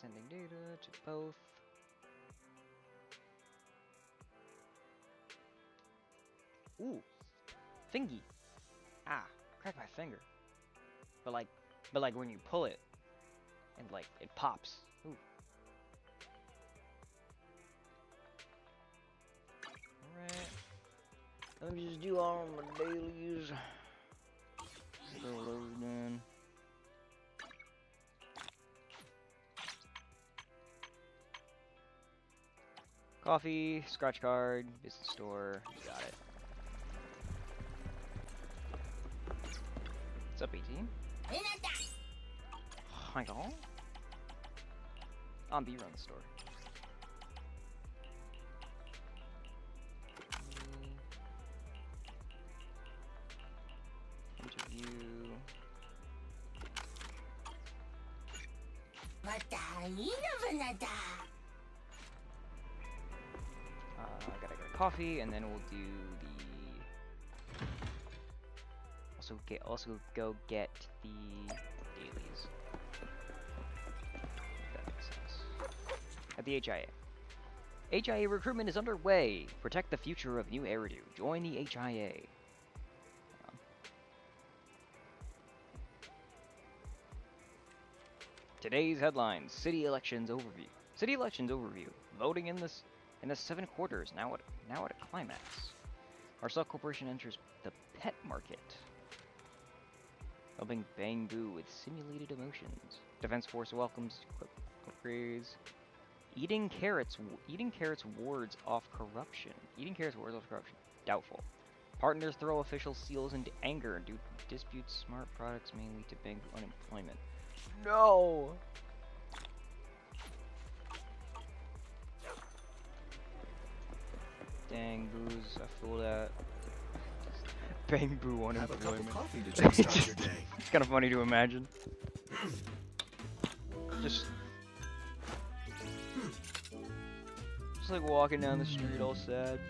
Sending data to both. Ooh, fingy. Ah, cracked my finger. But like when you pull it, and like it pops. Ooh. Alright. Let me just do all my dailies. Throw those in. Coffee, scratch card, business store, got it. What's up, 18? Hi, all. On B-Run store. Interview. I gotta get a coffee, and then we'll do the. Also go get the dailies. If that makes sense. At the HIA. HIA recruitment is underway. Protect the future of New Eridu. Join the HIA. Today's headlines: City elections overview. City elections overview. Voting in the 7 quarters now at a climax. Our corporation enters the pet market. Helping Bangbu with simulated emotions. Defense Force welcomes upgrades. Eating carrots wards off corruption. Eating carrots wards off corruption. Doubtful. Partners throw official seals into anger due to disputes. Smart products may lead to Bangbu unemployment. No! Dang, booze, I feel that. Bangbu unemployment. Have a cup of coffee to jumpstart your day. It's kind of funny to imagine. Just like walking down the street all sad.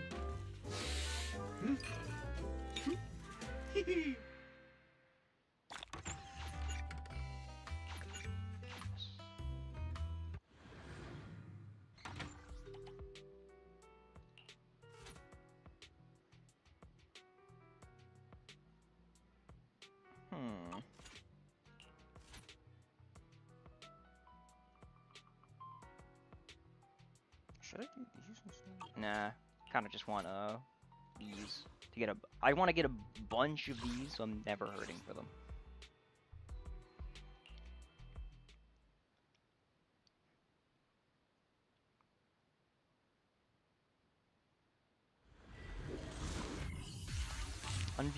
Should I do these instead? Nah, kind of just want these to get a. I want to get a bunch of these, so I'm never hurting for them. Unbe.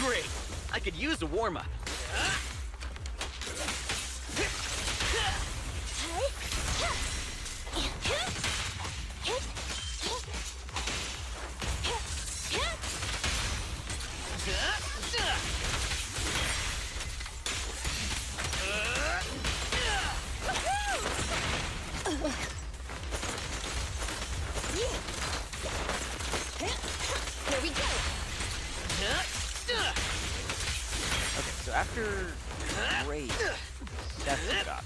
Great! I could use a warm-up. Here we go. Okay, so after raid, Seth got.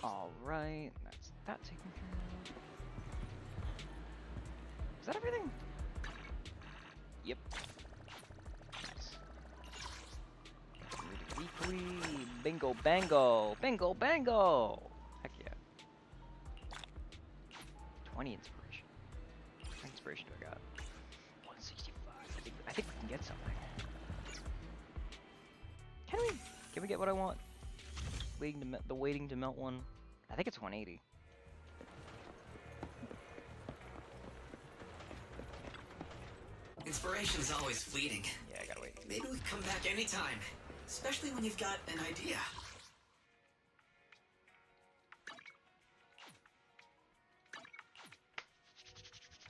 Alright, that's that taken care of. Is that everything? Yep. Nice. Weekly. Bingo bango. Bingo bango. Heck yeah. 20 inspiration. How much inspiration do I got? 165. I think we can get something. Can we? Can we get what I want? The waiting to melt one. I think it's 180. Inspiration's always fleeting. Yeah, I gotta wait. Maybe we come back anytime, especially when you've got an idea.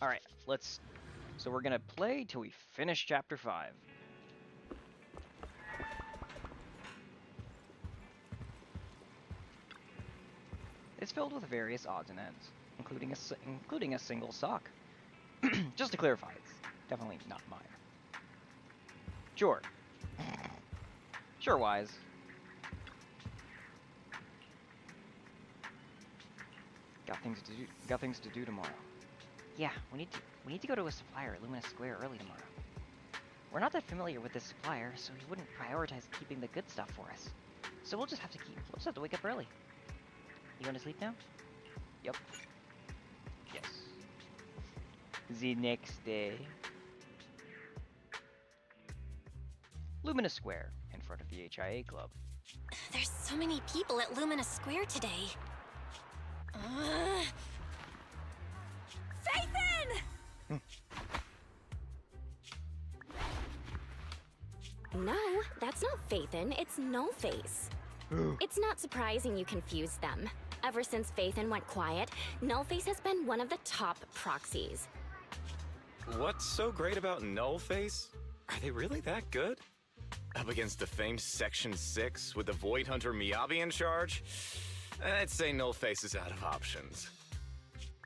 Alright, let's... So we're gonna play till we finish chapter 5. It's filled with various odds and ends, including a single sock. Just to clarify, it's definitely not mine. Sure. Sure, Wise. Got things to do tomorrow. Yeah, we need to go to a supplier at Luminous Square early tomorrow. We're not that familiar with this supplier, so he wouldn't prioritize keeping the good stuff for us. So we'll just have to wake up early. You going to sleep now? Yep. Yes. The next day. Luminous Square, in front of the HIA Club. There's so many people at Luminous Square today. Phaethon! No, that's not Phaethon, it's No-Face. It's not surprising you confused them. Ever since Phaethon went quiet, No-Face has been one of the top proxies. What's so great about Nullface? Are they really that good? Up against the famed Section 6 with the Void Hunter Miyabi in charge? I'd say Nullface is out of options.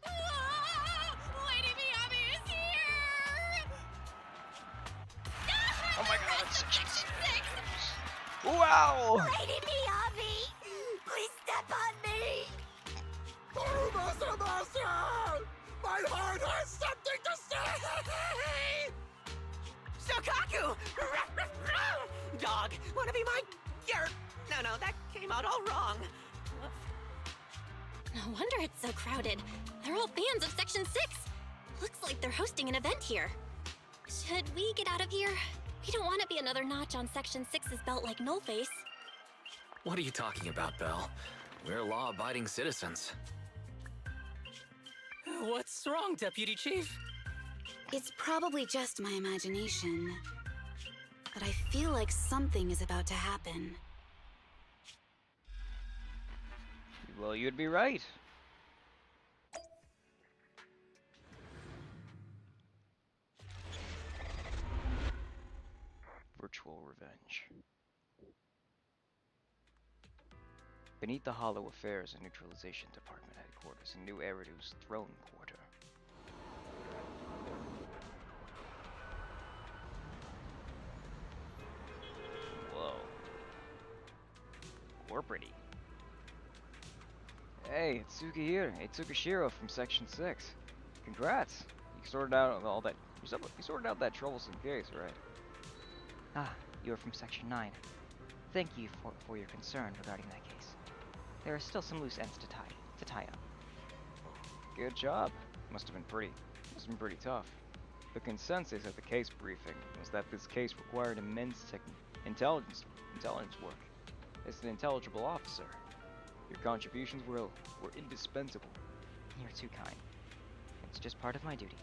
Lady Miyabi is here! Oh my god! Section 6! Wow! Lady Miyabi! Please step on me! Master! My heart has something to say! Shokaku! Dog, wanna be my... No, that came out all wrong. No wonder it's so crowded. They're all fans of Section 6. Looks like they're hosting an event here. Should we get out of here? We don't want to be another notch on Section 6's belt like Nullface. What are you talking about, Belle? We're law-abiding citizens. What's wrong, Deputy Chief? It's probably just my imagination, but I feel like something is about to happen. Well, you'd be right. Virtual revenge. Beneath the Hollow Affairs and Neutralization Department headquarters in New Eridu's throne quarter. Whoa. Corporate-y. Hey, it's Tsuki here. Hey, Tsukishiro from Section 6. Congrats. You sorted out all that. You sorted out that troublesome case, right? Ah, you are from Section 9. Thank you for your concern regarding that case. There are still some loose ends to tie up. Good job. Must have been pretty tough. The consensus at the case briefing was that this case required immense intelligence work. As an intelligible officer, your contributions were indispensable. You're too kind. It's just part of my duty.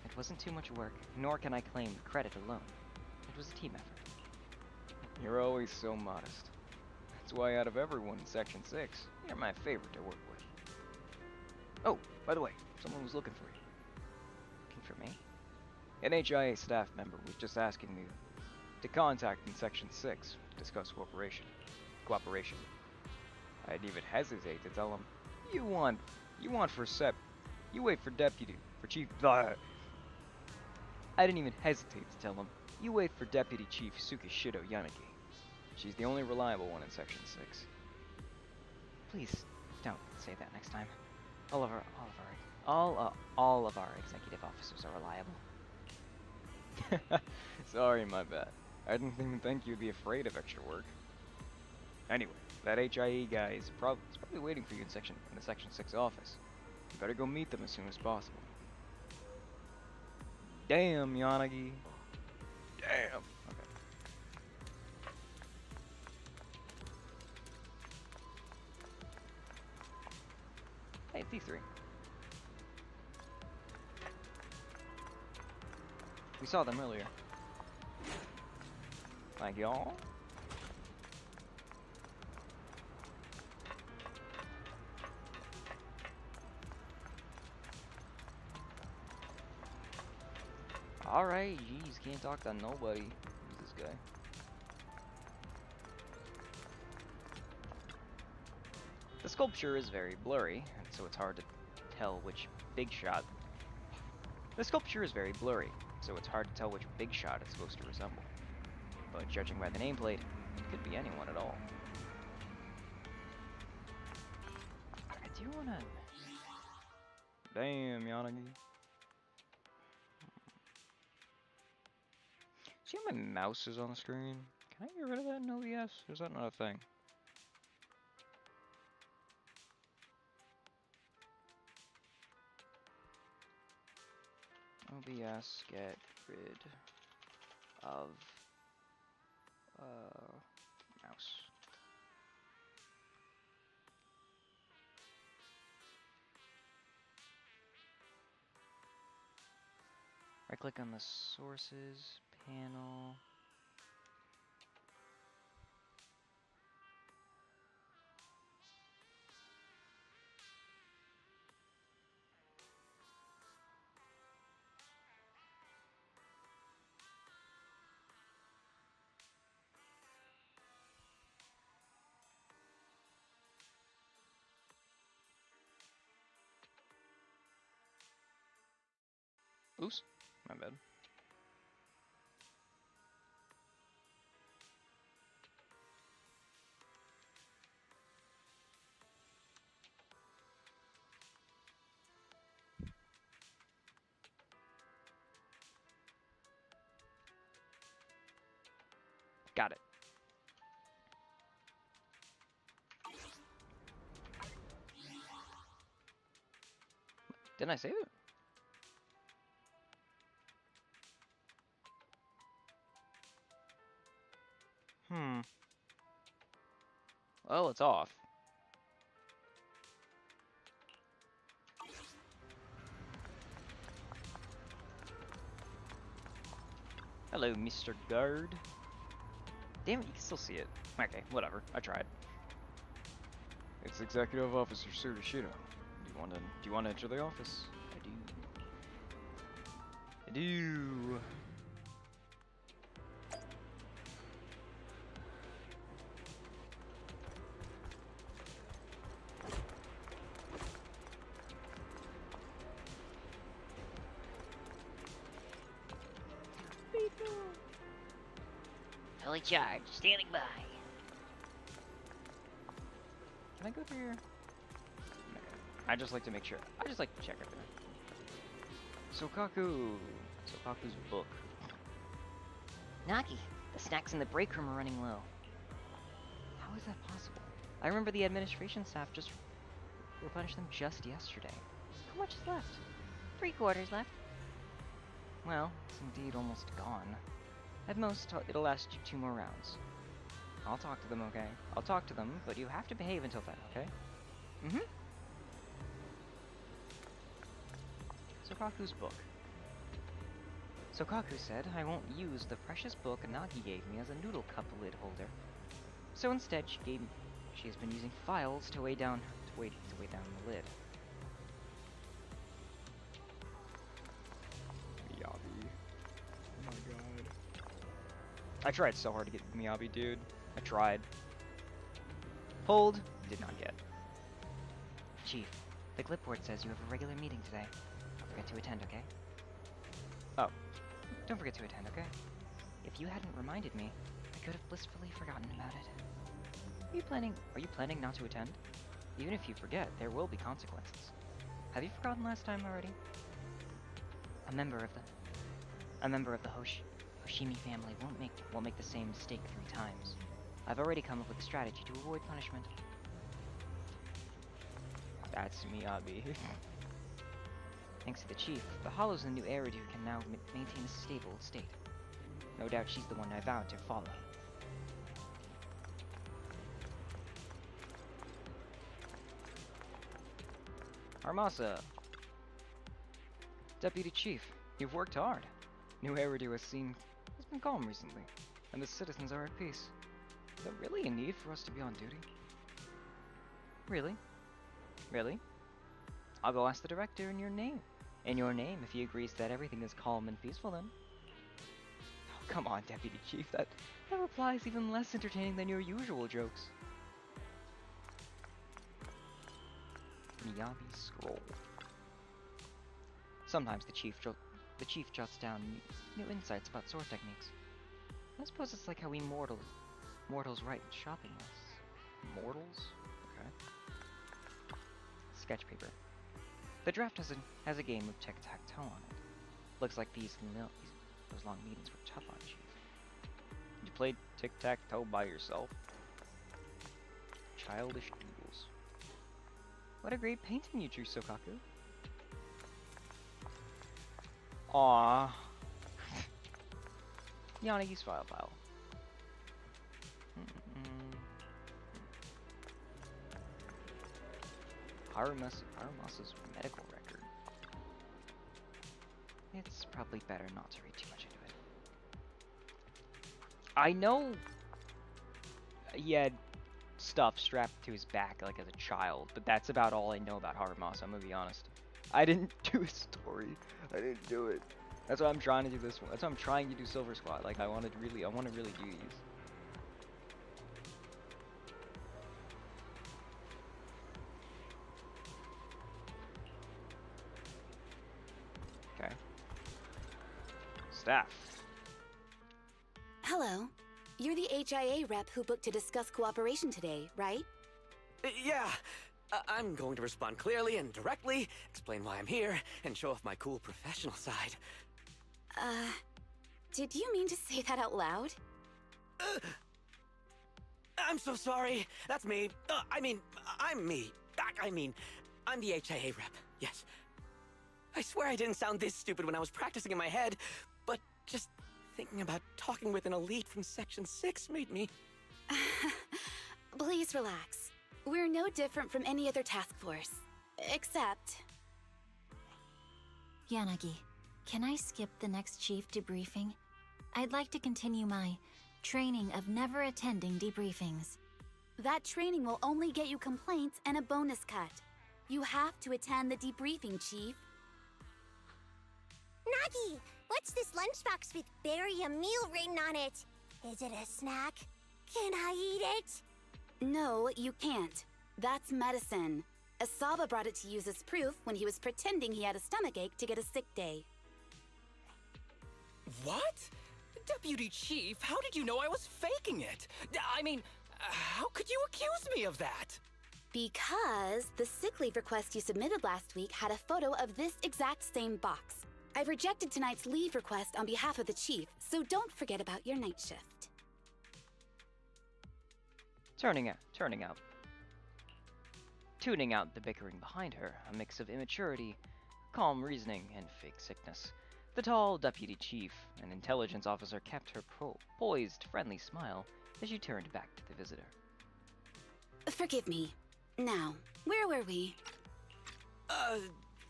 It wasn't too much work, nor can I claim the credit alone. It was a team effort. You're always so modest. That's why out of everyone in Section 6, you're my favorite to work with. Oh, by the way, someone was looking for you. Looking for me? An HIA staff member was just asking me to contact in Section 6 to discuss cooperation. I'd even hesitate to tell him, you wait for Chief, I didn't even hesitate to tell him, you wait for Deputy Chief Tsukishido Yanagi. She's the only reliable one in Section 6. Please, don't say that next time. All of our executive officers are reliable. Sorry, my bad. I didn't even think you'd be afraid of extra work. Anyway, that HIE guy is probably waiting for you in the Section 6 office. You better go meet them as soon as possible. Damn, Yanagi. Damn. Okay. Hey, D3. We saw them earlier. Thank y'all. Alright, jeez, can't talk to nobody. Who's this guy? The sculpture is very blurry, and so it's hard to tell which big shot. The sculpture is very blurry, so it's hard to tell which big shot it's supposed to resemble. But judging by the nameplate, it could be anyone at all. I do wanna... Damn, Yanagi. See how my mouse is on the screen? Can I get rid of that in OBS? Or is that not a thing? OBS, get rid of mouse. Right click on the sources panel. Oops, my bad. Got it. Didn't I save it? Well, it's off. Hello, Mr. Guard. Damn it, you can still see it. Okay, whatever. I tried. It's Executive Officer Tsurushiro. Do you want to enter the office? I do. I do. Fully charged, standing by. Can I go through here? No. I just like to make sure. I just like to check everything. Sokaku's book. Naki, the snacks in the break room are running low. How is that possible? I remember the administration staff just replenished them just yesterday. How much is left? 3/4 left. Well, it's indeed almost gone. At most, it'll last you 2 more rounds. I'll talk to them, okay? I'll talk to them, but you have to behave until then, okay? Mm-hmm. Sokaku's book. Sokaku said I won't use the precious book Nagi gave me as a noodle cup lid holder. So instead, she has been using files to weigh down the lid. Miyabi. Oh my god. I tried so hard to get Miyabi, dude. I tried. Pulled, did not get. Chief, the clipboard says you have a regular meeting today. Don't forget to attend, okay? Oh. Don't forget to attend, okay? If you hadn't reminded me, I could have blissfully forgotten about it. Are you planning not to attend? Even if you forget, there will be consequences. Have you forgotten last time already? A member of the Hoshimi family won't make the same mistake 3 times. I've already come up with a strategy to avoid punishment. That's Miyabi. Thanks to the chief, the hollows in the new Eridu can now maintain a stable state. No doubt she's the one I vowed to follow. Armasa! Deputy Chief, you've worked hard. New Eridu has been calm recently, and the citizens are at peace. Is there really a need for us to be on duty? Really? Really? I'll go ask the director in your name. If he agrees that everything is calm and peaceful then. Oh, come on, Deputy Chief, that reply is even less entertaining than your usual jokes. Miyabi scroll. Sometimes the chief jots down new insights about sword techniques. I suppose it's like how we mortals write shopping lists. Mortals? Okay. Sketch paper. The draft has a game of tic-tac-toe on it. Looks like those long meetings were tough on Chief. You played tic-tac-toe by yourself? Childish doodles. What a great painting you drew, Sokaku. Aww. Yanagi's file. Harumasa's medical record. It's probably better not to read too much into it. I know he had stuff strapped to his back like as a child, but that's about all I know about Harumasa, I'm gonna be honest. I didn't do a story. I didn't do it. That's why I'm trying to do this one. That's why I'm trying to do Silver Squad. Like I want to really do these. Okay. Staff. Hello. You're the HIA rep who booked to discuss cooperation today, right? Yeah. I'm going to respond clearly and directly, explain why I'm here, and show off my cool professional side. Did you mean to say that out loud? I'm so sorry. That's me. I'm me. I'm the HIA rep. Yes. I swear I didn't sound this stupid when I was practicing in my head, but just thinking about talking with an elite from Section 6 made me... Please relax. We're no different from any other task force. Except... Yanagi, can I skip the next chief debriefing? I'd like to continue my training of never attending debriefings. That training will only get you complaints and a bonus cut. You have to attend the debriefing, Chief. Nagi, what's this lunchbox with berry a meal written on it? Is it a snack? Can I eat it? No, you can't. That's medicine. Asaba brought it to use as proof when he was pretending he had a stomachache to get a sick day. What? Deputy Chief, how did you know I was faking it? I mean, how could you accuse me of that? Because the sick leave request you submitted last week had a photo of this exact same box. I've rejected tonight's leave request on behalf of the Chief, so don't forget about your night shift. Tuning out the bickering behind her, a mix of immaturity, calm reasoning, and fake sickness. The tall deputy chief, an intelligence officer, kept her poised, friendly smile as she turned back to the visitor. Forgive me. Now, where were we?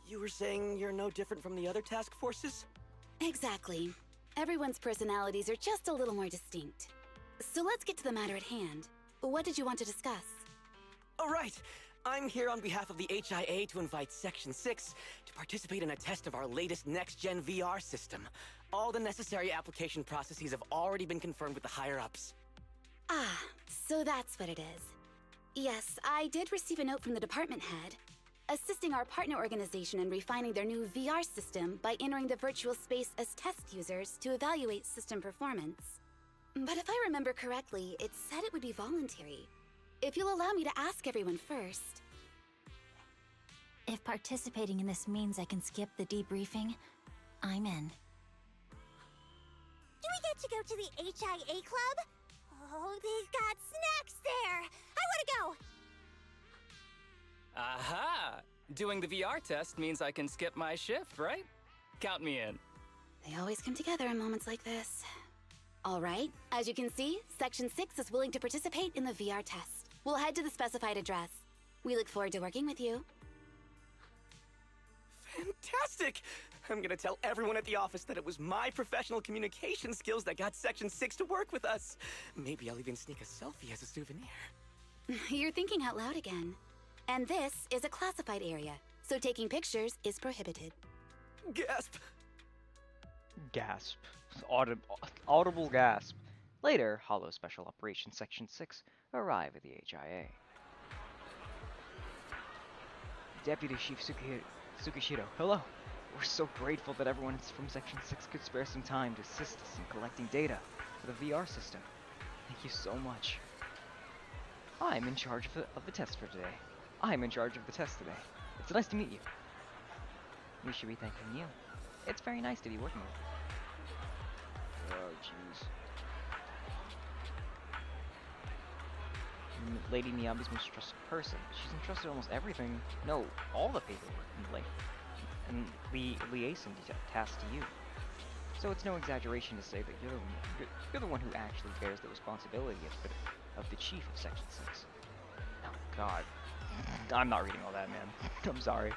You were saying you're no different from the other task forces? Exactly. Everyone's personalities are just a little more distinct. So let's get to the matter at hand. What did you want to discuss? Oh, right. I'm here on behalf of the HIA to invite Section 6 to participate in a test of our latest next-gen VR system. All the necessary application processes have already been confirmed with the higher-ups. Ah, so that's what it is. Yes, I did receive a note from the department head. assisting our partner organization in refining their new VR system by entering the virtual space as test users to evaluate system performance. But if I remember correctly, it said it would be voluntary. If you'll allow me to ask everyone first. If participating in this means I can skip the debriefing, I'm in. Do we get to go to the HIA club? Oh, they've got snacks there! I wanna go! Aha! Doing the VR test means I can skip my shift, right? Count me in. They always come together in moments like this. All right, as you can see, Section 6 is willing to participate in the VR test. We'll head to the specified address. We look forward to working with you. Fantastic! I'm gonna tell everyone at the office that it was my professional communication skills that got Section 6 to work with us. Maybe I'll even sneak a selfie as a souvenir. You're thinking out loud again. And this is a classified area, so taking pictures is prohibited. Gasp! Gasp. Audible gasp. Later, Hollow Special Operations Section 6 arrive at the HIA. Deputy Chief Tsukishiro, hello. We're so grateful that everyone from Section 6 could spare some time to assist us in collecting data for the VR system. Thank you so much. I'm in charge of the test for today. I'm in charge of the test today. It's nice to meet you. We should be thanking you. It's very nice to be working with you. Oh, jeez. Lady Miyabi's most trusted person. She's entrusted almost everything, no, all the paperwork and liaison tasks to you. So it's no exaggeration to say that you're the one who actually bears the responsibility of the chief of Section 6. Oh, God. I'm not reading all that, man. I'm sorry.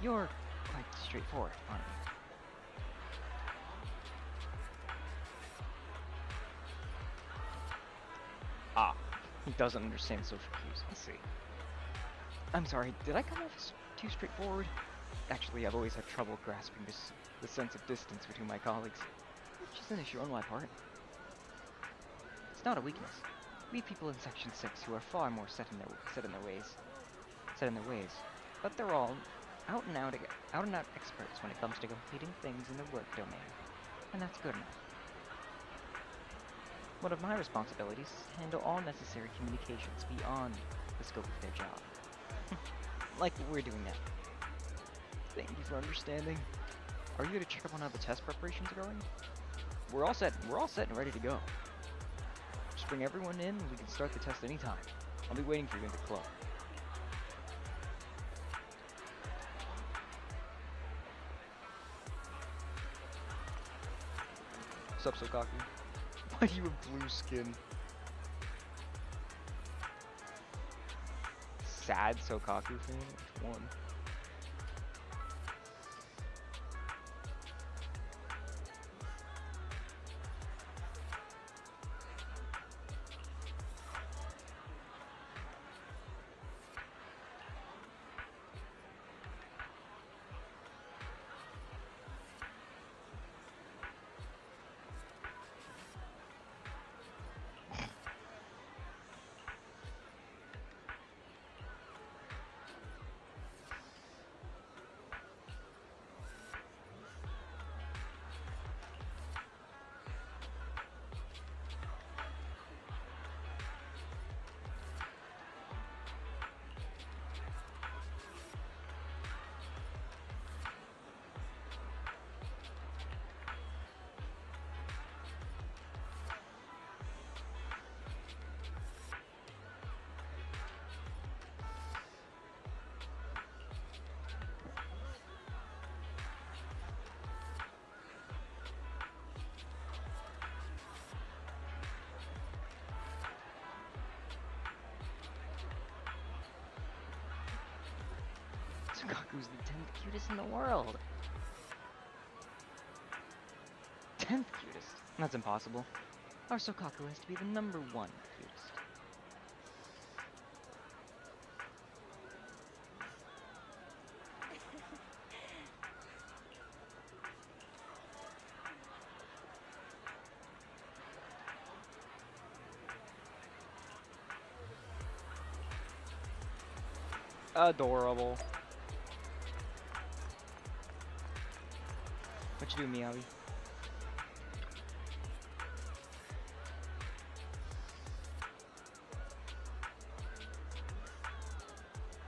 You're quite straightforward, aren't you? Ah, he doesn't understand social cues. I see. I'm sorry, did I come off as too straightforward? Actually, I've always had trouble grasping the sense of distance between my colleagues. Which is an issue on my part. It's not a weakness. We have people in Section 6 who are far more set in their ways. But they're all out and out experts when it comes to completing things in the work domain. And that's good enough. One of my responsibilities is to handle all necessary communications beyond the scope of their job. Like what we're doing now. Thank you for understanding. Are you here to check up on how the test preparations are going? We're all set and ready to go. Just bring everyone in and we can start the test anytime. I'll be waiting for you in the club. What's up, Sokaku? Why do you have blue skin? Sad Sokaku fan? Which one? Sokaku's the 10th cutest in the world. 10th cutest? That's impossible. Our Sokaku has to be the #1 cutest. Adorable. What you doing, Miyabi?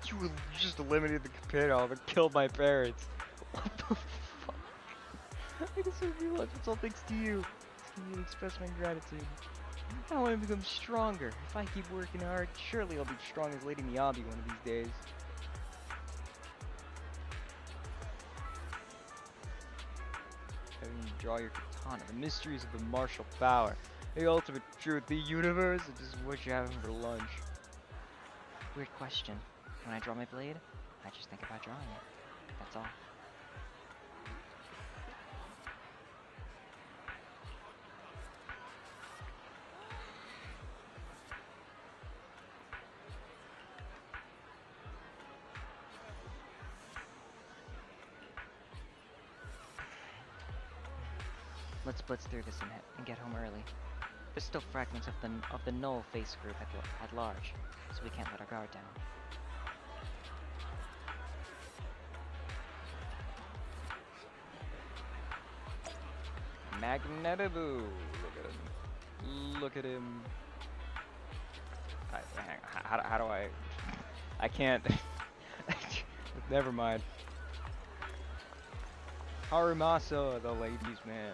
You just eliminated the companion and killed my parents. What the fuck? I guess I realized it's all thanks to you. Can you express my gratitude? I want to become stronger. If I keep working hard, surely I'll be strong as Lady Miyabi one of these days. Having you draw your katana, the mysteries of the martial power, the ultimate truth, the universe, and just what you're having for lunch. Weird question. When I draw my blade, I just think about drawing it. That's all. Let's blitz through this and get home early. There's still fragments of the null face group at large, so we can't let our guard down. Magnetiboo! Look at him. Look at him. How do I... I can't... Never mind. Harumasa, the ladies' man.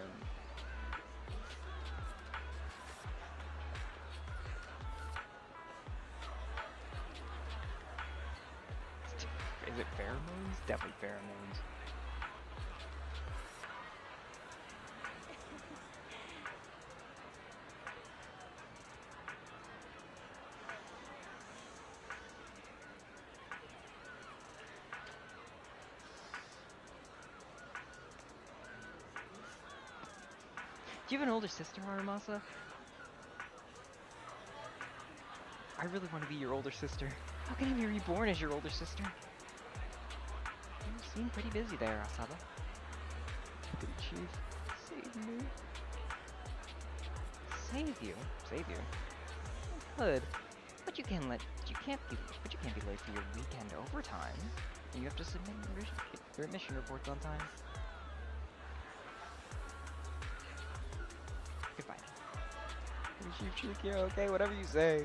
Is it pheromones? Definitely pheromones. Do you have an older sister, Harumasa? I really want to be your older sister. How can I be reborn as your older sister? You seem pretty busy there, Asaba. Deputy Chief, save me. Save you? Save you? Good. But you can't be late for your weekend overtime. And you have to submit your mission reports on time. Goodbye. Chief Chikyo, okay, whatever you say.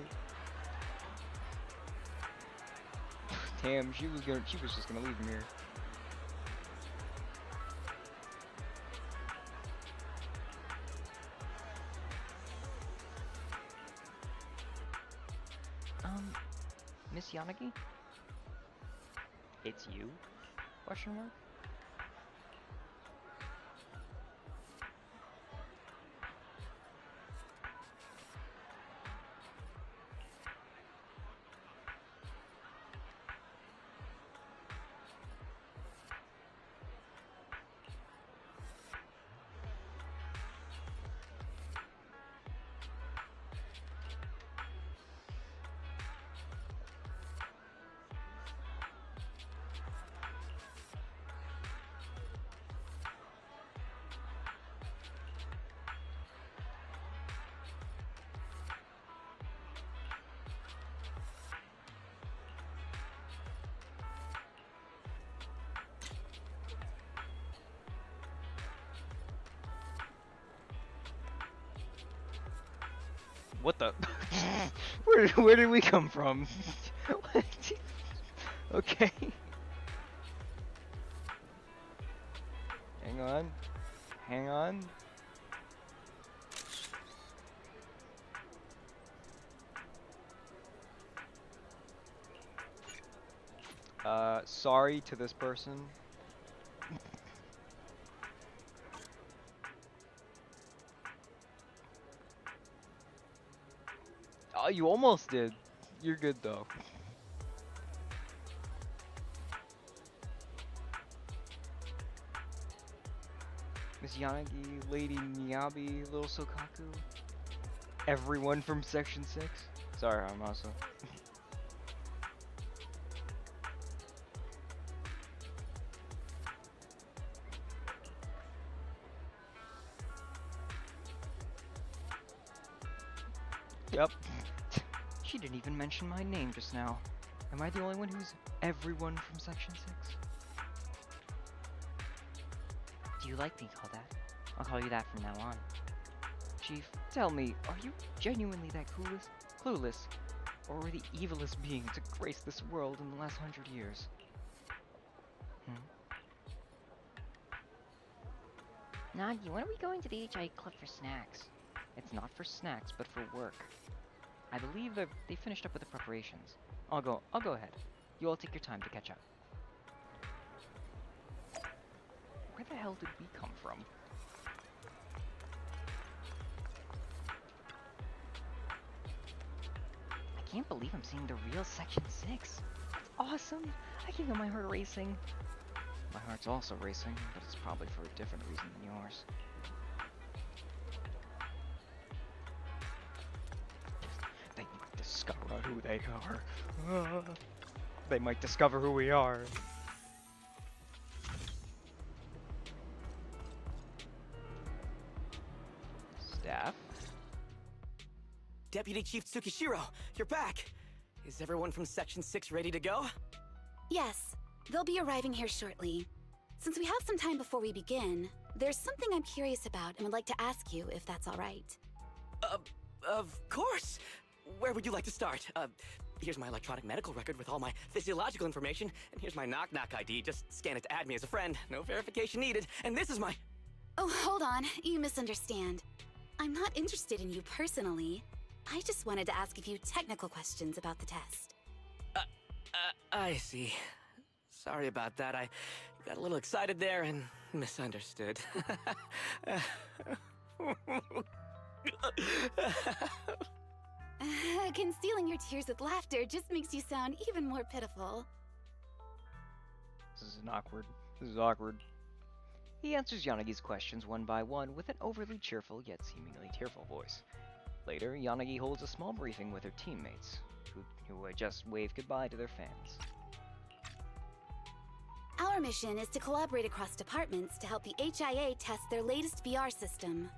Damn, she was just gonna leave him here. Miss Yanagi? It's you? Question mark? What the? Where did we come from? Okay. Hang on. Hang on. Sorry to this person. Oh, you almost did. You're good though. Miss Yanagi, Lady Miyabi, Little Sokaku, everyone from Section 6. Sorry, I'm also. Yep. She didn't even mention my name just now. Am I the only one who's everyone from Section 6? Do you like being called that? I'll call you that from now on. Chief, tell me, are you genuinely that clueless, or were the evilest being to grace this world in the last 100 years? Nagi, when are we going to the HIA Club for snacks? It's not for snacks, but for work. I believe they finished up with the preparations. I'll go ahead. You all take your time to catch up. Where the hell did we come from? I can't believe I'm seeing the real Section 6. That's awesome! I can feel my heart racing. My heart's also racing, but it's probably for a different reason than yours. They might discover who they are. They might discover who we are. Staff? Deputy Chief Tsukishiro, you're back! Is everyone from Section 6 ready to go? Yes, they'll be arriving here shortly. Since we have some time before we begin, there's something I'm curious about and would like to ask you if that's all right. Of course! Where would you like to start? Here's my electronic medical record with all my physiological information, and here's my knock-knock ID. Just scan it to add me as a friend. No verification needed. And this is my... Oh, hold on. You misunderstand. I'm not interested in you personally. I just wanted to ask a few technical questions about the test. I see. Sorry about that. I got a little excited there and misunderstood. Concealing your tears with laughter just makes you sound even more pitiful. This is awkward. He answers Yanagi's questions one by one with an overly cheerful yet seemingly tearful voice. Later, Yanagi holds a small briefing with her teammates, who just wave goodbye to their fans. Our mission is to collaborate across departments to help the HIA test their latest VR system.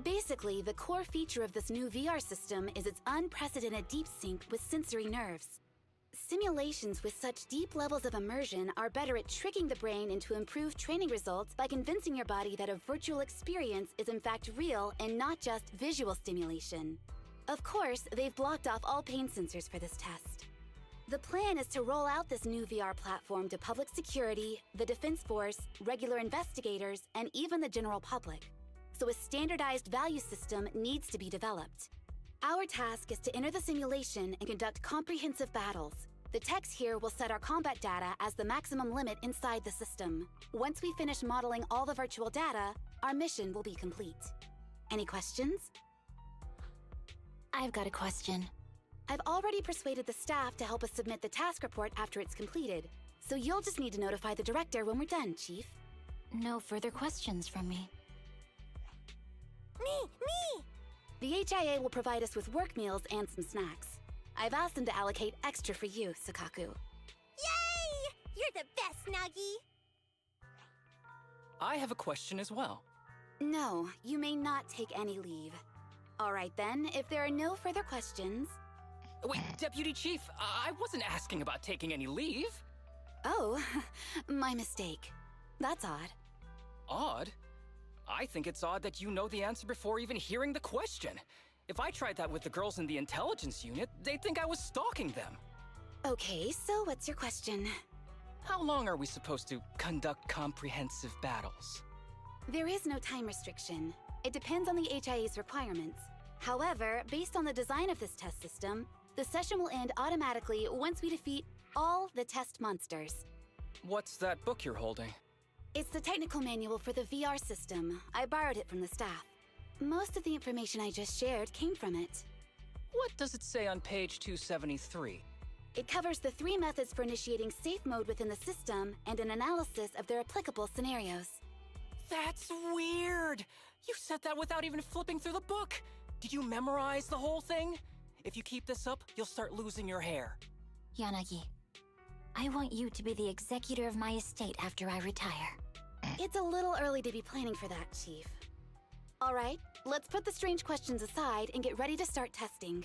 Basically, the core feature of this new VR system is its unprecedented deep sync with sensory nerves. Simulations with such deep levels of immersion are better at tricking the brain into improved training results by convincing your body that a virtual experience is in fact real and not just visual stimulation. Of course, they've blocked off all pain sensors for this test. The plan is to roll out this new VR platform to public security, the Defense Force, regular investigators, and even the general public. So a standardized value system needs to be developed. Our task is to enter the simulation and conduct comprehensive battles. The techs here will set our combat data as the maximum limit inside the system. Once we finish modeling all the virtual data, our mission will be complete. Any questions? I've got a question. I've already persuaded the staff to help us submit the task report after it's completed, so you'll just need to notify the director when we're done, Chief. No further questions from me. Me! The HIA will provide us with work meals and some snacks. I've asked them to allocate extra for you, Sakaku. Yay! You're the best, Nagi! I have a question as well. No, you may not take any leave. All right then, if there are no further questions... Wait, Deputy Chief, I wasn't asking about taking any leave. Oh, my mistake. That's odd. Odd? I think it's odd that you know the answer before even hearing the question. If I tried that with the girls in the intelligence unit, they'd think I was stalking them. Okay, so what's your question? How long are we supposed to conduct comprehensive battles? There is no time restriction. It depends on the HIA's requirements. However, based on the design of this test system, the session will end automatically once we defeat all the test monsters. What's that book you're holding? It's the technical manual for the VR system. I borrowed it from the staff. Most of the information I just shared came from it. What does it say on page 273? It covers the 3 methods for initiating safe mode within the system and an analysis of their applicable scenarios. That's weird! You said that without even flipping through the book! Did you memorize the whole thing? If you keep this up, you'll start losing your hair. Yanagi, I want you to be the executor of my estate after I retire. It's a little early to be planning for that, Chief. All right, let's put the strange questions aside and get ready to start testing.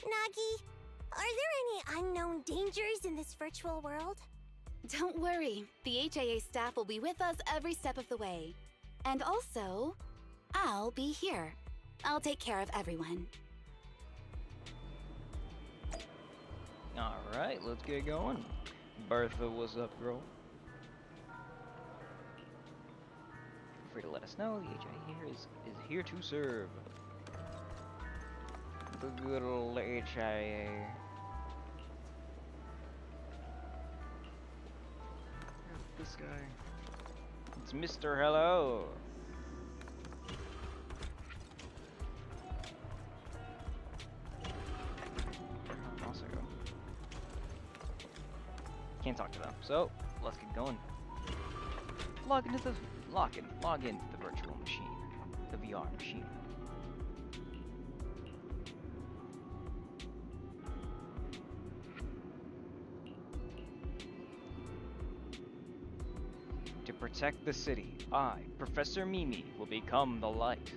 Nagi? Are there any unknown dangers in this virtual world? Don't worry, the HAA staff will be with us every step of the way. And also, I'll be here. I'll take care of everyone. Alright, let's get going. Bertha, what's up, girl? Feel free to let us know. The HIA here is here to serve. The good old HIA. This guy. It's Mr. Hello. Also go. Can't talk to them, so let's get going. Log into the virtual machine, the VR machine. To protect the city, I, Professor Mimi, will become the light.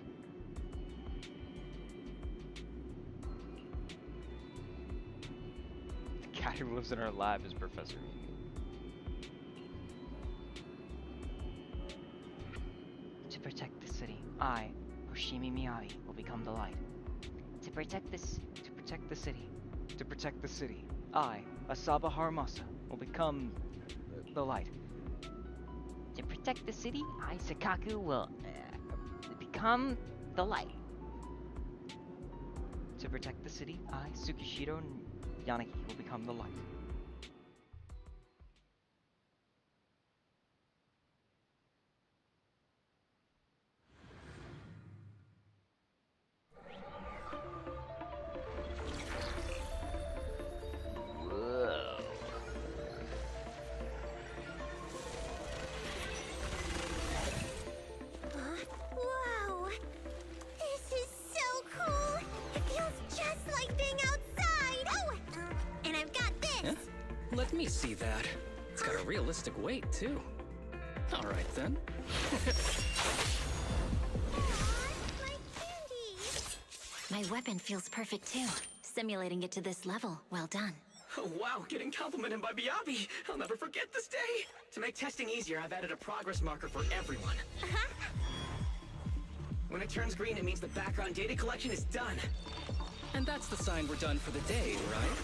The guy who lives in our lab is Professor Mimi. To protect the city, I, Hoshimi Miyabi, will become the light. To protect the city. To protect the city, I, Asaba Haramasa, will become the light. To protect the city, I, Sakaku, will become the light. To protect the city, I, Tsukishiro Yanagi, will become the light. Wow! This is so cool! It feels just like being outside! Oh! And I've got this! Yeah? Let me see that. It's got a realistic weight, too. All right, then. My candy! My weapon feels perfect too. Simulating it to this level, well done. Oh, wow, getting complimented by Miyabi. I'll never forget this day. To make testing easier, I've added a progress marker for everyone. When it turns green, it means the background data collection is done. And that's the sign we're done for the day, right?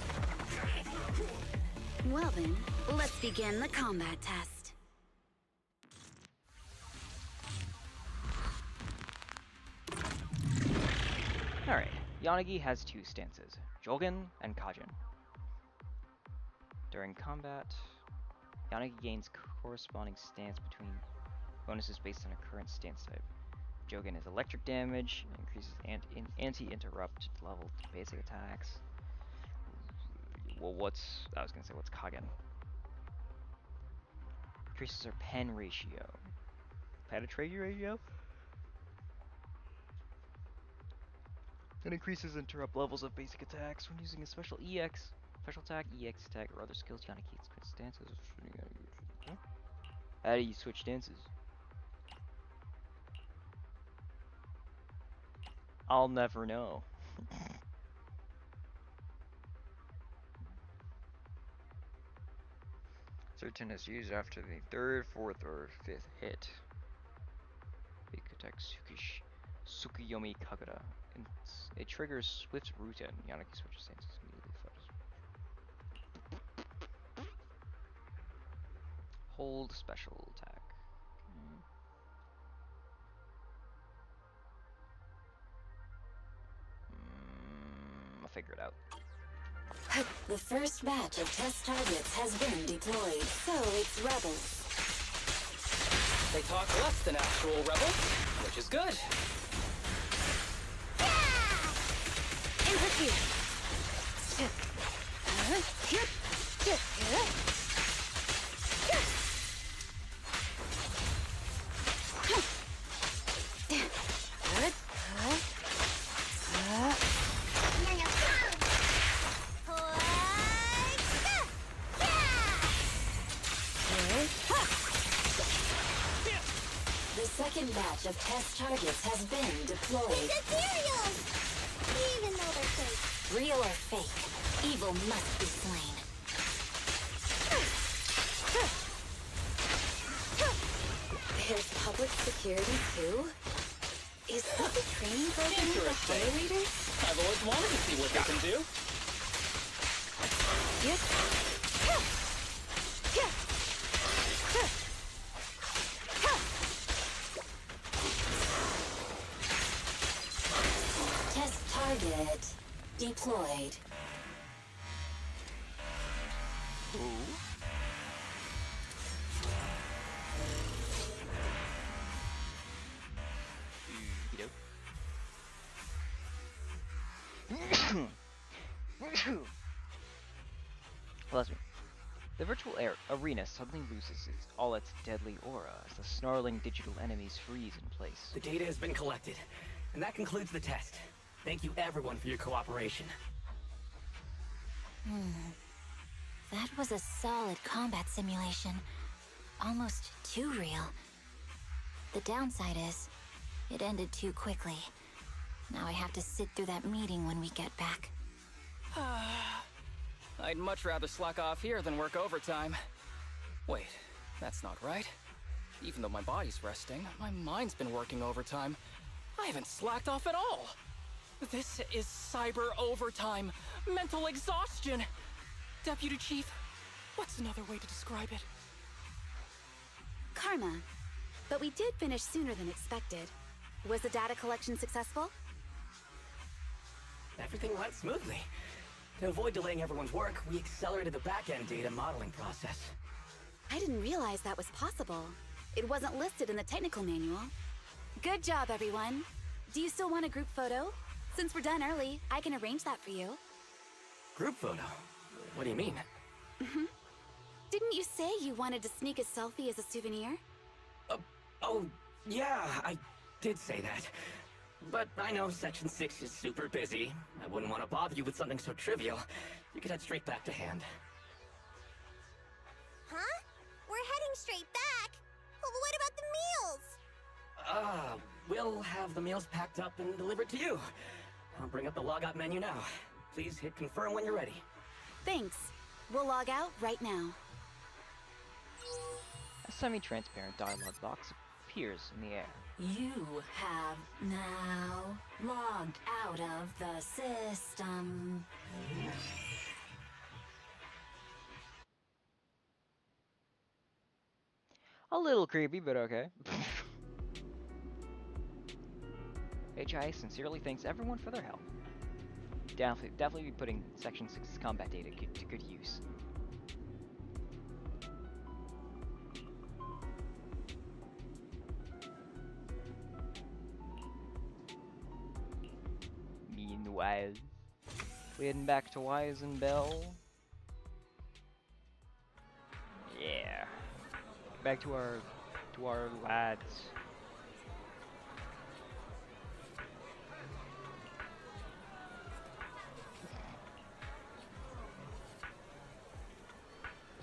Well then, let's begin the combat test. Alright, Yanagi has two stances, Jogen and Kajin. During combat, Yanagi gains corresponding stance between bonuses based on a current stance type. Jogen is electric damage, increases anti-interrupt level to basic attacks. Well, what's Kagen? Increases her pen ratio. Penetration ratio? It increases interrupt levels of basic attacks when using a special EX. Special attack, EX attack, or other skills. Yanagi switch stances. How do you switch stances? I'll never know. Certain is used after the third, fourth, or fifth hit. Big attack Tsukuyomi Kagura. It triggers Swift Routen. Yanagi switches stances immediately. Hold special attack. I'll figure it out. The first batch of test targets has been deployed, so it's rebels. They talk less than actual rebels, which is good. The second batch of test targets has been deployed. Materials! Even though they're fake. Real or fake, evil must be slain. There's public security too? Is this a training program for Interesting. Hollow Raiders? I've always wanted to see what they can do. Test target deployed. Bless me. The virtual arena suddenly loses all its deadly aura as the snarling digital enemies freeze in place. The data has been collected, and that concludes the test. Thank you everyone for your cooperation. That was a solid combat simulation. Almost too real. The downside is, it ended too quickly. Now I have to sit through that meeting when we get back. I'd much rather slack off here than work overtime. Wait, that's not right. Even though my body's resting, my mind's been working overtime. I haven't slacked off at all. This is cyber overtime. Mental exhaustion. Deputy Chief, what's another way to describe it? Karma. But we did finish sooner than expected. Was the data collection successful? Everything went smoothly. To avoid delaying everyone's work, we accelerated the back-end data modeling process. I didn't realize that was possible. It wasn't listed in the technical manual. Good job, everyone. Do you still want a group photo? Since we're done early, I can arrange that for you. Group photo? What do you mean? Didn't you say you wanted to sneak a selfie as a souvenir? Oh, yeah, I did say that. But I know Section 6 is super busy. I wouldn't want to bother you with something so trivial. You could head straight back to hand. Huh? We're heading straight back. Well, what about the meals? We'll have the meals packed up and delivered to you. I'll bring up the logout menu now. Please hit confirm when you're ready. Thanks. We'll log out right now. A semi-transparent dialog box appears in the air. You have now logged out of the system. A little creepy, but okay. HI sincerely thanks everyone for their help. Definitely be putting Section 6's combat data to good use. Meanwhile, we heading back to Wise and Bell. Yeah. Back to our lads.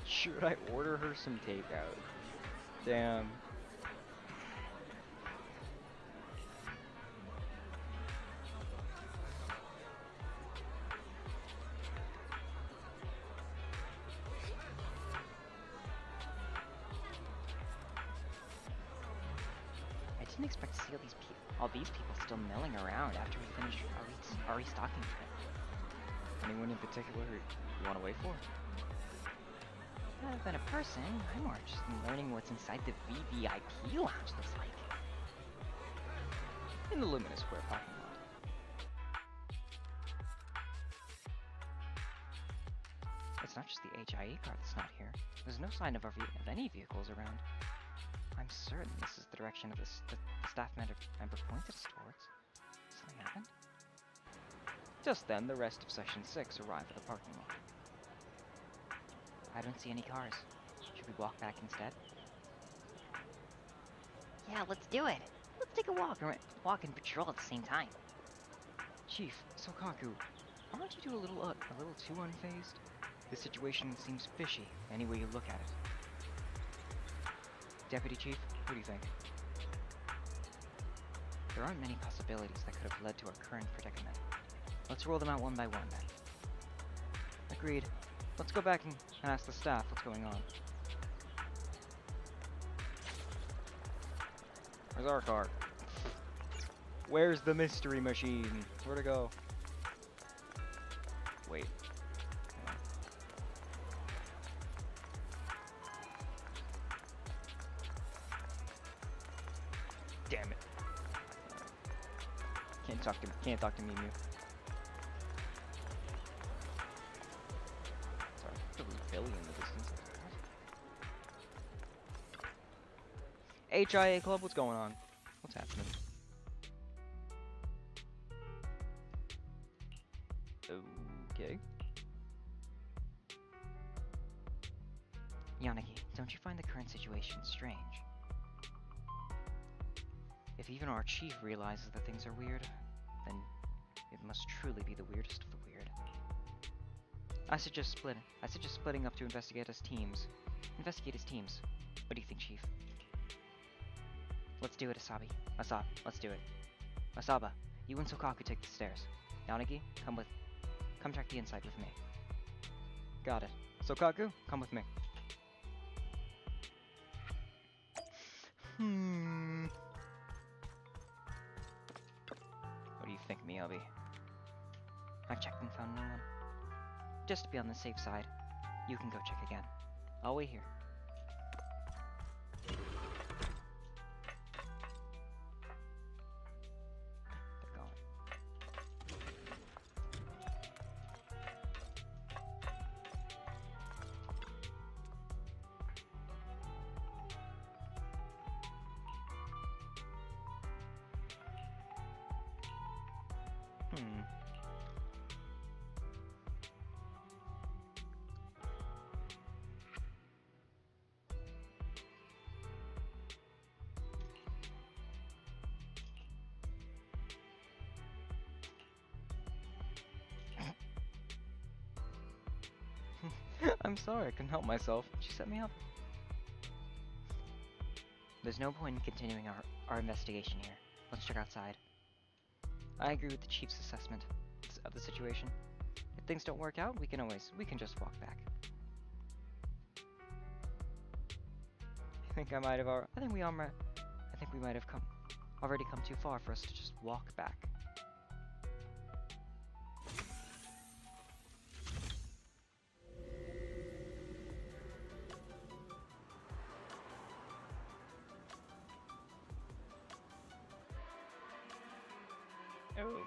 Should I order her some takeout? Damn. I didn't expect to see all these people still milling around after we finished our restocking trip. Anyone in particular you want to wait for? Rather than a person, I'm more interested in learning what's inside the VVIP lounge looks like. In the Luminous Square parking lot. It's not just the HIE car that's not here. There's no sign of any vehicles around. I'm certain this is the direction of the staff member pointed us towards. Something happened? Just then, the rest of Section 6 arrived at the parking lot. I don't see any cars. Should we walk back instead? Yeah, let's do it. Let's take a walk and patrol at the same time. Chief, Sokaku, aren't you a little too unfazed? The situation seems fishy, any way you look at it. Deputy Chief, what do you think? There aren't many possibilities that could have led to our current predicament. Let's roll them out one by one then. Agreed. Let's go back and ask the staff what's going on. Where's our car? Where's the mystery machine? Where'd it go? Wait. Hang on. Damn it. Can't talk to Mew. Sorry, there's a Billy in the distance. HIA Club, what's going on? What's happening? Okay. Yanagi, don't you find the current situation strange? If even our chief realizes that things are weird, then it must truly be the weirdest of the weird. I suggest splitting up to investigate his teams. What do you think, Chief? Let's do it, Asabi. Let's do it. Asaba, you and Sokaku take the stairs. Yanagi, come check the inside with me. Got it. Sokaku, come with me. What do you think, Miyabi? I've checked and found no one. Just to be on the safe side, you can go check again. I'll wait here. They're gone. I'm sorry, I couldn't help myself. She set me up. There's no point in continuing our investigation here. Let's check outside. I agree with the chief's assessment of the situation. If things don't work out, we can just walk back. I think we might have already come too far for us to just walk back.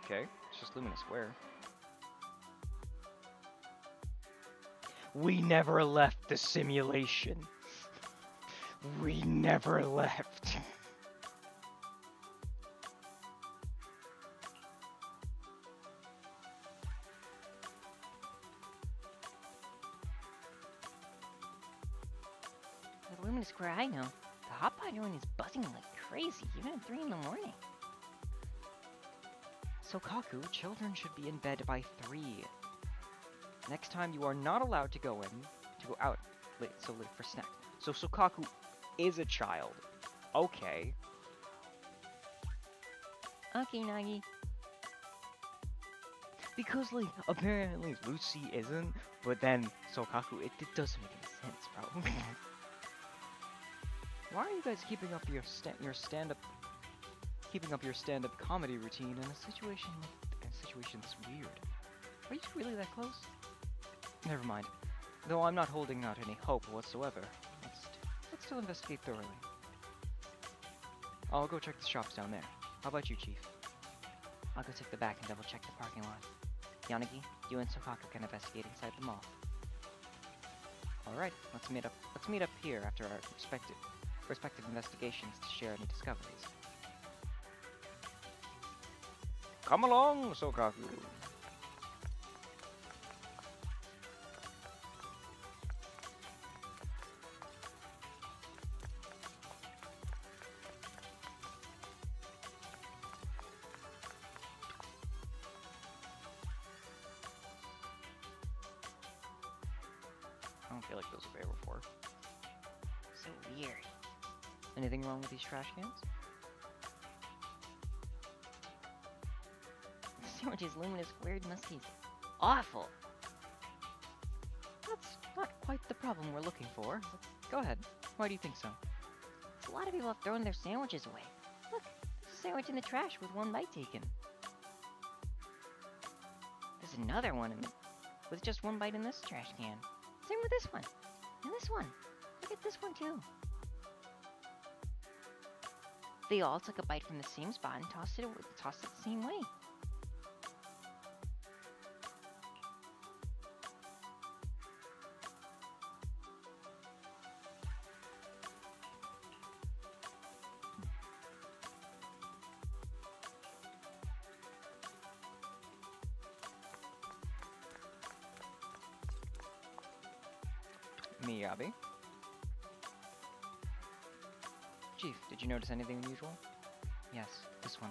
Okay, it's just Lumina Square. We never left the simulation. We never left. The Luminous Square I know, the hot pot joint is buzzing like crazy, even at 3 in the morning. Sokaku, children should be in bed by 3. Next time you are not allowed to go out so late for snack. So Sokaku is a child. Okay. Okay, Nagi. Because, like, apparently Lucy isn't, but then Sokaku, it doesn't make any sense, bro. Why are you guys keeping up your stand-up comedy routine in a situation that's weird? Are you really that close? Never mind. Though I'm not holding out any hope whatsoever. Let's still investigate thoroughly. I'll go check the shops down there. How about you, Chief? I'll go take the back and double check the parking lot. Yanagi, you and Sokaku can investigate inside the mall. Alright, let's meet up here after our respective investigations to share any discoveries. Come along, Sokaku. I don't feel like those are what they were for. So weird. Anything wrong with these trash cans? sandwiches Luminous squared must taste awful. That's not quite the problem we're looking for. Go ahead. Why do you think so? A lot of people have thrown their sandwiches away. Look, there's a sandwich in the trash with one bite taken. There's another one with just one bite in this trash can. Same with this one. And this one. Look at this one too. They all took a bite from the same spot and tossed it the same way. Miyabi? Chief, did you notice anything unusual? Yes, this one.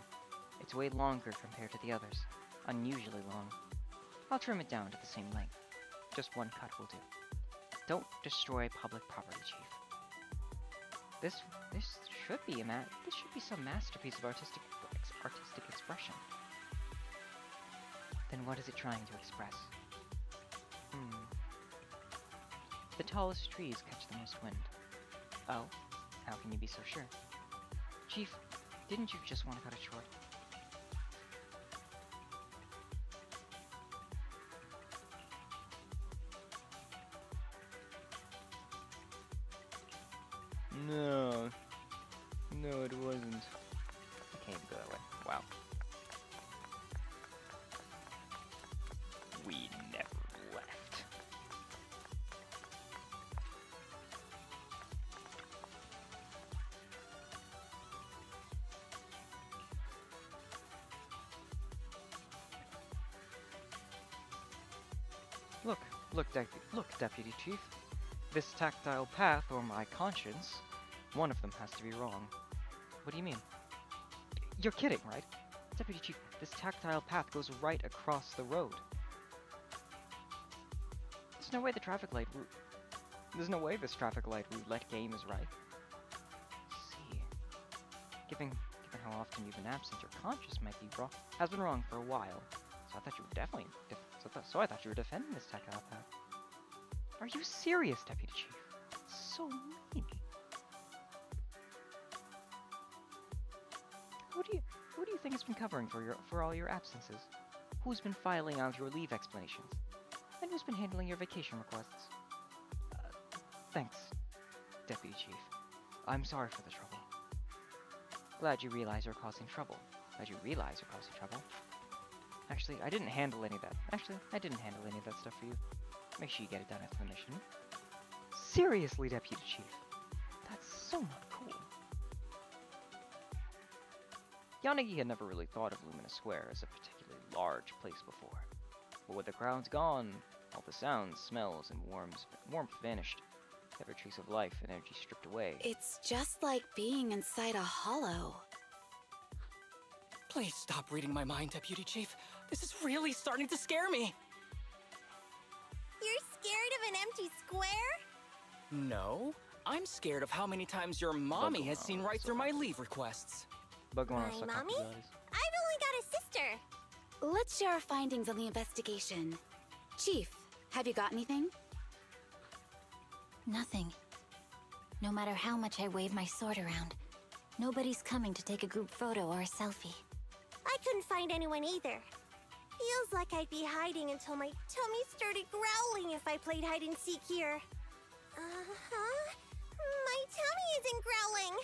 It's way longer compared to the others. Unusually long. I'll trim it down to the same length. Just one cut will do. Don't destroy public property, Chief. This should be this should be some masterpiece of artistic expression. Then what is it trying to express? The tallest trees catch the most wind. Oh, how can you be so sure? Chief, didn't you just want to cut it short? No. No, it wasn't. I can't go that way. Wow. We never left. Look, Deputy Chief. This tactile path, or my conscience, one of them has to be wrong. What do you mean? You're kidding, right? Deputy Chief, this tactile path goes right across the road. There's no way this traffic light roulette game is right. Let's see. Given how often you've been absent, your conscience might be wrong. Has been wrong for a while. So I thought you were definitely. So I thought you were defending this tactile path. Are you serious, Deputy Chief? So mean. Who do you think has been covering for all your absences? Who's been filing out your leave explanations? And who's been handling your vacation requests? Thanks, Deputy Chief. I'm sorry for the trouble. Glad you realize you're causing trouble. Actually, I didn't handle any of that. Stuff for you. Make sure you get it done after the mission. Seriously, Deputy Chief. That's so not cool. Yanagi had never really thought of Lumina Square as a particularly large place before. But with the crowds gone, all the sounds, smells, and warmth vanished. Every trace of life and energy stripped away. It's just like being inside a hollow. Please stop reading my mind, Deputy Chief. This is really starting to scare me. You're scared of an empty square? No, I'm scared of how many times your mommy has seen right through my leave requests. My mommy? I've only got a sister. Let's share our findings on the investigation. Chief, have you got anything? Nothing. No matter how much I wave my sword around, nobody's coming to take a group photo or a selfie. I couldn't find anyone either. Feels like I'd be hiding until my tummy started growling if I played hide and seek here. My tummy isn't growling.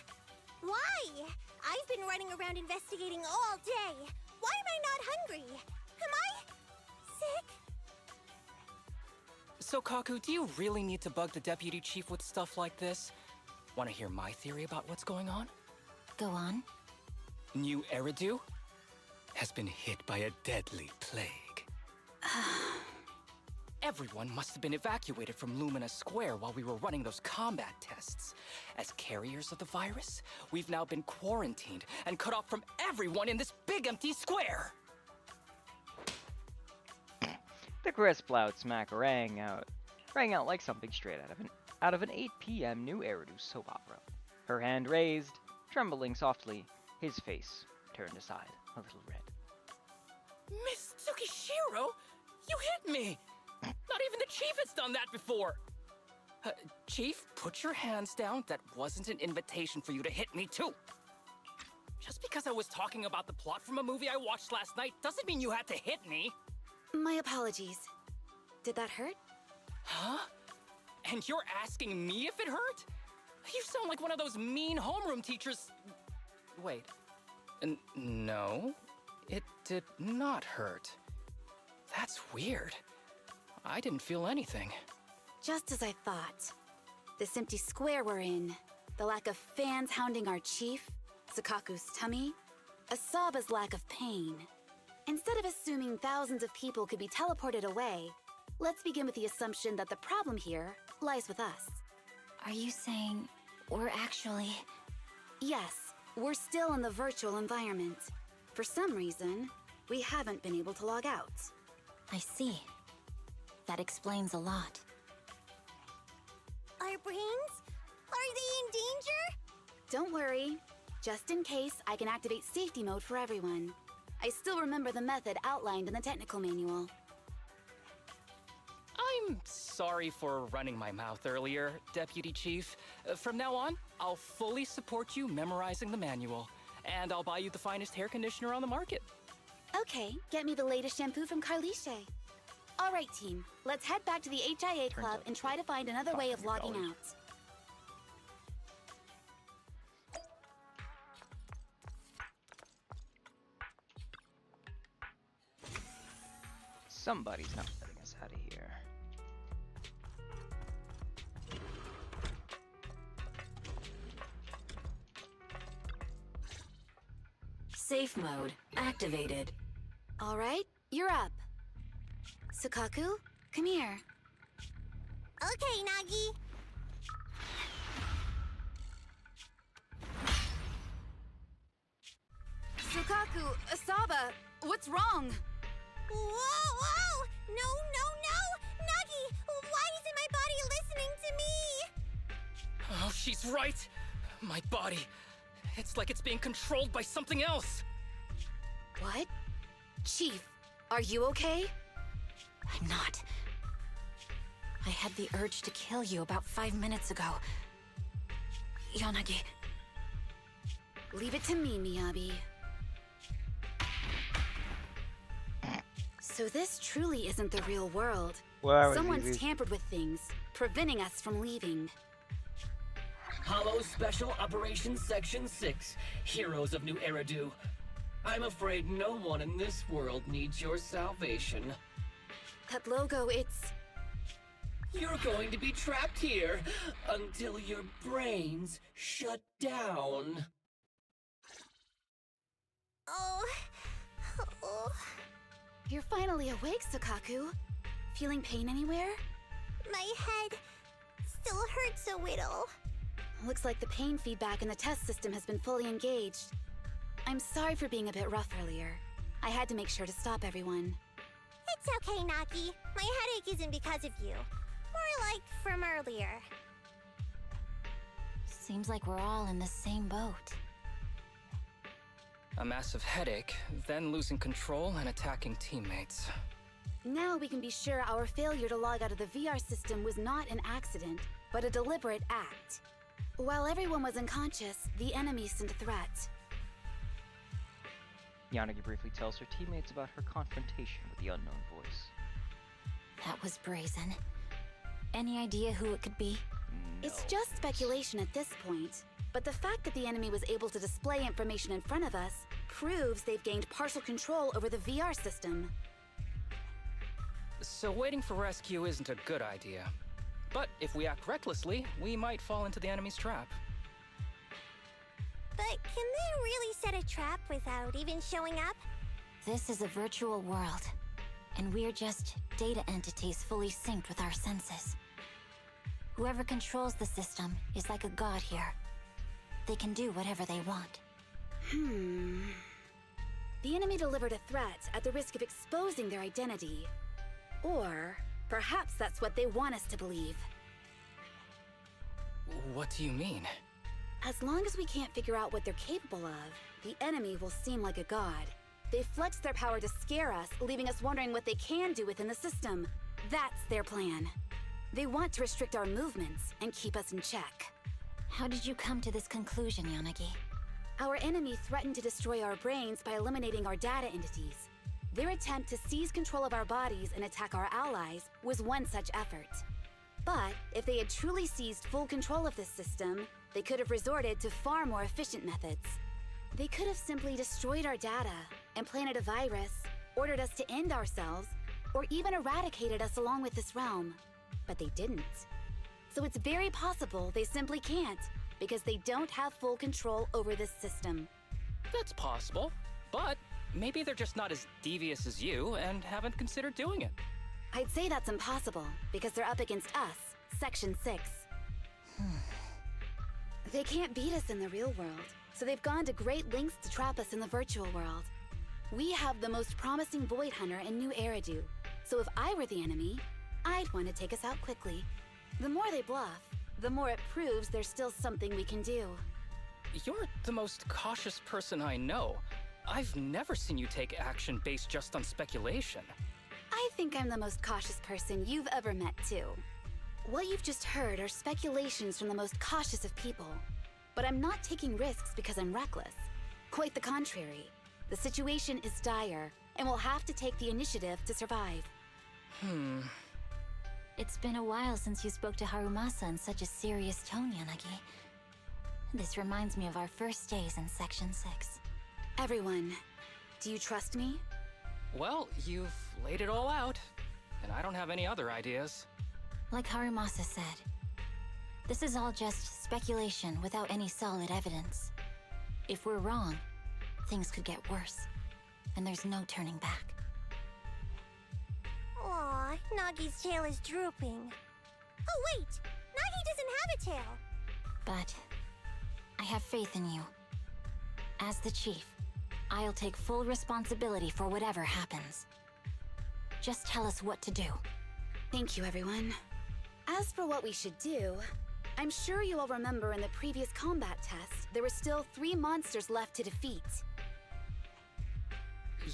Why? I've been running around investigating all day. Why am I not hungry? Am I sick? So, Kaku, do you really need to bug the Deputy Chief with stuff like this? Want to hear my theory about what's going on? Go on. New Eridu has been hit by a deadly plague. Everyone must have been evacuated from Lumina Square while we were running those combat tests. As carriers of the virus, we've now been quarantined and cut off from everyone in this big empty square. The crisp loud smack rang out like something straight out of an 8 p.m. New Eridu soap opera. Her hand raised, trembling softly, his face turned aside, a little red. Miss Tsukishiro, you hit me! Not even the Chief has done that before! Chief, put your hands down. That wasn't an invitation for you to hit me, too. Just because I was talking about the plot from a movie I watched last night doesn't mean you had to hit me. My apologies. Did that hurt? Huh? And you're asking me if it hurt? You sound like one of those mean homeroom teachers. Wait. No, it did not hurt. That's weird. I didn't feel anything. Just as I thought. This empty square we're in, the lack of fans hounding our chief, Sakaku's tummy, Asaba's lack of pain. Instead of assuming thousands of people could be teleported away, let's begin with the assumption that the problem here lies with us. Are you saying we're actually... Yes, we're still in the virtual environment. For some reason, we haven't been able to log out. I see. That explains a lot. Our brains? Are they in danger? Don't worry. Just in case, I can activate safety mode for everyone. I still remember the method outlined in the technical manual. I'm sorry for running my mouth earlier, Deputy Chief. From now on, I'll fully support you memorizing the manual. And I'll buy you the finest hair conditioner on the market. Okay, get me the latest shampoo from Carliche. All right, team. Let's head back to the HIA Club and try to find another way of logging out. Somebody's not letting us out of here. Safe mode activated. All right, you're up. Sakaku, come here. Okay, Nagi. Sakaku, Asaba, what's wrong? Whoa! No! Nagi, why isn't my body listening to me? Oh, she's right. My body. It's like it's being controlled by something else. What? Chief, are you okay? I'm not. I had the urge to kill you about 5 minutes ago. Yanagi. Leave it to me, Miyabi. So this truly isn't the real world. Someone's tampered with things, preventing us from leaving. Hollow Special Operations Section 6, Heroes of New Eridu. I'm afraid no one in this world needs your salvation. That logo, it's... You're going to be trapped here until your brains shut down. Oh. You're finally awake, Sakaku. Feeling pain anywhere? My head still hurts a little. Looks like the pain feedback in the test system has been fully engaged. I'm sorry for being a bit rough earlier. I had to make sure to stop everyone. It's okay, Nagi. My headache isn't because of you. More like from earlier. Seems like we're all in the same boat. A massive headache, then losing control and attacking teammates. Now we can be sure our failure to log out of the VR system was not an accident, but a deliberate act. While everyone was unconscious, the enemy sent a threat. Yanagi briefly tells her teammates about her confrontation with the unknown voice. That was brazen. Any idea who it could be? No. It's just speculation at this point, but the fact that the enemy was able to display information in front of us proves they've gained partial control over the VR system. So waiting for rescue isn't a good idea. But if we act recklessly, we might fall into the enemy's trap. But can they really set a trap without even showing up? This is a virtual world, and we're just data entities fully synced with our senses. Whoever controls the system is like a god here. They can do whatever they want. The enemy delivered a threat at the risk of exposing their identity. Or perhaps that's what they want us to believe. What do you mean? As long as we can't figure out what they're capable of, the enemy will seem like a god. They flex their power to scare us, leaving us wondering what they can do within the system. That's their plan. They want to restrict our movements and keep us in check. How did you come to this conclusion, Yanagi? Our enemy threatened to destroy our brains by eliminating our data entities. Their attempt to seize control of our bodies and attack our allies was one such effort. But if they had truly seized full control of this system, they could have resorted to far more efficient methods. They could have simply destroyed our data, implanted a virus, ordered us to end ourselves, or even eradicated us along with this realm. But they didn't. So it's very possible they simply can't, because they don't have full control over this system. That's possible, but maybe they're just not as devious as you and haven't considered doing it. I'd say that's impossible, because they're up against us, Section 6. They can't beat us in the real world, so they've gone to great lengths to trap us in the virtual world. We have the most promising Void Hunter in New Eridu, so if I were the enemy, I'd want to take us out quickly. The more they bluff, the more it proves there's still something we can do. You're the most cautious person I know. I've never seen you take action based just on speculation. I think I'm the most cautious person you've ever met, too. What you've just heard are speculations from the most cautious of people. But I'm not taking risks because I'm reckless. Quite the contrary. The situation is dire, and we'll have to take the initiative to survive. It's been a while since you spoke to Harumasa in such a serious tone, Yanagi. This reminds me of our first days in Section 6. Everyone, do you trust me? Well, you've laid it all out, and I don't have any other ideas. Like Harumasa said, this is all just speculation without any solid evidence. If we're wrong, things could get worse, and there's no turning back. Aw, Nagi's tail is drooping. Oh wait! Nagi doesn't have a tail! But I have faith in you. As the chief, I'll take full responsibility for whatever happens. Just tell us what to do. Thank you, everyone. As for what we should do, I'm sure you all remember in the previous combat test, there were still 3 monsters left to defeat.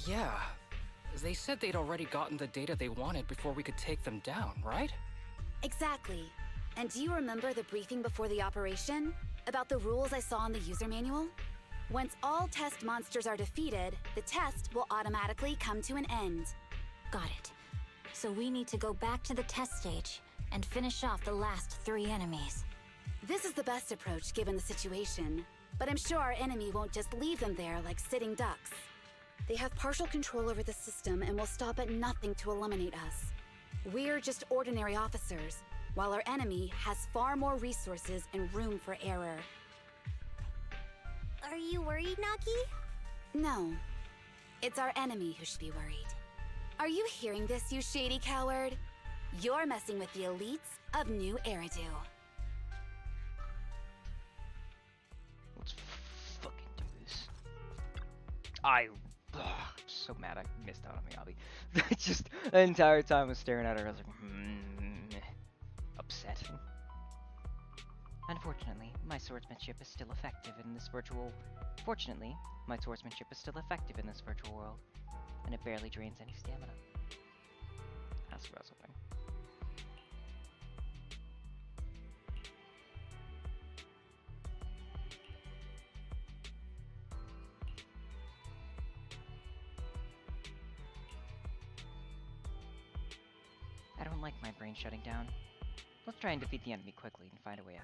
Yeah. They said they'd already gotten the data they wanted before we could take them down, right? Exactly. And do you remember the briefing before the operation? About the rules I saw in the user manual? Once all test monsters are defeated, the test will automatically come to an end. Got it. So we need to go back to the test stage and finish off the last 3 enemies. This is the best approach given the situation, but I'm sure our enemy won't just leave them there like sitting ducks. They have partial control over the system and will stop at nothing to eliminate us. We're just ordinary officers, while our enemy has far more resources and room for error. Are you worried, Nagi? No. It's our enemy who should be worried. Are you hearing this, you shady coward? You're messing with the elites of New Eridu. Let's fucking do this. I'm so mad I missed out on Miyabi. Just the entire time I was staring at her, I was like, upset. Unfortunately, my swordsmanship is still effective in this virtual... Fortunately, my swordsmanship is still effective in this virtual world, and it barely drains any stamina. That's what I was hoping. I don't like my brain shutting down. Let's try and defeat the enemy quickly and find a way out.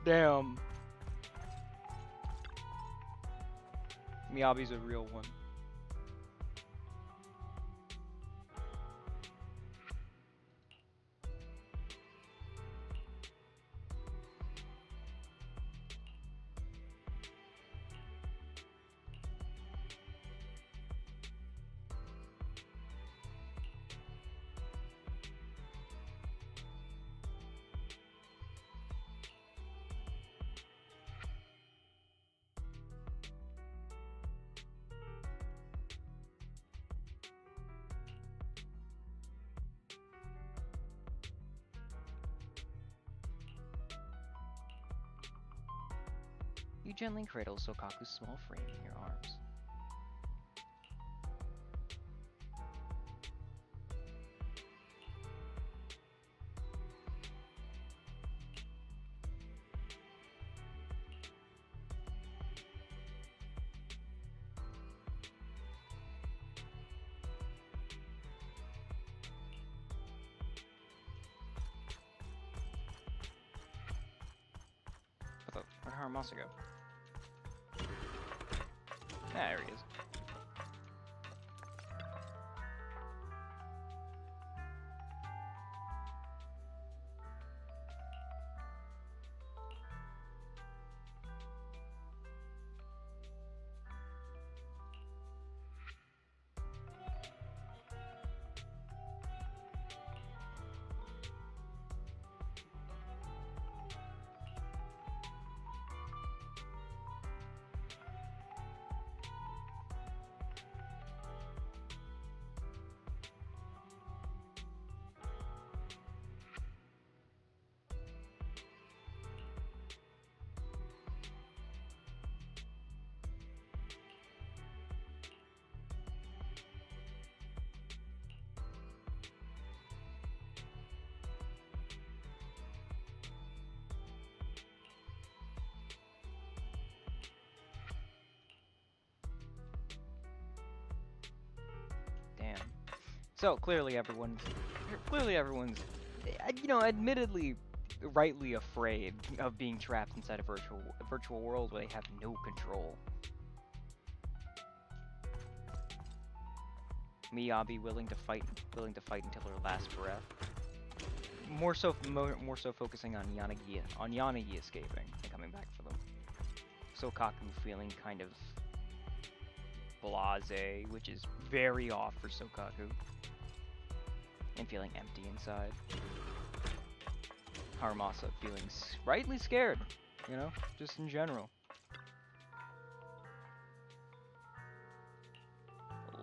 Damn. Miyabi's a real one. gently cradle Sokaku's small frame in your arms. Where'd Haramasa go? There he is. Damn. So clearly everyone's, you know, admittedly, rightly afraid of being trapped inside a virtual world where they have no control. Miyabi willing to fight until her last breath. More so focusing on Yanagi escaping and coming back for them. Sokaku feeling kind of blasé, which is very off for Sokaku, and feeling empty inside. Haramasa feeling rightly scared, you know, just in general.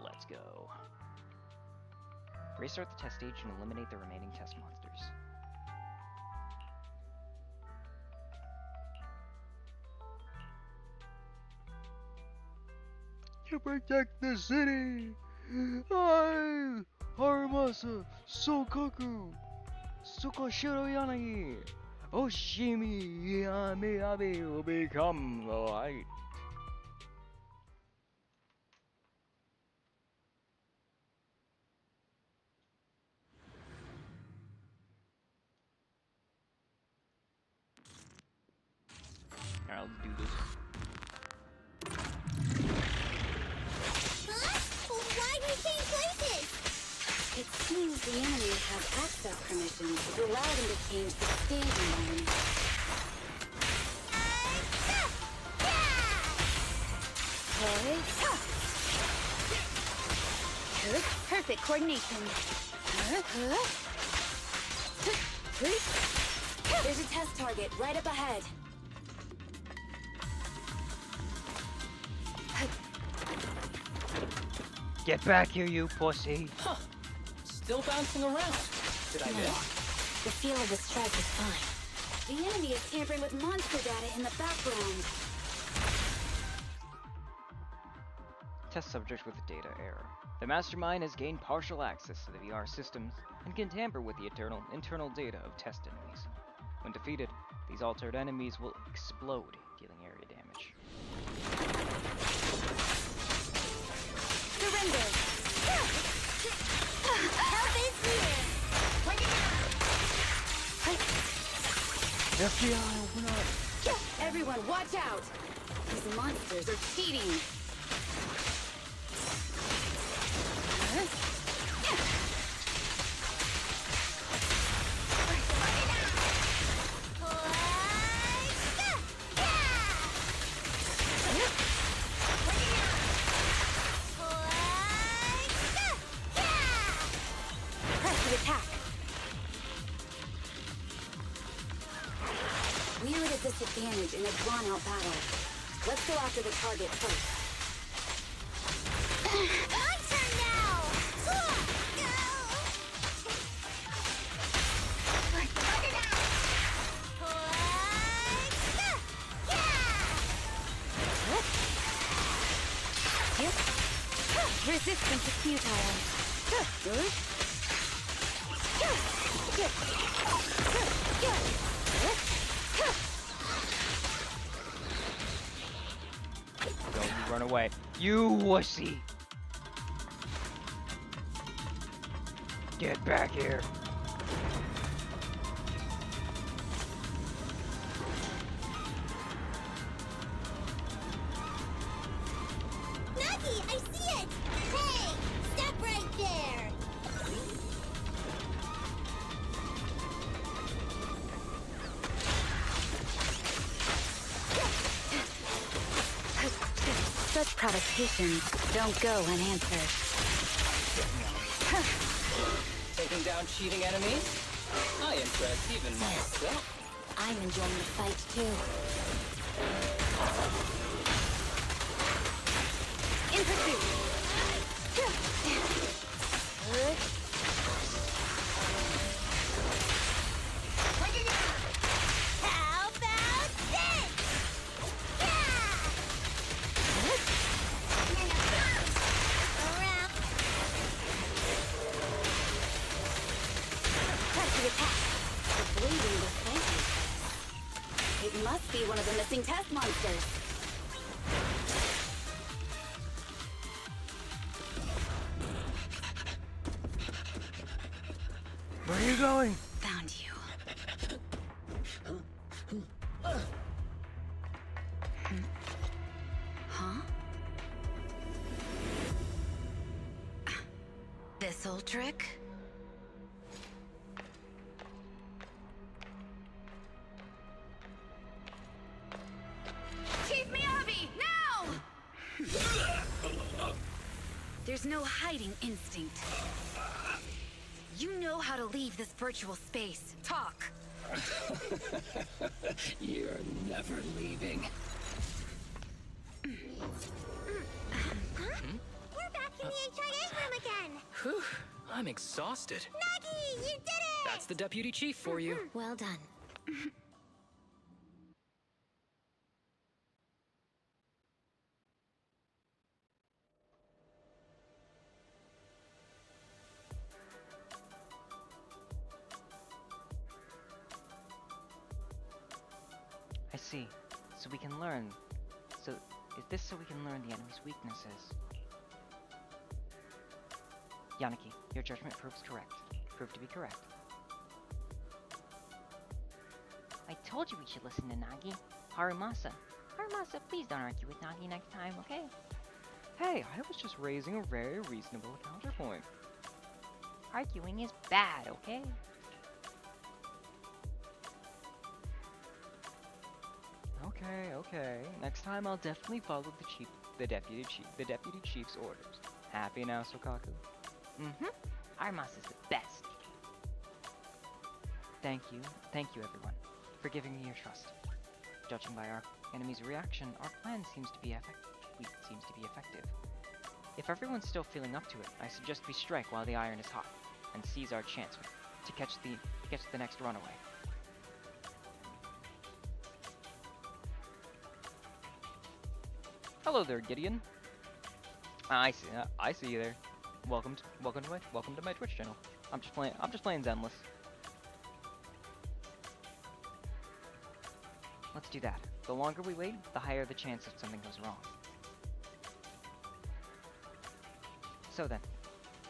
Let's go. Restart the test stage and eliminate the remaining test monsters. To protect the city! I, Haramasa, Sokaku, Sukashiro Yanagi, Oshimi Miyabi will become the light. Alright, let's do this. Why do we change places? It seems the enemy has access permissions to allow them to change the stage environment. Perfect coordination. There's a test target right up ahead. Get back here, you pussy! Huh. Still bouncing around. Did I miss? The feel of the strike is fine. The enemy is tampering with monster data in the background. Test subject with data error. The mastermind has gained partial access to the VR systems and can tamper with the internal data of test enemies. When defeated, these altered enemies will explode, dealing area damage. Surrender! Help is here! FBI, open up! Everyone, watch out! These monsters are cheating! We're at a disadvantage in a drawn-out battle. Let's go after the target first. My turn now! Yep. Resistance is futile. Don't you run away. You wussy! Get back here. Nagi, I see it! Hey! Stop right there! Such provocations don't go unanswered. Taking down cheating enemies? I impress even myself. I'm enjoying the fight too. In pursuit. How about this? Yeah! Around. Press the attack. The bleeding was fancy. It must be one of the missing test monsters. Where are you going? Found you. Huh? This old trick? Chief Miyabi, now! There's no hiding instinct. You know how to leave this virtual space. Talk. You're never leaving. We're back in the HIA room again! Whew, I'm exhausted. Nagi, you did it! That's the deputy chief for you. Well done. I see. So we can learn. So, is this so we can learn the enemy's weaknesses? Yaniki, your judgment proved to be correct. I told you we should listen to Nagi. Harumasa. Harumasa, please don't argue with Nagi next time, okay? Hey, I was just raising a very reasonable counterpoint. Arguing is bad, okay? Okay. Next time I'll definitely follow the deputy chief's orders. Happy now, Sokaku? Mm-hmm. Harumasa's the best. Thank you everyone, for giving me your trust. Judging by our enemy's reaction, our plan seems to be effective. If everyone's still feeling up to it, I suggest we strike while the iron is hot, and seize our chance to catch the next runaway. Hello there, Gideon. I see you there. Welcome to my Twitch channel. I'm just playing Zenless. Let's do that. The longer we wait, the higher the chance that something goes wrong. So then,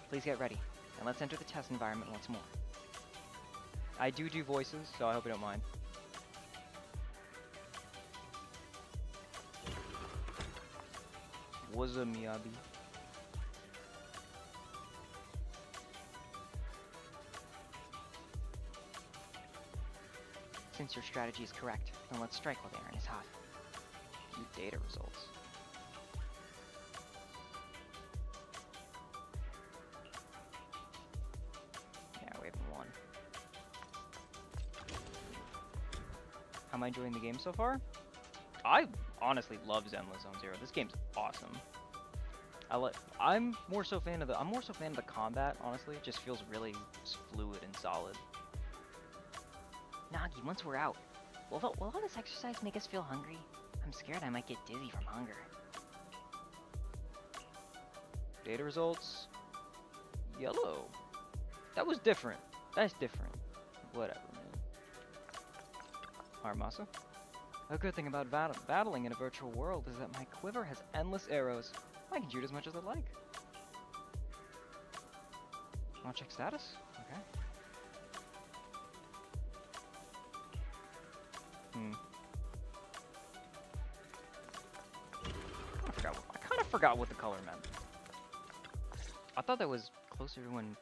please get ready, and let's enter the test environment once more. I do voices, so I hope you don't mind. What's up, Miyabi? Since your strategy is correct, then let's strike while the iron is hot. View data results. Yeah, we haven't won. How am I enjoying the game so far? I honestly love Zenless Zone Zero. This game's awesome. I'm more so fan of the combat, honestly. It just feels really fluid and solid. Nagi, once we're out, will all this exercise make us feel hungry? I'm scared I might get dizzy from hunger. Data results. Yellow. That was different. That's different. Whatever, man. Haramasa. A good thing about battling in a virtual world is that my quiver has endless arrows. I can shoot as much as I like. Wanna check status? Okay. I kind of forgot what the color meant. I thought that was closer to when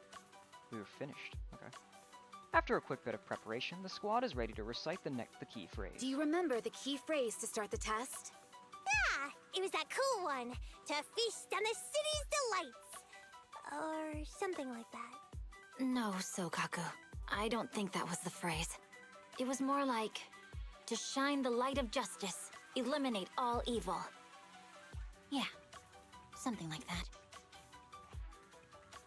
we were finished. Okay. After a quick bit of preparation, the squad is ready to recite the key phrase. Do you remember the key phrase to start the test? Yeah, it was that cool one. To feast on the city's delights. Or something like that. No, Sokaku. I don't think that was the phrase. It was more like, to shine the light of justice, eliminate all evil. Yeah, something like that.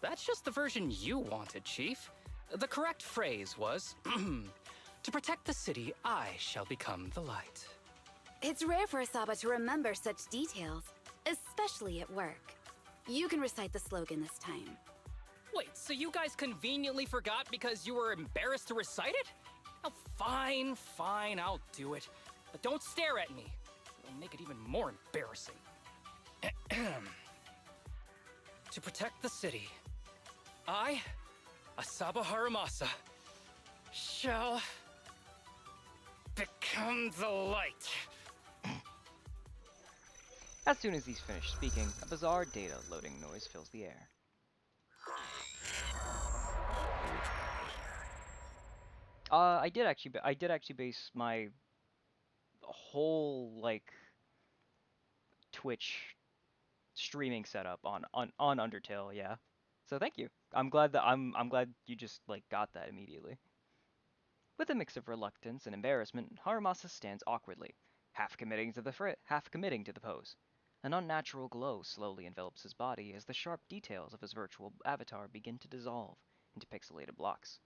That's just the version you wanted, Chief. The correct phrase was, to protect the city, I shall become the light. It's rare for Asaba to remember such details, especially at work. You can recite the slogan this time. Wait, so you guys conveniently forgot because you were embarrassed to recite it? Oh, fine, I'll do it. But don't stare at me. It'll make it even more embarrassing. To protect the city, I, Asaba Haramasa, shall become the light. As soon as he's finished speaking, a bizarre data loading noise fills the air. I did actually base my whole like Twitch streaming setup on Undertale, yeah. So thank you. I'm glad you just like got that immediately. With a mix of reluctance and embarrassment, Haramasa stands awkwardly, half committing to the pose. An unnatural glow slowly envelops his body as the sharp details of his virtual avatar begin to dissolve into pixelated blocks,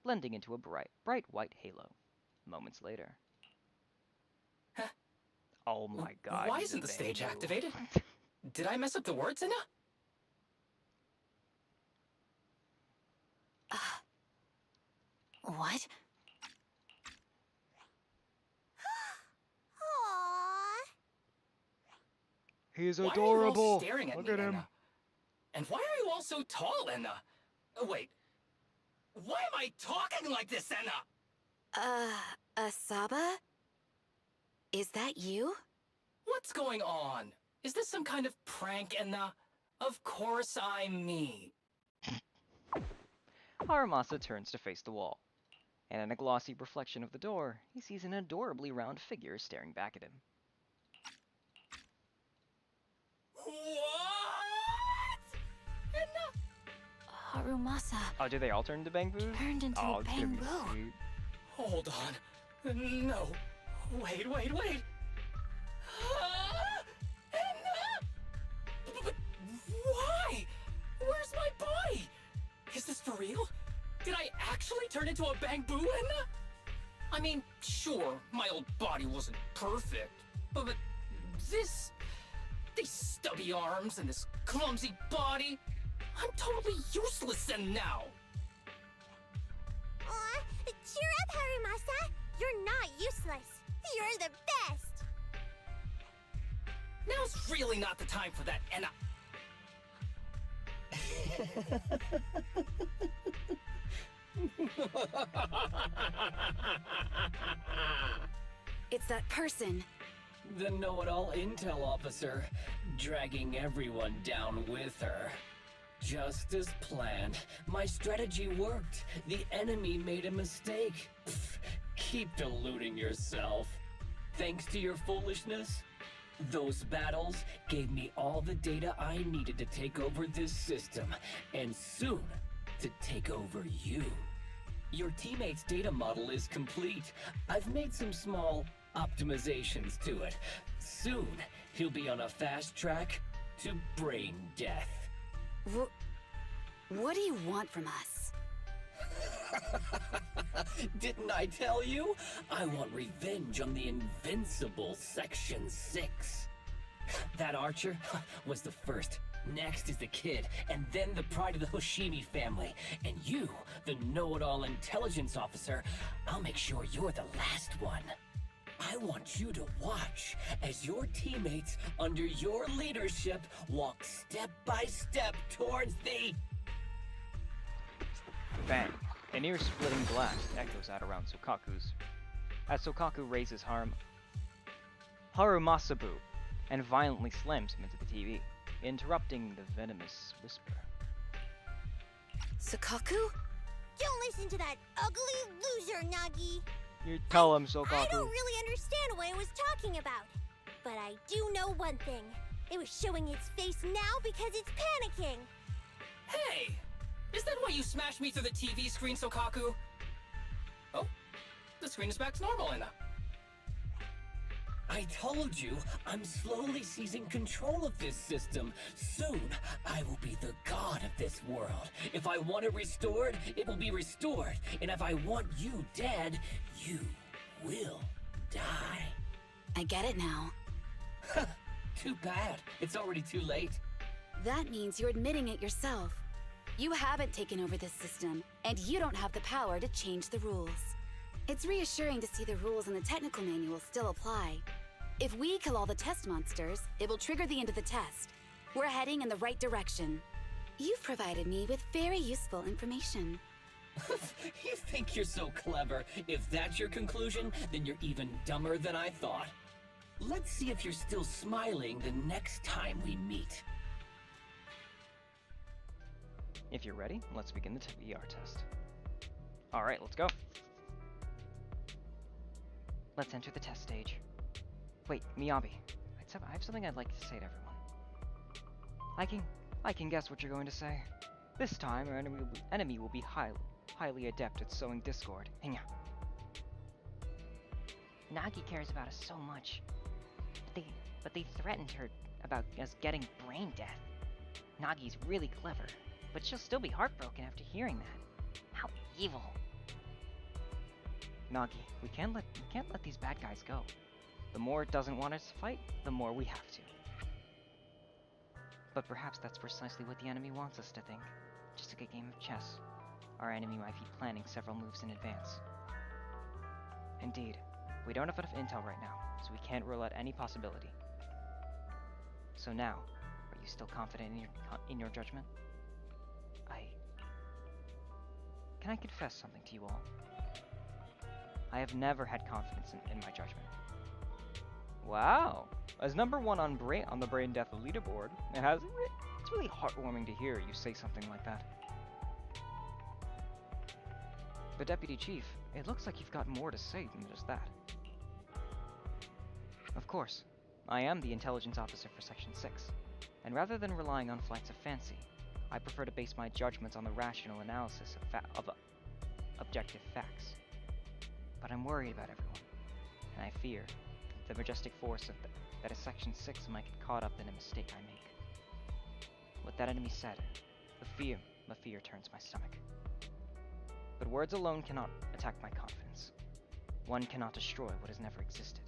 blending into a bright white halo. Moments later. Huh? Oh my god. Why isn't the stage activated? Did I mess up the words, Inna? What? Aww. He's Why adorable. are you all staring at Look me, at him. Enna? And why are you all so tall, Enna? Oh, wait. Why am I talking like this, Enna? Asaba? Is that you? What's going on? Is this some kind of prank, Enna? Of course I'm me. Haramasa turns to face the wall, and in a glossy reflection of the door, he sees an adorably round figure staring back at him. What? Enna? Harumasa Oh, did they all turn into Bangboo? turned into Oh, a it's gonna be bamboo. sweet. Hold on. No. Wait. Enna? But why? Where's my body? Is this for real? Did I actually turn into a Bangboo, Enna? I mean, sure, my old body wasn't perfect, but these stubby arms and this clumsy body, I'm totally useless and now. Aw, cheer up, Haramasa. You're not useless. You're the best. Now's really not the time for that, Enna. It's that person. The know-it-all intel officer, dragging everyone down with her. Just as planned. My strategy worked. The enemy made a mistake. Pfft, keep deluding yourself. Thanks to your foolishness, those battles gave me all the data I needed to take over this system, and soon to take over you. Your teammate's data model is complete. I've made some small optimizations to it. Soon, he'll be on a fast track to brain death. What do you want from us? Didn't I tell you? I want revenge on the invincible Section 6. That archer was the first. Next is the kid, and then the pride of the Hoshimi family. And you, the know-it-all intelligence officer, I'll make sure you're the last one. I want you to watch as your teammates, under your leadership, walk step by step towards the... Bang. An ear-splitting blast echoes out around Sokaku's. As Sokaku raises Harumasabu and violently slams him into the TV, interrupting the venomous whisper. Sukaku? Don't listen to that ugly loser, Nagi. You tell him, Sokaku. I don't really understand what it was talking about. But I do know one thing. It was showing its face now because it's panicking. Hey! Is that why you smashed me through the TV screen, Sokaku? Oh, the screen is back to normal, Anna. I told you, I'm slowly seizing control of this system. Soon, I will be the god of this world. If I want it restored, it will be restored. And if I want you dead, you will die. I get it now. Too bad. It's already too late. That means you're admitting it yourself. You haven't taken over this system, and you don't have the power to change the rules. It's reassuring to see the rules in the technical manual still apply. If we kill all the test monsters, it will trigger the end of the test. We're heading in the right direction. You've provided me with very useful information. You think you're so clever. If that's your conclusion, then you're even dumber than I thought. Let's see if you're still smiling the next time we meet. If you're ready, let's begin the VR test. Alright, let's go. Let's enter the test stage. Wait, Miyabi, I have something I'd like to say to everyone. I can guess what you're going to say. This time, our enemy will be highly adept at sowing discord. Hinya. Nagi cares about us so much. But they threatened her about us getting brain death. Nagi's really clever, but she'll still be heartbroken after hearing that. How evil. Nagi, we can't let these bad guys go. The more it doesn't want us to fight, the more we have to. But perhaps that's precisely what the enemy wants us to think. Just like a game of chess. Our enemy might be planning several moves in advance. Indeed, we don't have enough intel right now, so we can't rule out any possibility. So now, are you still confident in your judgment? Can I confess something to you all? I have never had confidence in my judgment. Wow! As number one on the brain death leaderboard, it's really heartwarming to hear you say something like that. But Deputy Chief, it looks like you've got more to say than just that. Of course, I am the intelligence officer for Section 6, and rather than relying on flights of fancy, I prefer to base my judgments on the rational analysis of objective facts. But I'm worried about everyone, and I fear the majestic force that is Section 6 might get caught up in a mistake I make. What that enemy said, the fear turns my stomach. But words alone cannot attack my confidence. One cannot destroy what has never existed.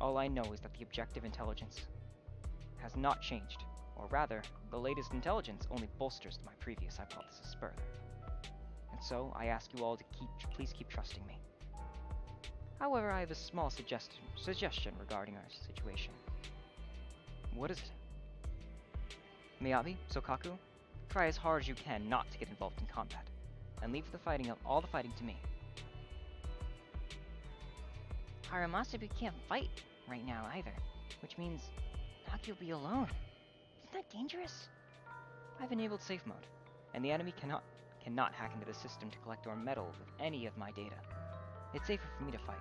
All I know is that the objective intelligence has not changed, or rather, the latest intelligence only bolsters my previous hypothesis further. And so, I ask you all to please keep trusting me. However, I have a small suggestion regarding our situation. What is it? Miyabi, Sokaku, try as hard as you can not to get involved in combat, and leave all the fighting to me. Harumasabu can't fight right now either, which means Nagi will be alone. Isn't that dangerous? I've enabled safe mode, and the enemy cannot hack into the system to collect or meddle with any of my data. It's safer for me to fight.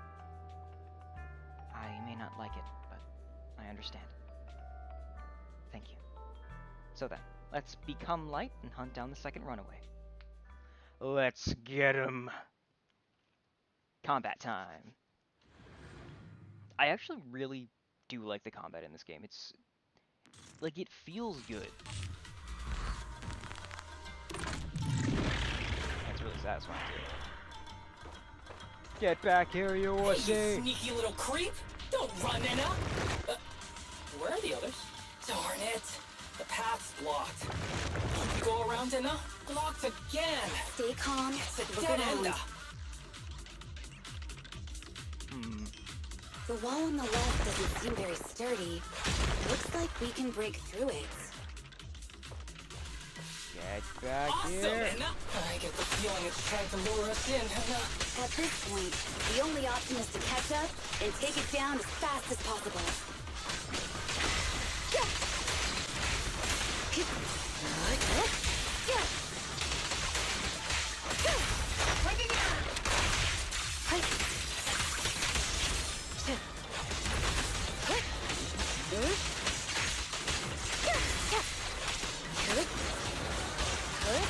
I may not like it, but I understand. Thank you. So then, let's become light and hunt down the second runaway. Let's get him! Combat time. I actually really do like the combat in this game. It's like, it feels good. That's really satisfying too. Get back here, you wussy! Hey, you sneaky little creep! Don't run, Anna! Where are the others? Darn it! The path's blocked. Can you go around, Enna? Blocked again! Stay calm. It's a Look dead around. end. The wall on the left doesn't seem very sturdy. Looks like we can break through it. Get back Awesome, here. Enna! I get the feeling it's trying to lure us in, Enna. At this point, the only option is to catch up and take it down as fast as possible.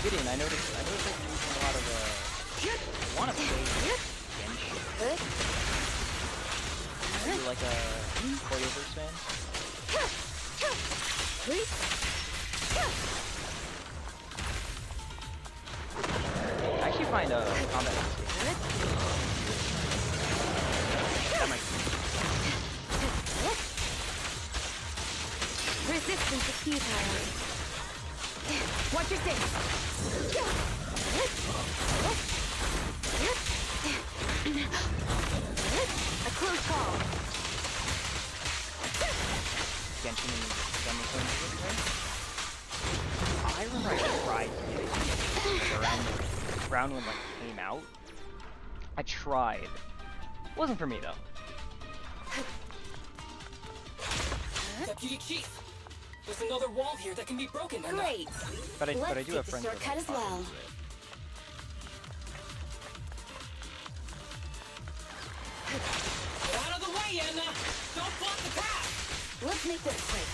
Gideon, I noticed that you're using a lot of I want to say Genshin. Are you like a choreoverse fan? I actually find combat that might Resistance is futile. Watch your six. A close call. Genshin and Zenless Zone Zero, right? I remember I tried to get it around when like came out. I tried. Wasn't for me though. Deputy Chief! There's another wall here that can be broken, Enna. Great. But I do Let's have take the friends that shortcut are as well. Get out of the way, Enna! Don't block the path! Let's make this quick.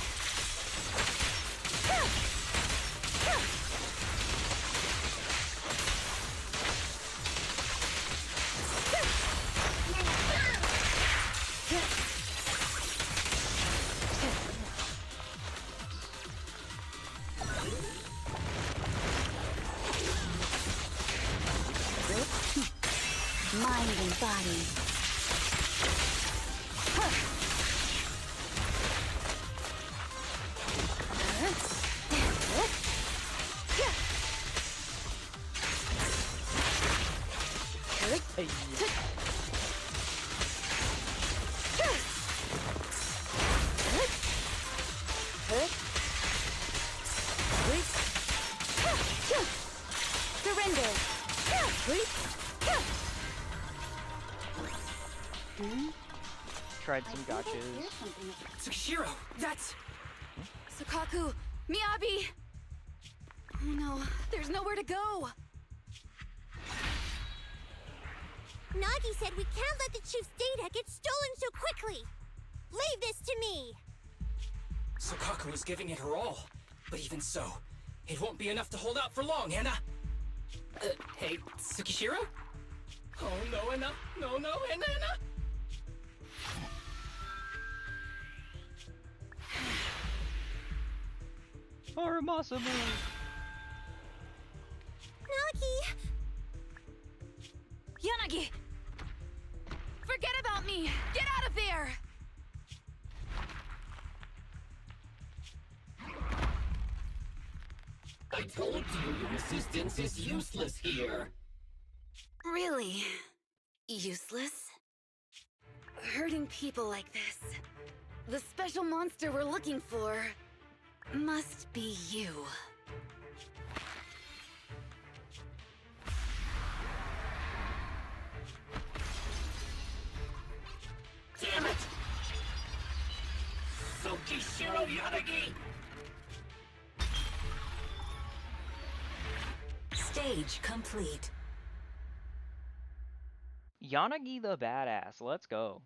Mind and body. Hey. Surrender. Tried some gotchas. Tsukishiro, that's... Sukaku, Miyabi! Oh no, there's nowhere to go! Nagi said we can't let the chief's data get stolen so quickly. Leave this to me. Sukaku is giving it her all. But even so, it won't be enough to hold out for long, Enna. Hey, Tsukishiro? Oh no, Enna. No, no, Enna, Enna! Harumasamu! Nagi! Yanagi! Forget about me! Get out of there! I told you your resistance is useless here. Really? Useless? Hurting people like this. The special monster we're looking for must be you. Damn it! Tsukishiro Yanagi! Stage complete. Yanagi the badass, let's go.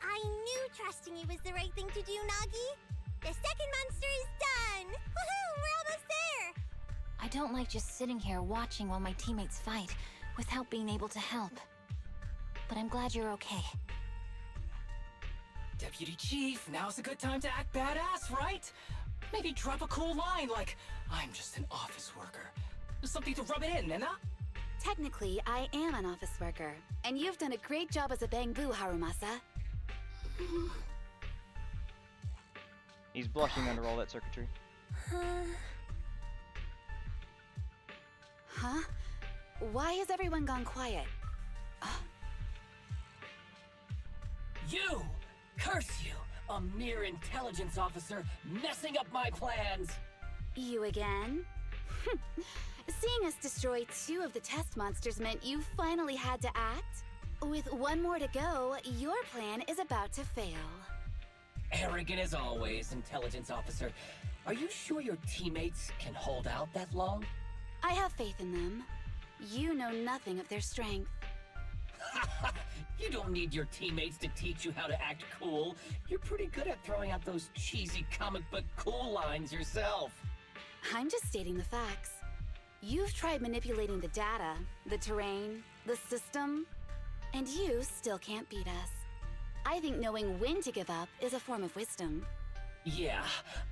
I knew trusting you was the right thing to do, Nagi. The second monster is done! Woohoo! We're almost there! I don't like just sitting here watching while my teammates fight without being able to help. But I'm glad you're okay. Deputy Chief, now's a good time to act badass, right? Maybe drop a cool line like, I'm just an office worker. Something to rub it in, Enna? Technically, I am an office worker, and you've done a great job as a Bangbu, Harumasa. He's blushing under all that circuitry. Huh? Why has everyone gone quiet? You! Curse you! A mere intelligence officer messing up my plans! You again? Seeing us destroy 2 of the test monsters meant you finally had to act? With 1 more to go, your plan is about to fail. Arrogant as always, intelligence officer. Are you sure your teammates can hold out that long? I have faith in them. You know nothing of their strength. You don't need your teammates to teach you how to act cool. You're pretty good at throwing out those cheesy comic book cool lines yourself. I'm just stating the facts. You've tried manipulating the data, the terrain, the system, and you still can't beat us. I think knowing when to give up is a form of wisdom. Yeah,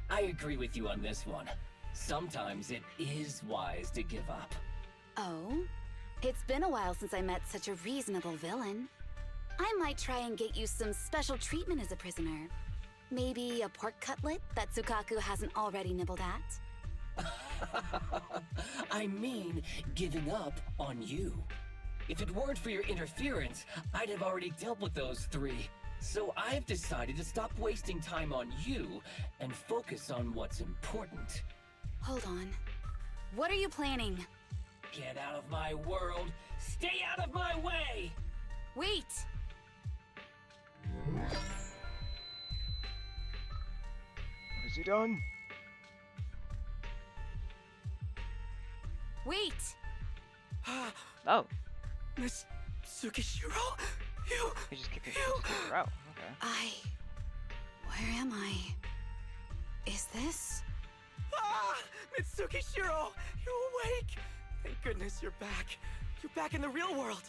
I agree with you on this one. Sometimes it is wise to give up. Oh? It's been a while since I met such a reasonable villain. I might try and get you some special treatment as a prisoner. Maybe a pork cutlet that Tsukaku hasn't already nibbled at? I mean, giving up on you. If it weren't for your interference, I'd have already dealt with those 3. So I've decided to stop wasting time on you and focus on what's important. Hold on. What are you planning? Get out of my world! Stay out of my way! Wait! What has he done? Wait! Oh, Miss Tsukishiro? You... he just kicked her out. Okay. Where am I? Is this? Ah! Mitsuki Shiro! You're awake! Thank goodness you're back. You're back in the real world.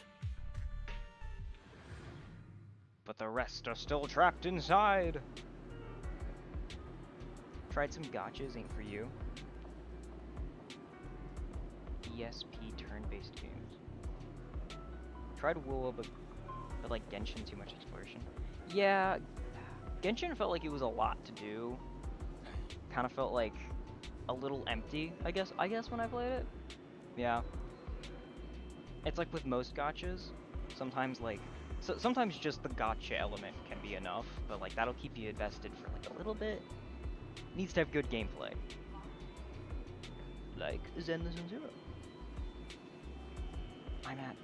But the rest are still trapped inside. Tried some gotchas, ain't for you. ESP turn-based games. Tried WoA, but like Genshin, too much exploration. Yeah, Genshin felt like it was a lot to do. Kind of felt like a little empty, I guess when I played it. Yeah. It's like with most gotchas, sometimes like, sometimes just the gotcha element can be enough, but like that'll keep you invested for like a little bit. Needs to have good gameplay. Like Zenless Zone Zero. I'm at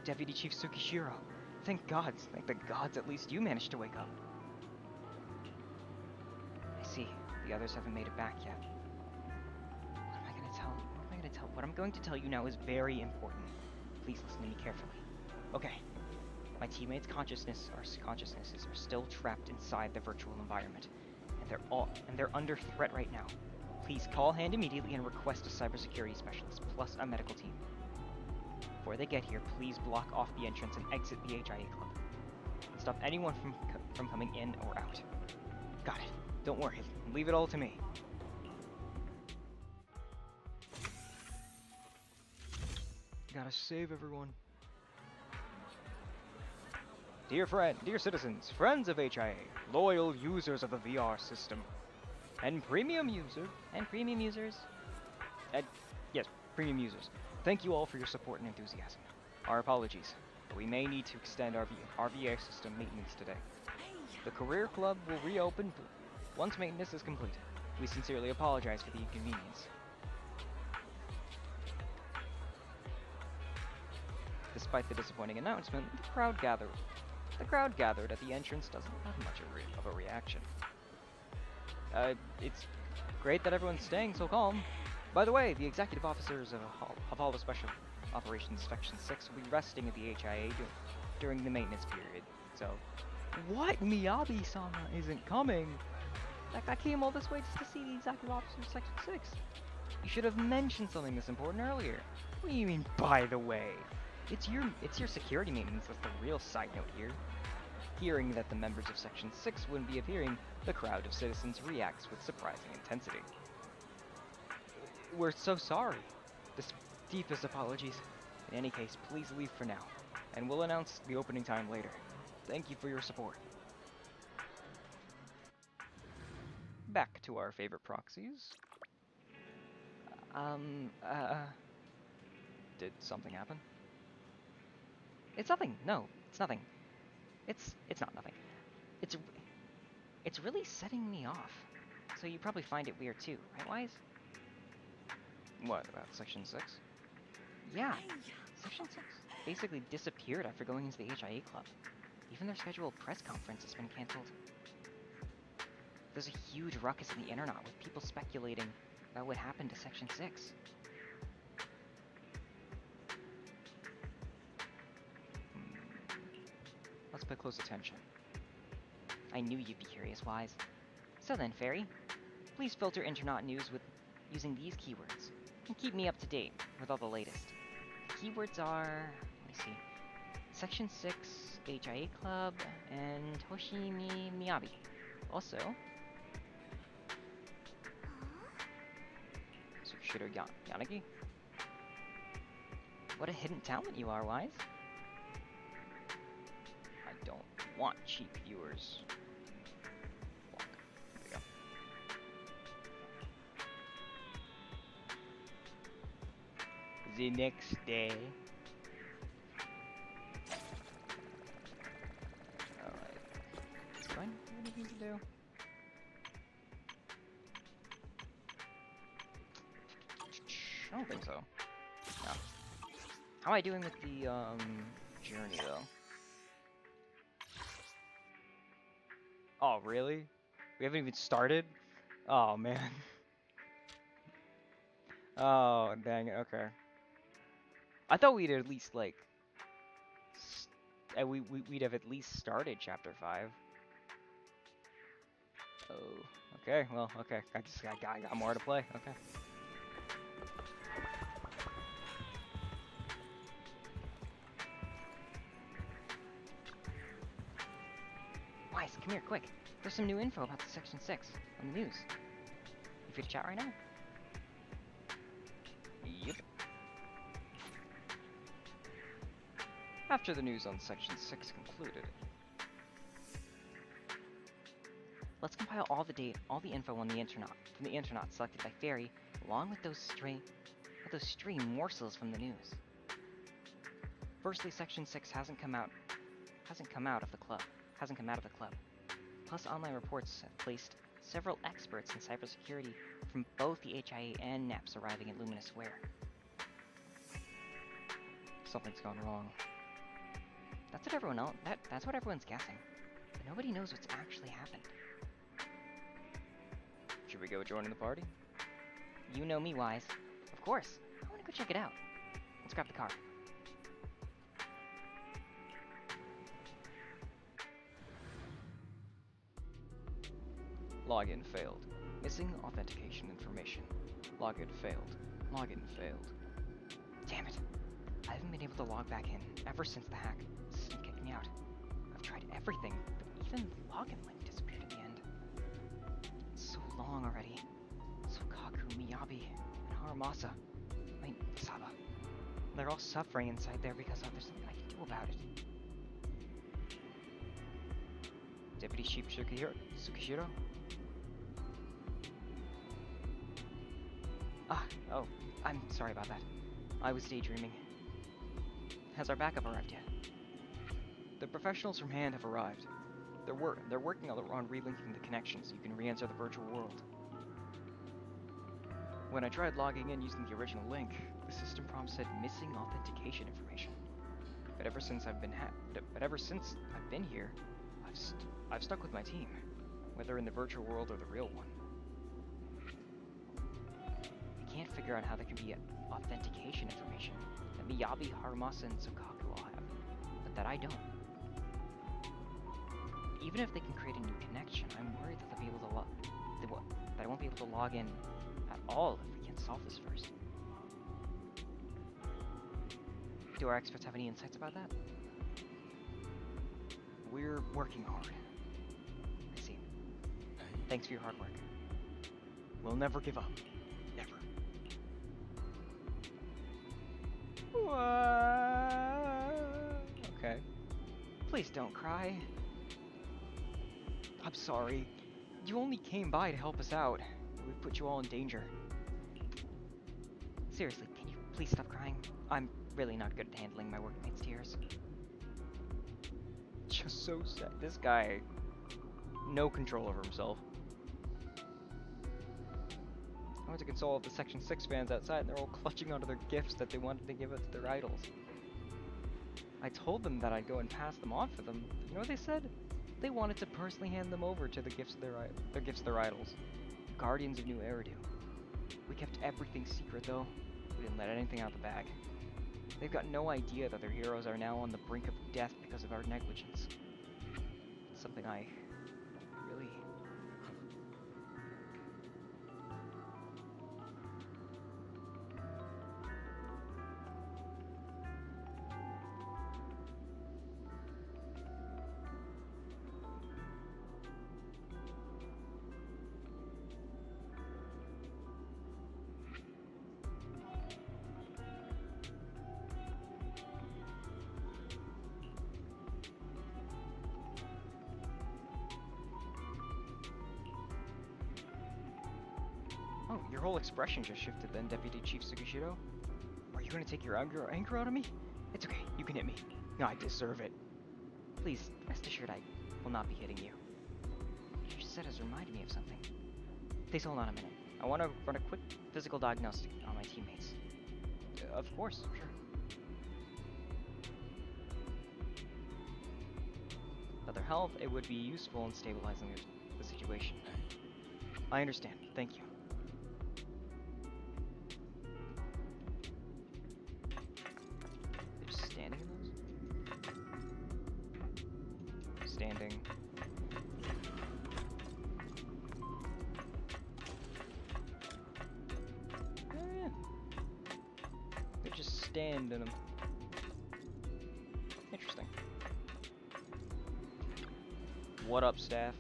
Deputy Chief Tsukishiro. Thank the gods at least you managed to wake up. I see, the others haven't made it back yet. What am I gonna tell? What I'm going to tell you now is very important. Please listen to me carefully. Okay. My teammates' consciousnesses are still trapped inside the virtual environment. And they're under threat right now. Please call Hand immediately and request a cybersecurity specialist, plus a medical team. Before they get here, please block off the entrance and exit the HIA club. And stop anyone from coming in or out. Got it. Don't worry. Leave it all to me. Gotta save everyone. Dear citizens, friends of HIA, loyal users of the VR system, and premium users, premium users, thank you all for your support and enthusiasm. Our apologies, but we may need to extend our VR system maintenance today. The Career Club will reopen once maintenance is completed. We sincerely apologize for the inconvenience. Despite the disappointing announcement, the crowd gathered at the entrance doesn't have much of a reaction. It's great that everyone's staying so calm. By the way, the executive officers of all the Special Operations Section 6 will be resting at the HIA during the maintenance period. So, what? Miyabi-sama isn't coming? That guy came all this way just to see the executive officers of Section 6. You should have mentioned something this important earlier. What do you mean, by the way? It's your security maintenance that's the real side note here. Hearing that the members of Section 6 wouldn't be appearing, the crowd of citizens reacts with surprising intensity. We're so sorry. The deepest apologies. In any case, please leave for now, and we'll announce the opening time later. Thank you for your support. Back to our favorite proxies. Did something happen? It's nothing. No, it's nothing. It's not nothing. It's really setting me off. So you probably find it weird too, right, Wise? What, about Section 6? Yeah, Section 6 basically disappeared after going into the HIA Club. Even their scheduled press conference has been cancelled. There's a huge ruckus in the internet with people speculating about what happened to Section 6. Let's pay close attention. I knew you'd be curious, Wise. So then, Fairy, please filter internet news with using these keywords, and keep me up to date with all the latest. The keywords are, let me see, Section 6, HIA Club, and Hoshimi Miyabi. Also, Tsukushiro Yanagi? What a hidden talent you are, Wise. I don't want cheap viewers. Block. There we go. The next day. Alright. Do I have anything to do? I don't think so. No. How am I doing with the, journey, though? Oh, really? We haven't even started? Oh, man. Oh, dang it, okay. I thought we'd at least, like... we'd have at least started Chapter 5. Oh, okay, well, okay. I got more to play, okay. Wise, come here, quick. There's some new info about the Section 6 on the news. You free to chat right now? Yep. After the news on Section 6 concluded, let's compile all the info on the internet from the internet selected by Fairy, along with those stray morsels from the news. Firstly, Section 6 hasn't come out of the club. Plus, online reports have placed several experts in cybersecurity from both the HIA and NEPs arriving at Luminous Square. Something's gone wrong. That's what everyone's guessing. But nobody knows what's actually happened. Should we go join in the party? You know me, Wise. Of course. I want to go check it out. Let's grab the car. Login failed. Missing authentication information. Login failed. Login failed. Damn it. I haven't been able to log back in ever since the hack. The system kicked me out. I've tried everything, but even the login link disappeared at the end. It's so long already. Sokaku, Miyabi, and Haramasa. Saba. They're all suffering inside there because there's something I can do about it. Deputy Chief Tsukishiro? Oh, I'm sorry about that. I was daydreaming. Has our backup arrived yet? The professionals from HAND have arrived. They're working on relinking the connection so you can re-enter the virtual world. When I tried logging in using the original link, the system prompt said missing authentication information. But ever since I've been here, I've stuck with my team, whether in the virtual world or the real one. I can't figure out how there can be authentication information that Miyabi, Haramasa, and Sokaku all have, but that I don't. Even if they can create a new connection, I'm worried that they'll be able to that I won't be able to log in at all if we can't solve this first. Do our experts have any insights about that? We're working hard. I see. Thanks for your hard work. We'll never give up. Never. What? Okay. Please don't cry. I'm sorry. You only came by to help us out. We put you all in danger. Seriously, can you please stop crying? I'm really not good at handling my workmates' tears. Just so sad. This guy, no control over himself. I went to console the Section 6 fans outside, and they're all clutching onto their gifts that they wanted to give it to their idols. I told them that I'd go and pass them on for them. You know what they said? They wanted to personally hand them over to the gifts of their idols. Guardians of New Eridu. We kept everything secret though. We didn't let anything out of the bag. They've got no idea that their heroes are now on the brink of death because of our negligence. It's something I really... Oh, your whole expression just shifted then, Deputy Chief Tsukishiro. Are you gonna take your anger out on me? It's okay, you can hit me. No, I deserve it. Please, rest assured I will not be hitting you. What you said has reminded me of something. Please hold on a minute. I want to run a quick physical diagnostic on my teammates. Of course, sure. For their health, it would be useful in stabilizing the situation. I understand, thank you. Standing. They're just standing them. Interesting. What up, staff?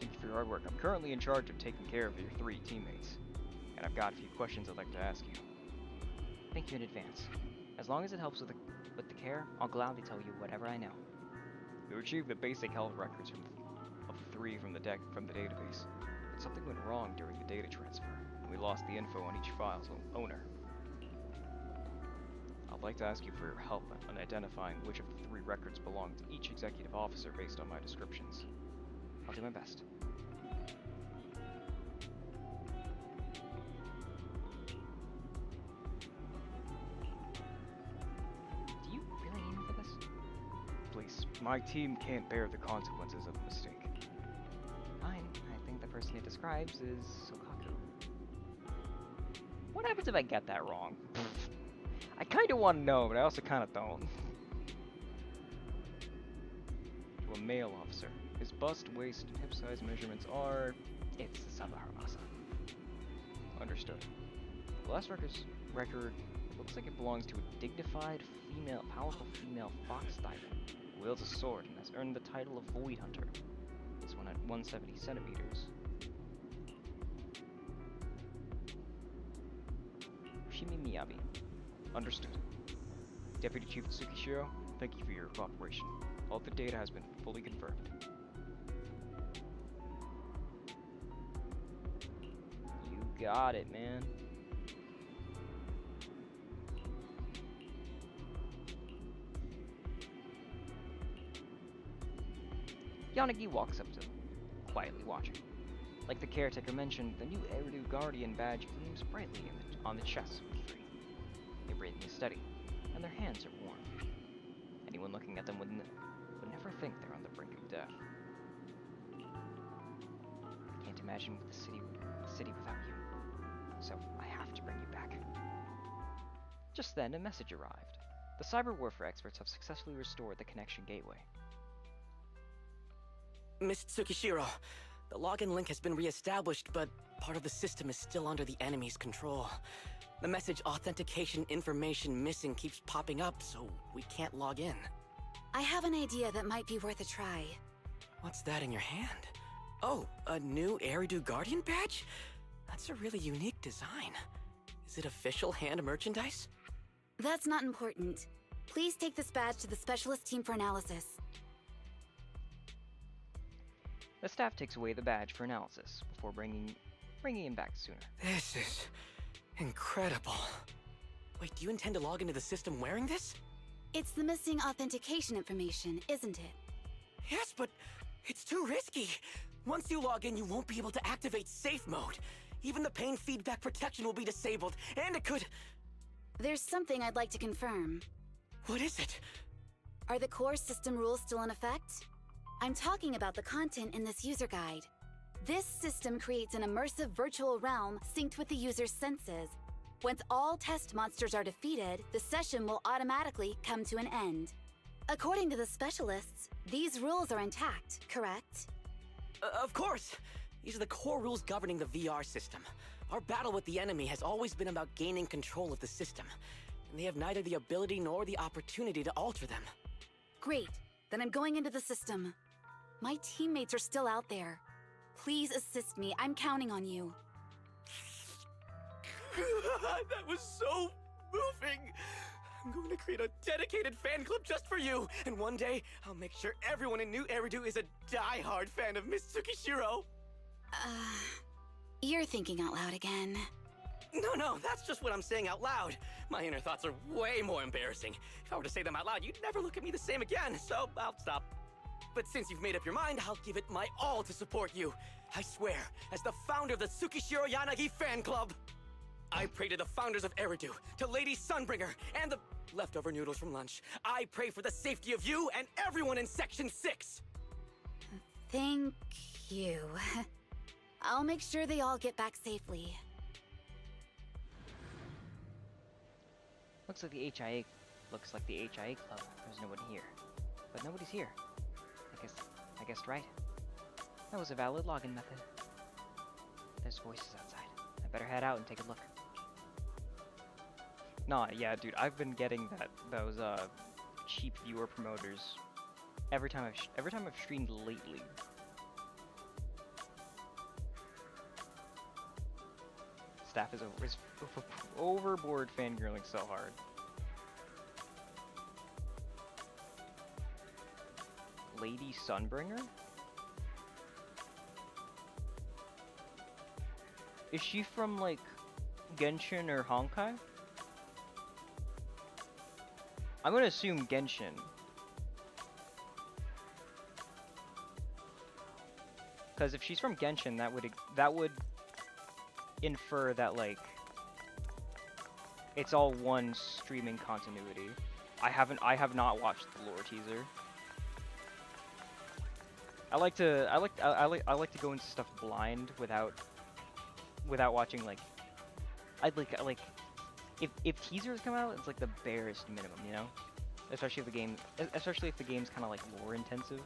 Thank you for your hard work. I'm currently in charge of taking care of your 3 teammates, and I've got a few questions I'd like to ask you. Thank you in advance. As long as it helps with the care, I'll gladly tell you whatever I know. You retrieved the basic health records of the 3 from the database, but something went wrong during the data transfer, and we lost the info on each file's owner. I'd like to ask you for your help on identifying which of the 3 records belong to each executive officer based on my descriptions. I'll do my best. My team can't bear the consequences of a mistake. Fine. I think the person it describes is Sokaku. What happens if I get that wrong? I kind of want to know, but I also kind of don't. To a male officer. His bust, waist, and hip size measurements are... It's Sabaharamasa. Understood. The last record, it looks like it belongs to a dignified, powerful female fox tiger. Wields a sword and has earned the title of Void Hunter. This one at 170 centimeters. Shimi Miyabi. Understood. Deputy Chief Tsukishiro, thank you for your cooperation. All the data has been fully confirmed. You got it, man. Yanagi walks up to them, quietly watching. Like the caretaker mentioned, the new Eridu Guardian badge gleams brightly on the chests of the 3. Their breathing is steady, and their hands are warm. Anyone looking at them would never think they're on the brink of death. I can't imagine the city without you, so I have to bring you back. Just then, a message arrived. The cyber warfare experts have successfully restored the connection gateway. Miss Tsukishiro, the login link has been re-established, but part of the system is still under the enemy's control. The message authentication information missing keeps popping up, so we can't log in. I have an idea that might be worth a try. What's that in your hand? Oh, a new Eridu Guardian badge? That's a really unique design. Is it official hand merchandise? That's not important. Please take this badge to the specialist team for analysis. The staff takes away the badge for analysis before bringing him back sooner. This is incredible. Wait, do you intend to log into the system wearing this? It's the missing authentication information, isn't it? Yes, but it's too risky. Once you log in, you won't be able to activate safe mode. Even the pain feedback protection will be disabled, and it could... There's something I'd like to confirm. What is it? Are the core system rules still in effect? I'm talking about the content in this user guide. This system creates an immersive virtual realm synced with the user's senses. Once all test monsters are defeated, the session will automatically come to an end. According to the specialists, these rules are intact, correct? Of course! These are the core rules governing the VR system. Our battle with the enemy has always been about gaining control of the system, and they have neither the ability nor the opportunity to alter them. Great. Then I'm going into the system. My teammates are still out there. Please assist me. I'm counting on you. That was so moving! I'm going to create a dedicated fan club just for you, and one day, I'll make sure everyone in New Eridu is a die-hard fan of Miss Tsukishiro! You're thinking out loud again. No, that's just what I'm saying out loud. My inner thoughts are way more embarrassing. If I were to say them out loud, you'd never look at me the same again, so I'll stop. But since you've made up your mind, I'll give it my all to support you. I swear, as the founder of the Tsukishiro Yanagi fan club, I pray to the founders of Eridu, to Lady Sunbringer, and the leftover noodles from lunch. I pray for the safety of you and everyone in Section 6! Thank you. I'll make sure they all get back safely. Looks like the HIA club. There's no one here. But nobody's here. I guessed right. That was a valid login method. There's voices outside. I better head out and take a look. Nah, yeah, dude, I've been getting those cheap viewer promoters every time I've streamed lately. Staff is overboard fangirling so hard. Lady Sunbringer? Is she from, like, Genshin or Honkai? I'm gonna assume Genshin. Because if she's from Genshin, that would infer that, like, it's all one streaming continuity. I have not watched the lore teaser. I like to go into stuff blind without watching, like, if teasers come out, it's like the barest minimum, you know? Especially if the game's kind of like lore intensive.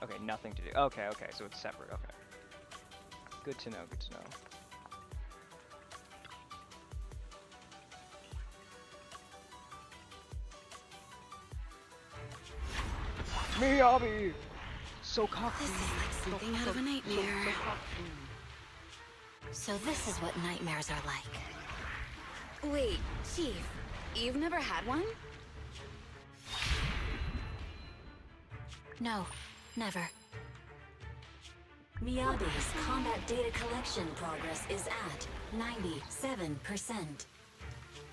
Okay, nothing to do. Okay, so it's separate. Okay. Good to know. Miyabi! So cocky. This is like something out of a nightmare. So this is what nightmares are like. Wait, Chief, you've never had one? No, never. Miyabi's combat data collection progress is at 97%.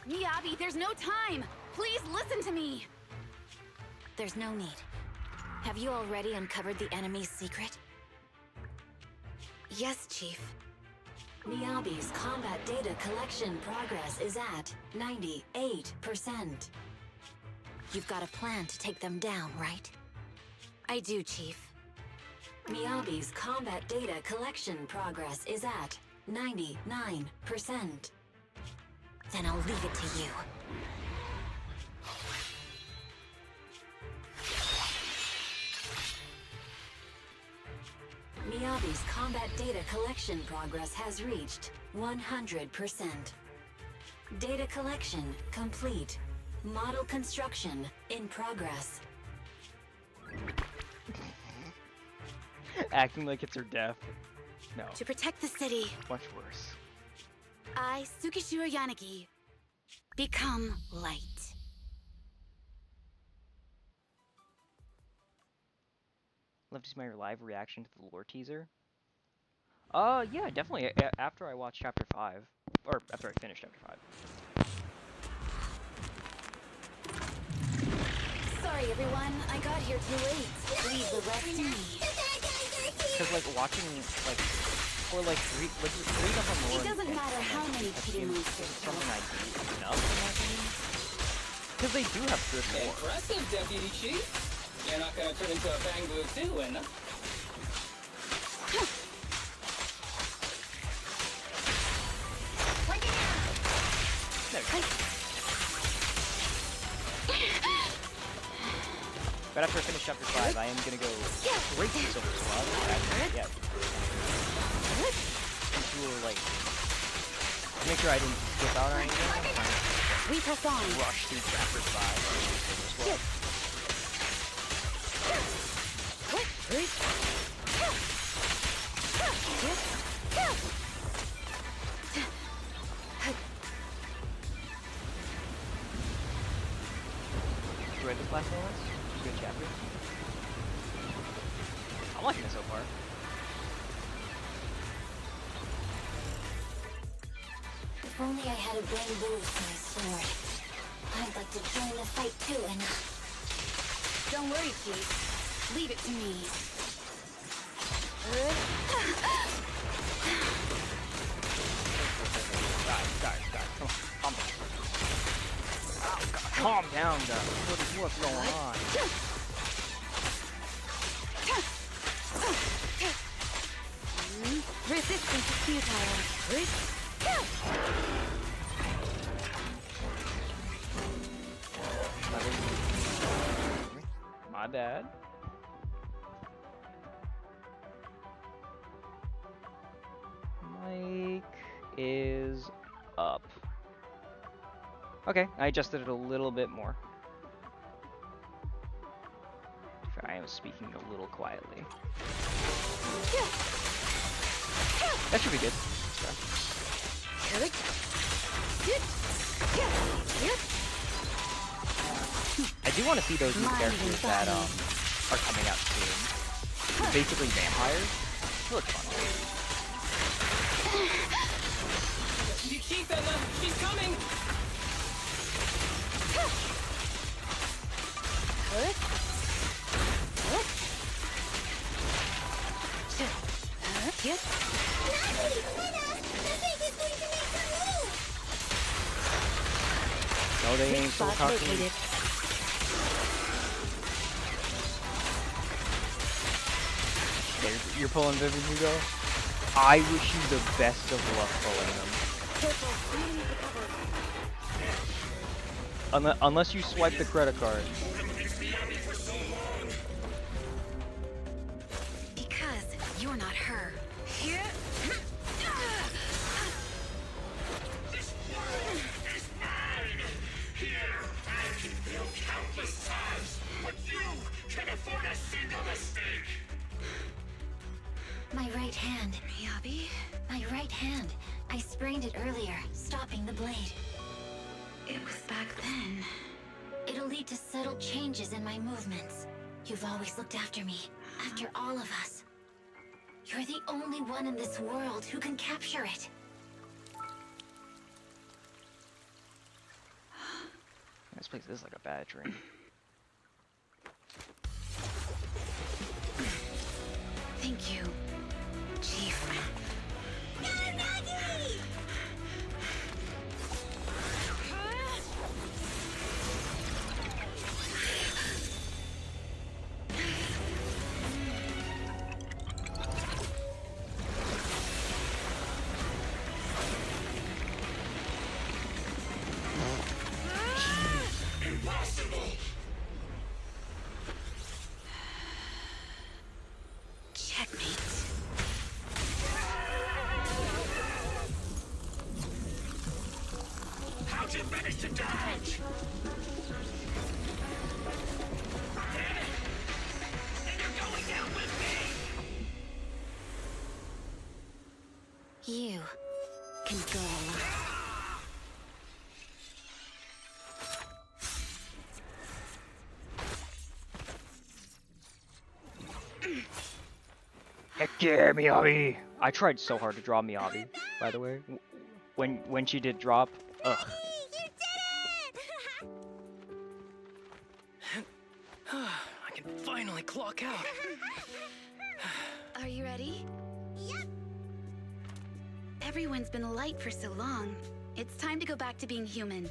Miyabi, there's no time! Please listen to me! There's no need. Have you already uncovered the enemy's secret? Yes, Chief. Miyabi's combat data collection progress is at 98%. You've got a plan to take them down, right? I do, Chief. Miyabi's combat data collection progress is at 99%. Then I'll leave it to you. Miyabi's combat data collection progress has reached 100%. Data collection complete. Model construction in progress. Acting like it's her death. No. To protect the city. Much worse. I, Tsukishiro Yanagi, become light. Love to see my live reaction to the lore teaser. Yeah, definitely. After I watch chapter 5, or after I finish chapter 5. Sorry, everyone. I got here too late. Leave the rest to me. Because like watching like, or like reading up on lore. It doesn't matter how many cheating monsters. Something I do enough in my opinion. Because they do have good lore. Impressive, Deputy Chief. You're not gonna turn into a Bangbu too, and But after I finish chapter 5, I am gonna go straight to Silver Squad. Yeah. Into like, make sure I didn't skip out or anything. We press on. Rush through chapter 5 of Silver Squad. You read this last one? Good chapter. I'm liking it so far. If only I had a bamboo for my sword. I'd like to join the fight too, and... Don't worry, Chief. Leave it to me. Guys, calm down, guys. What's going on? Resistance is futile. My bad. Mic is up. Okay, I adjusted it a little bit more. I am speaking a little quietly. That should be good. I do want to see those new characters that are coming out soon. Basically vampires. They look fun. Chief Emma, she's coming. No, they ain't so cocky. You're pulling Vivid Hugo? I wish you the best of luck pulling them. Unless you swipe the credit card. Because you're not her. This world is mine! Here, I can fail countless times, but you can afford a single mistake! My right hand. Miyabi? My right hand. I sprained it earlier, stopping the blade. It was back then. It'll lead to subtle changes in my movements. You've always looked after me, after all of us. You're the only one in this world who can capture it. This place is like a bad dream. Thank you, Chief. How'd you manage to dodge? And you're going down with me! You can go alone. Heck yeah, Miyabi! I tried so hard to draw Miyabi, by the way. When she did drop, ugh. You did it! I can finally clock out. Are you ready? Yep. Everyone's been light for so long. It's time to go back to being human.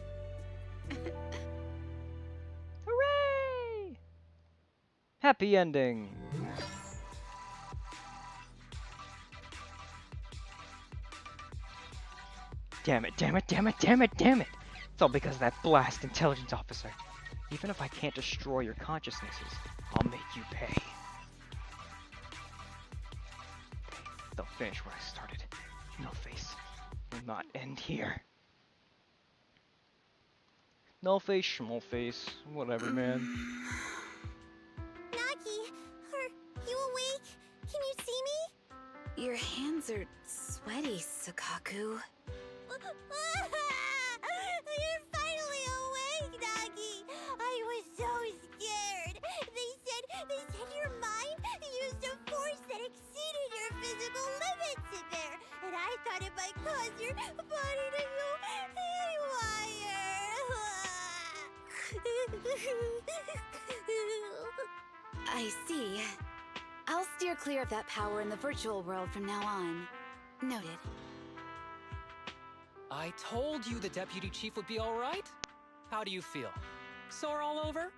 Hooray! Happy ending! Damn it, damn it, damn it, damn it, damn it! It's all because of that blast intelligence officer. Even if I can't destroy your consciousnesses, I'll make you pay. They'll finish where I started. No face will not end here. No face, schmo face, whatever, man. Nagi, are you awake? Can you see me? Your hands are sweaty, Sakaku. You're finally awake, Nagi. I was so scared. They said your mind used a force that exceeded your physical limits in there, and I thought it might cause your body to go haywire. I see. I'll steer clear of that power in the virtual world from now on. Noted. I told you the deputy chief would be all right. How do you feel? Sore all over?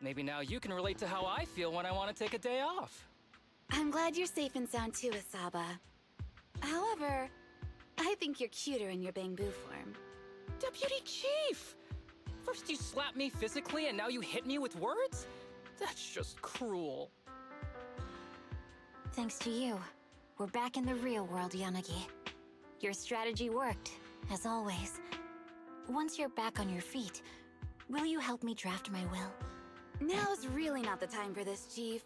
Maybe now you can relate to how I feel when I want to take a day off. I'm glad you're safe and sound too, Asaba. However, I think you're cuter in your Bangbu form. Deputy chief! First you slap me physically and now you hit me with words? That's just cruel. Thanks to you, we're back in the real world, Yanagi. Your strategy worked, as always. Once you're back on your feet, will you help me draft my will? Now's really not the time for this, Chief.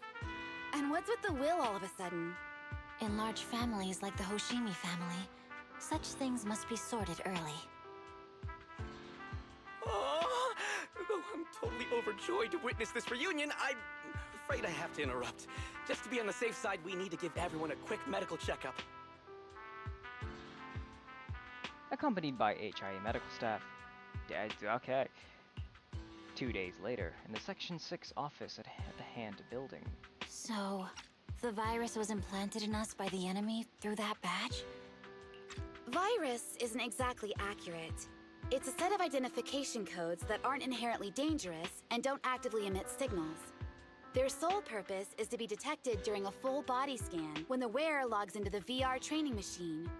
And what's with the will all of a sudden? In large families like the Hoshimi family, such things must be sorted early. Oh, though I'm totally overjoyed to witness this reunion, I'm afraid I have to interrupt. Just to be on the safe side, we need to give everyone a quick medical checkup. Accompanied by HIA medical staff. Okay. 2 days later, in the Section 6 office at the Hand building. So, the virus was implanted in us by the enemy through that badge? Virus isn't exactly accurate. It's a set of identification codes that aren't inherently dangerous and don't actively emit signals. Their sole purpose is to be detected during a full body scan when the wearer logs into the VR training machine.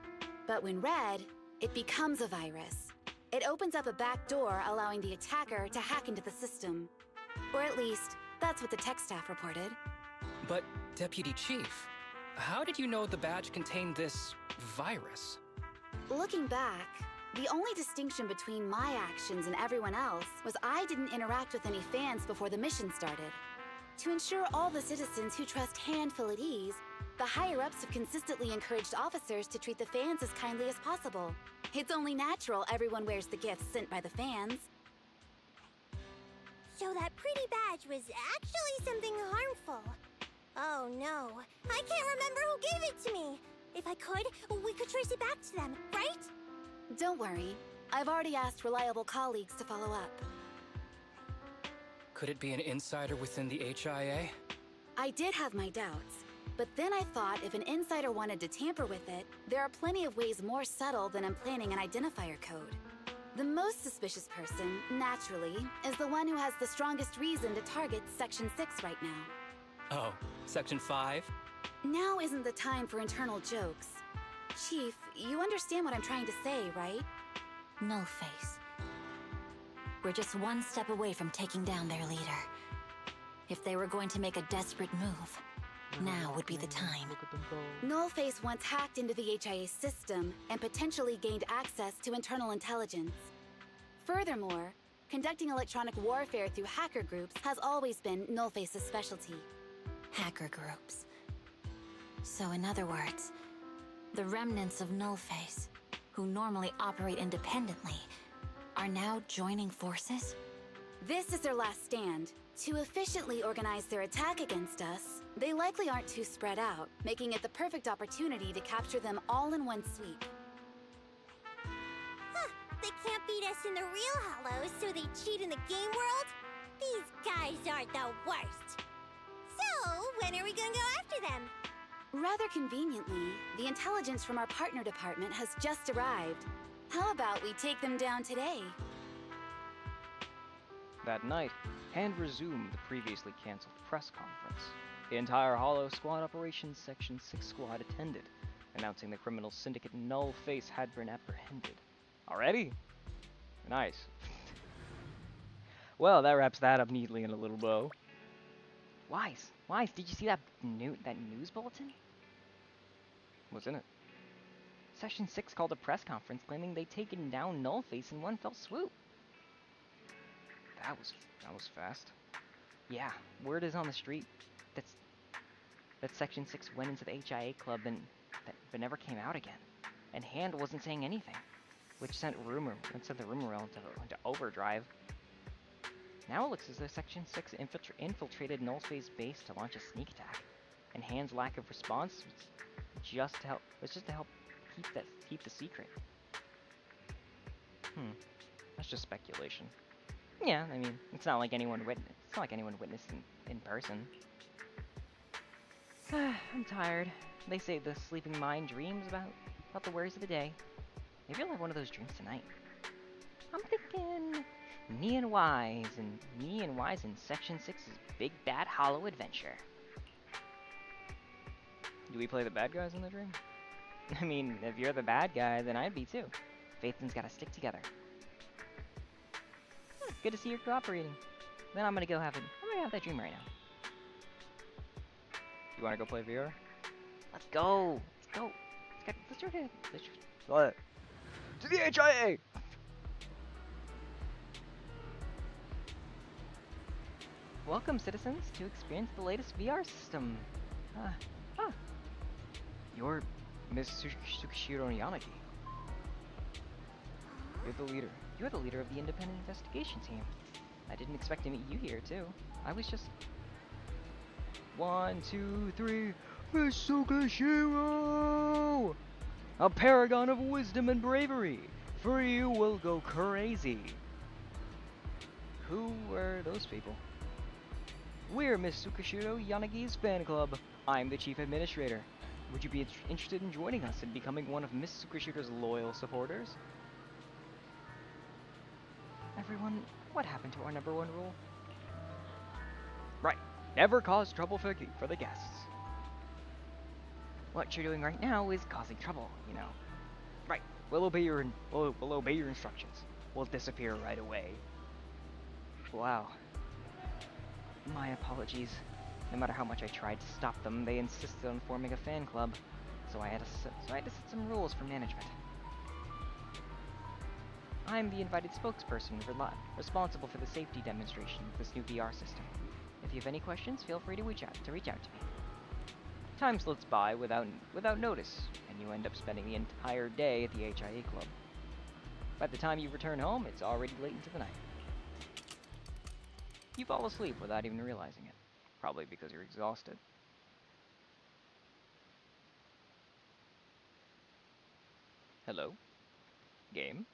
But when read, it becomes a virus. It opens up a back door, allowing the attacker to hack into the system. Or at least, that's what the tech staff reported. But, Deputy Chief, how did you know the badge contained this virus? Looking back, the only distinction between my actions and everyone else was I didn't interact with any fans before the mission started. To ensure all the citizens who trust Hand feel at ease, the higher-ups have consistently encouraged officers to treat the fans as kindly as possible. It's only natural everyone wears the gifts sent by the fans. So that pretty badge was actually something harmful. Oh no, I can't remember who gave it to me. If I could, we could trace it back to them, right? Don't worry. I've already asked reliable colleagues to follow up. Could it be an insider within the HIA? I did have my doubts, but then I thought if an insider wanted to tamper with it, there are plenty of ways more subtle than implanting an identifier code. The most suspicious person, naturally, is the one who has the strongest reason to target Section 6 right now. Oh, Section 5? Now isn't the time for internal jokes. Chief, you understand what I'm trying to say, right? No face. We're just one step away from taking down their leader. If they were going to make a desperate move, now would be the time. Nullface once hacked into the HIA system and potentially gained access to internal intelligence. Furthermore, conducting electronic warfare through hacker groups has always been Nullface's specialty. Hacker groups. So in other words, the remnants of Nullface, who normally operate independently, are now joining forces? This is their last stand. To efficiently organize their attack against us, They likely aren't too spread out, making it the perfect opportunity to capture them all in one sweep. Huh, they can't beat us in the real Hollows, so they cheat in the game world? These guys are the worst. So, when are we gonna go after them? Rather conveniently, the intelligence from our partner department has just arrived. How about we take them down today? That night, Hand resumed the previously cancelled press conference. The entire Hollow Squad Operations Section 6 squad attended, announcing the criminal syndicate Null Face had been apprehended. Already? Nice. Well, that wraps that up neatly in a little bow. Wise, did you see that news bulletin? What's in it? Section 6 called a press conference claiming they'd taken down Nullface in one fell swoop. That was fast. Yeah, word is on the street that Section 6 went into the HIA club but never came out again. And Hand wasn't saying anything, which sent the rumor mill into overdrive. Now it looks as though Section 6 infiltrated Nullface's base to launch a sneak attack, and Hand's lack of response was just to help keep the secret. That's just speculation. Yeah, I mean, it's not like anyone witnessed in person. I'm tired. They say the sleeping mind dreams about the worries of the day. Maybe I'll have one of those dreams tonight. I'm thinking me and Wise in Section 6's Big Bad Hollow Adventure. Do we play the bad guys in the dream? I mean, if you're the bad guy, then I'd be too. Phaethan's gotta stick together. Good to see you're cooperating. Then I'm gonna have that dream right now. You wanna go play VR? Let's go! Let's do it! What? To the HIA! Welcome, citizens, to experience the latest VR system. You're Miss Tsukishiro Yanagi. You're the leader of the independent investigation team. I didn't expect to meet you here, too. I was just... 1, 2, 3... Miss Tsukishiro! A paragon of wisdom and bravery! For you will go crazy! Who were those people? We're Miss Tsukishiro Yanagi's fan club. I'm the chief administrator. Would you be interested in joining us and becoming one of Miss Tsukishiro's loyal supporters? Everyone, what happened to our #1 rule? Right, never cause trouble for the guests. What you're doing right now is causing trouble, you know. Right, we'll obey your instructions. We'll disappear right away. Wow. My apologies. No matter how much I tried to stop them, they insisted on forming a fan club, so I had to set some rules for management. I'm the invited spokesperson responsible for the safety demonstration of this new VR system. If you have any questions, feel free to reach out to me. Time slips by without notice, and you end up spending the entire day at the HIA club. By the time you return home, it's already late into the night. You fall asleep without even realizing it, probably because you're exhausted. Hello? Game?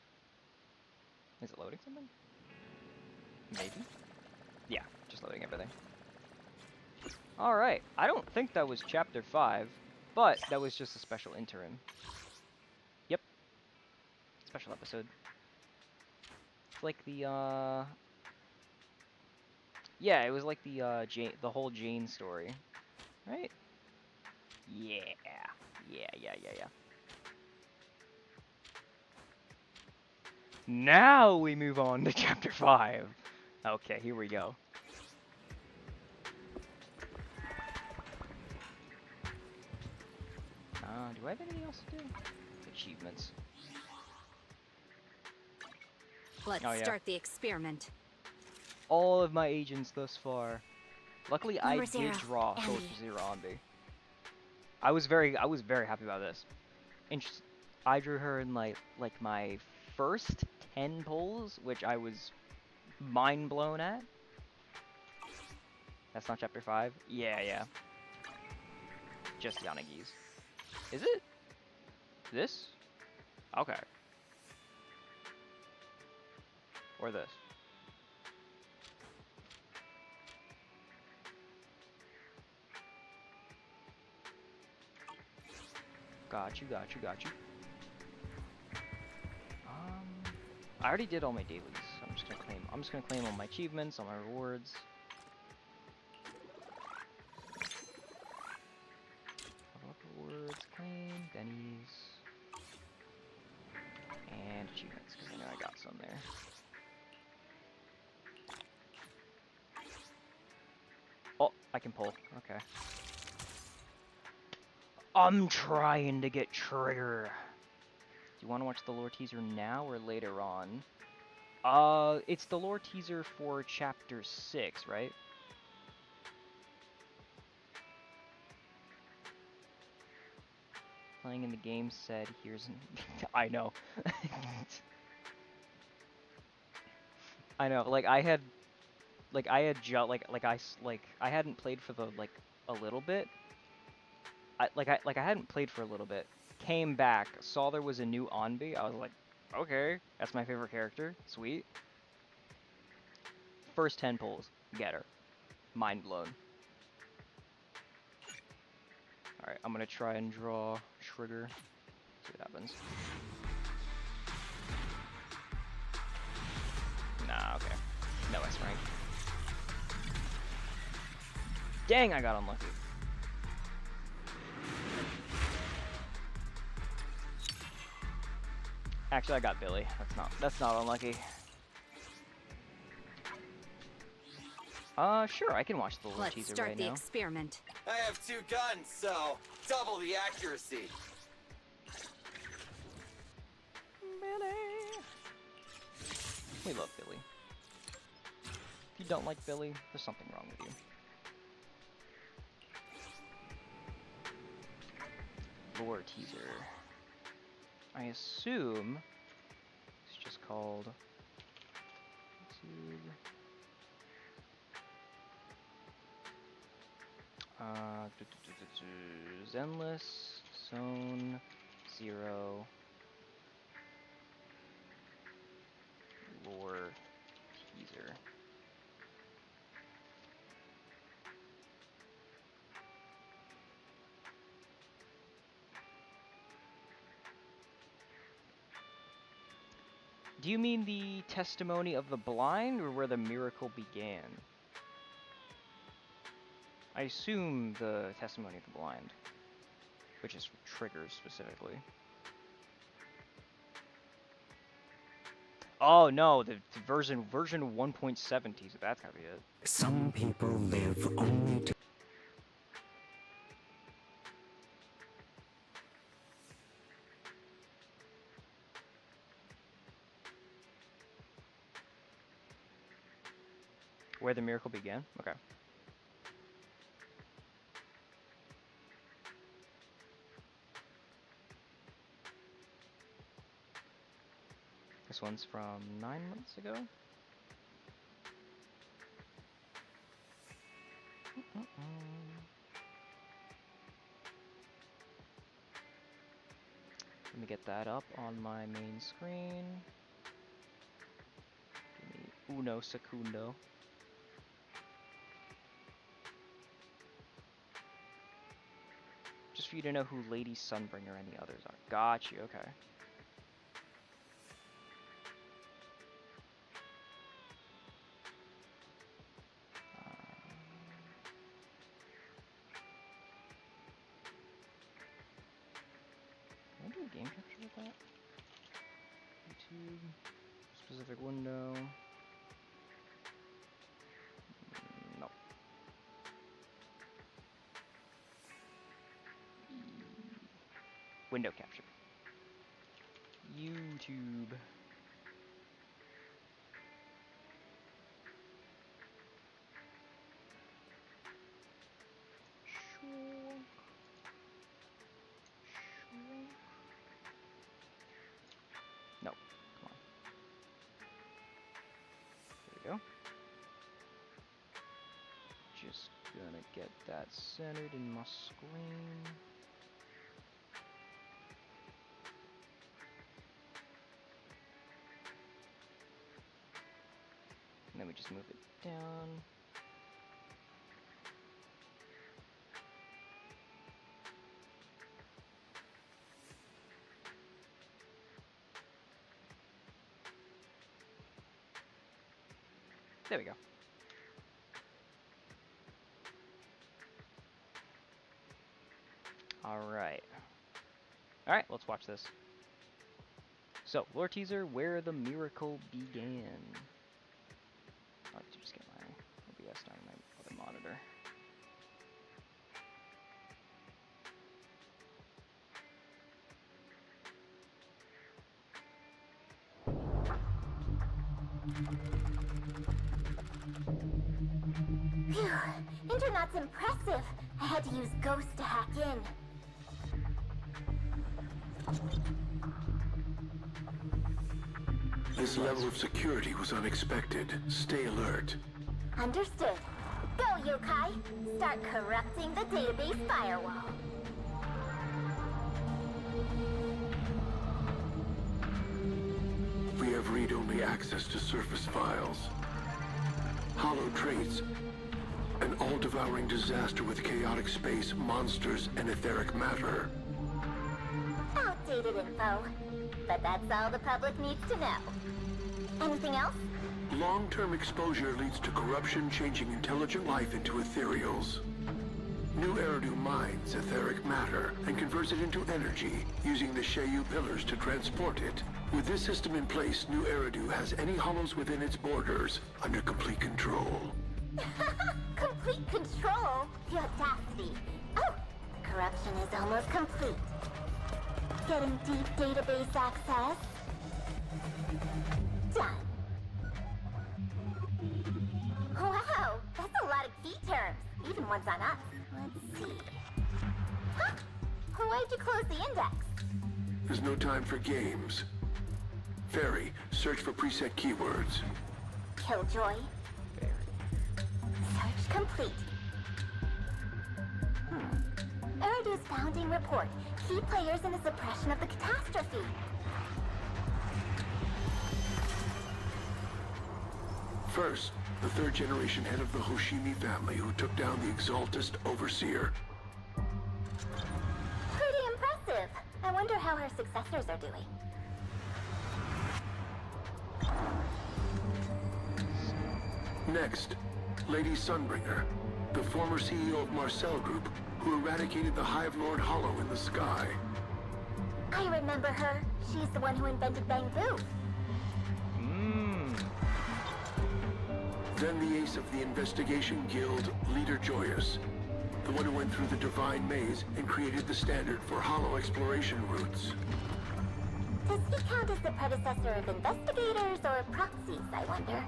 Is it loading something? Maybe? Yeah, just loading everything. Alright, I don't think that was Chapter 5, but that was just a special interim. Yep. Special episode. It's like the, yeah, it was like the whole Jane story. Right? Yeah. Yeah. Now we move on to Chapter 5. Okay, here we go. Do I have anything else to do? Achievements. Let's start the experiment. All of my agents thus far. Luckily, I Number did zero, draw Andy. Coach Zerondi. I was very happy about this. I drew her in like my first 10 pulls, which I was mind blown at. That's not Chapter 5? Yeah. just Yanagi's. Is it? This? Okay. Or this. Got you. I already did all my dailies. So I'm just gonna claim all my achievements, all my rewards. Rewards, claim, bennies, and achievements, because I know I got some there. Oh, I can pull. Okay. I'm trying to get Trigger. Do you want to watch the lore teaser now or later on? It's the lore teaser for Chapter 6, right? Playing in the game said, here's... I know. I know, like, I hadn't played for the, like, a little bit. I hadn't played for a little bit. Came back, saw there was a new Onbi. I was like, okay, that's my favorite character. Sweet. First 10 pulls, get her. Mind blown. Alright, I'm gonna try and draw Trigger. See what happens. Nah, okay. No S rank. Dang, I got unlucky. Actually, I got Billy. That's not unlucky. Sure, I can watch the little Let's teaser start right the now. experiment. I have 2 guns, so double the accuracy. Billy. We love Billy. If you don't like Billy, there's something wrong with you. Lore teaser. I assume it's just called Zenless Zone Zero lore teaser. Do you mean the testimony of the blind, or where the miracle began? I assume the testimony of the blind, which is triggers specifically. Oh no, the version 1.70, so that's gotta be it. Some people live only to... Where the miracle began? Okay. This one's from 9 months ago. Let me get that up on my main screen. Give me uno secundo. Just for you to know who Lady Sunbringer and the others are. Got you, okay. Can I do a game capture with that? YouTube, specific window. Nope. Window capture. YouTube. No, come on. There we go. Just gonna get that centered in my screen. And then we just move it down. There we go. Alright. Alright, let's watch this. So, lore teaser, where the miracle began. I'll have to just get my OBS down on my other monitor. Phew, Internet's impressive. I had to use Ghost to hack in. This level of security was unexpected. Stay alert. Understood. Go, yokai! Start corrupting the database firewall. We have read-only access to surface files. Hollow traits. An all-devouring disaster with chaotic space, monsters, and etheric matter. Outdated info. But that's all the public needs to know. Anything else? Long-term exposure leads to corruption, changing intelligent life into ethereals. New Eridu mines etheric matter and converts it into energy, using the Seiyu pillars to transport it. With this system in place, New Eridu has any hollows within its borders under complete control. Complete control? The audacity. Oh, the corruption is almost complete. Getting deep database access. Done. Wow, that's a lot of key terms, even ones on us. Let's see. Huh? Why'd you close the index? There's no time for games. Fairy, search for preset keywords. Killjoy. Search complete. Eridu's founding report. Key players in the suppression of the catastrophe. First, the third-generation head of the Hoshimi family who took down the Exaltist Overseer. Pretty impressive. I wonder how her successors are doing. Next, Lady Sunbringer, the former CEO of Marcel Group, who eradicated the Hive Lord Hollow in the sky. I remember her. She's the one who invented Bangbu. Then the ace of the Investigation Guild, Leader Joyous, the one who went through the Divine Maze and created the standard for hollow exploration routes. Does he count as the predecessor of investigators or proxies, I wonder?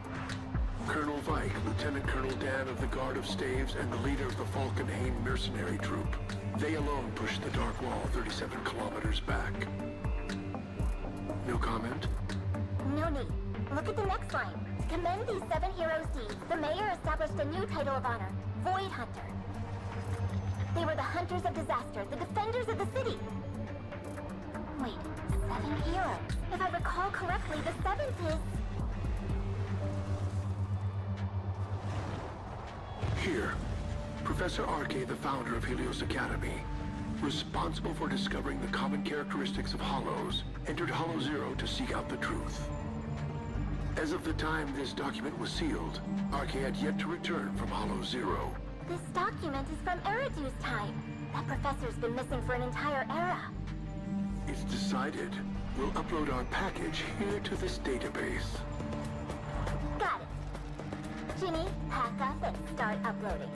Colonel Vike, Lieutenant Colonel Dan of the Guard of Staves, and the leader of the Falkenhayn mercenary troop. They alone pushed the Dark Wall 37 kilometers back. No comment? No need. Look at the next line. To commend these 7 heroes' deeds, the mayor established a new title of honor, Void Hunter. They were the hunters of disaster, the defenders of the city. Wait, 7 heroes. If I recall correctly, the 7th is... Here, Professor Arke, the founder of Helios Academy, responsible for discovering the common characteristics of Hollows, entered Hollow Zero to seek out the truth. As of the time this document was sealed, Arke had yet to return from Hollow Zero. This document is from Eridu's time. That professor's been missing for an entire era. It's decided. We'll upload our package here to this database. Got it. Ginny, pack up and start uploading.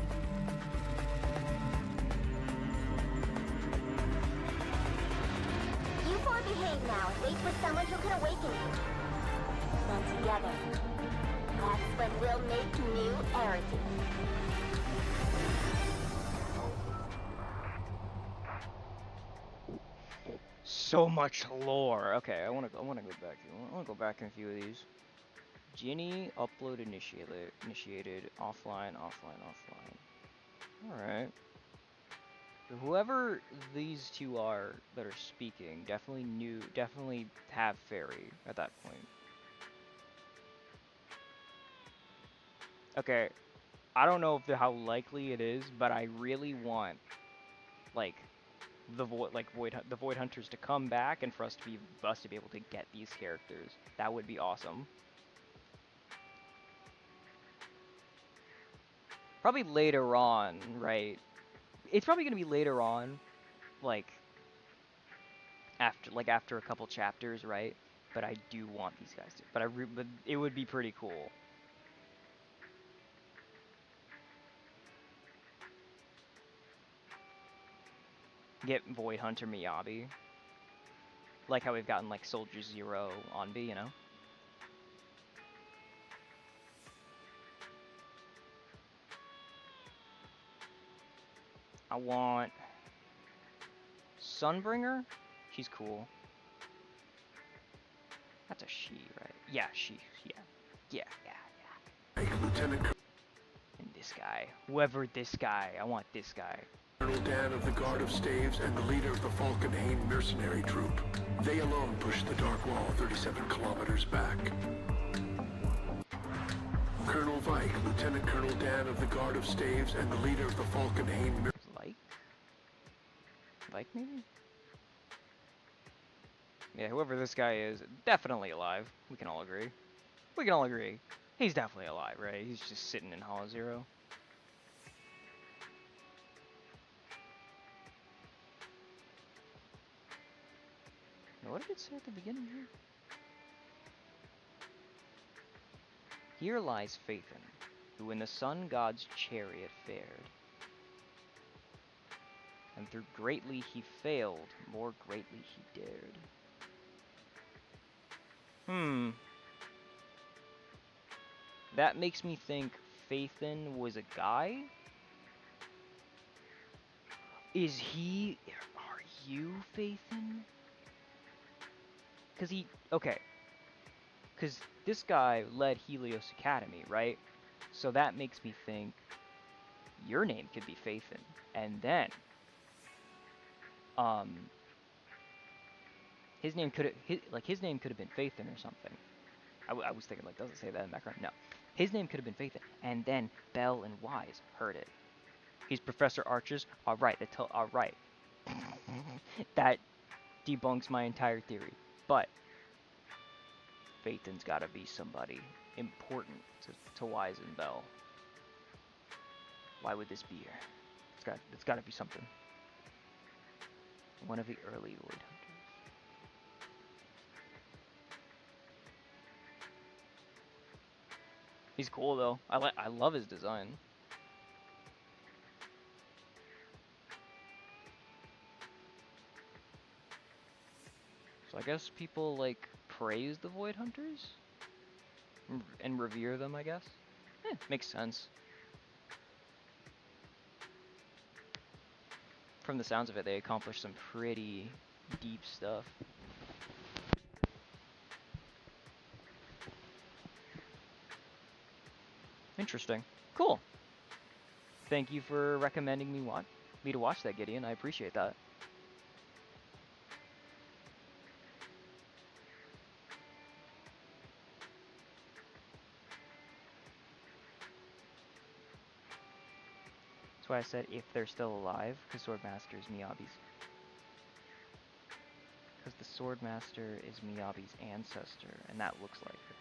You four behave now and wait for someone who can awaken you. Then together, that's when we'll make new Eridu. So much lore. Okay, I wanna go back. I wanna go back in a few of these. Ginny upload initiated offline. Alright. Whoever these two are that are speaking definitely have fairy at that point. Okay, I don't know if how likely it is, but I really want, like, the Void Hunters to come back and for us to be able to get these characters. That would be awesome. Probably later on, right? It's probably gonna be later on, like after a couple chapters, right? But I do want these guys to. But it would be pretty cool. Get Void Hunter Miyabi. Like how we've gotten like Soldier Zero Onbi, you know? I want Sunbringer. She's cool. That's a she, right? Yeah, she. Yeah. Lieutenant And this guy. Whoever this guy. I want this guy. Colonel Dan of the Guard of Staves and the leader of the Falkenhayn mercenary troop. They alone pushed the Dark Wall 37 kilometers back. Colonel Vike, Lieutenant Colonel Dan of the Guard of Staves and the leader of the Falkenhayn Vike maybe? Yeah, whoever this guy is, definitely alive. We can all agree. We can all agree. He's definitely alive, right? He's just sitting in Hollow Zero. Now, what did it say at the beginning here? Here lies Phaethon, who in the sun god's chariot fared. And through greatly he failed, more greatly he dared. That makes me think Phaethon was a guy? Are you Phaethon? Because this guy led Helios Academy, right? So that makes me think your name could be Phaethon. And then, his name could have been Phaethon or something. I was thinking, like, doesn't say that in the background. No. His name could have been Phaethon. And then Bell and Wise heard it. He's Professor Archer's. Alright, alright. That debunks my entire theory. But Phaethon's gotta be somebody important to Wise and Bell. Why would this be here? It's gotta be something. One of the early Void Hunters. He's cool though. I love his design. So I guess people like praise the Void Hunters and revere them, I guess. Makes sense. From the sounds of it, they accomplished some pretty deep stuff. Interesting. Cool. Thank you for recommending me to watch that, Gideon. I appreciate that. That's why I said if they're still alive, because Swordmaster is Miyabi's. Because the Swordmaster is Miyabi's ancestor, and that looks like her.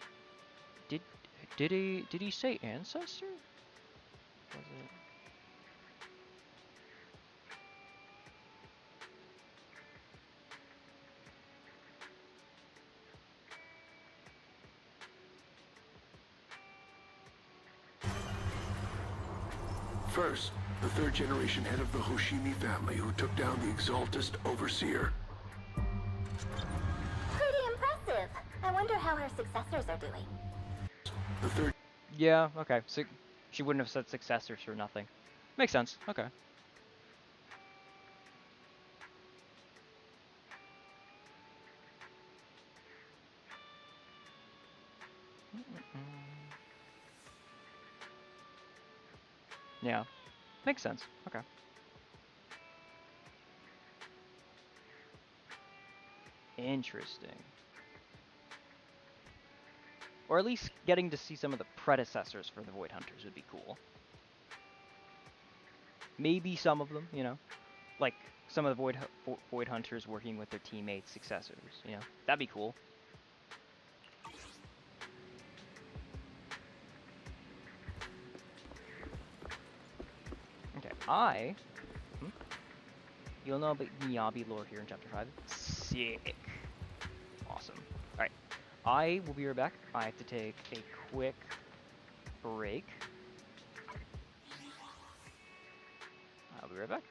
Did he say ancestor? Was it? First, the third generation head of the Hoshimi family who took down the Exaltist Overseer. Pretty impressive. I wonder how her successors are doing. The third... Yeah, okay. So she wouldn't have said successors for nothing. Makes sense. Okay. Yeah. Makes sense. Okay. Interesting. Or at least getting to see some of the predecessors for the Void Hunters would be cool. Maybe some of them, you know, like some of the Void Hunters working with their teammates, successors, you know, that'd be cool. Okay, you'll know about Miyabi lore here in Chapter 5. Sick. Awesome. Alright, I will be right back. I have to take a quick break. I'll be right back.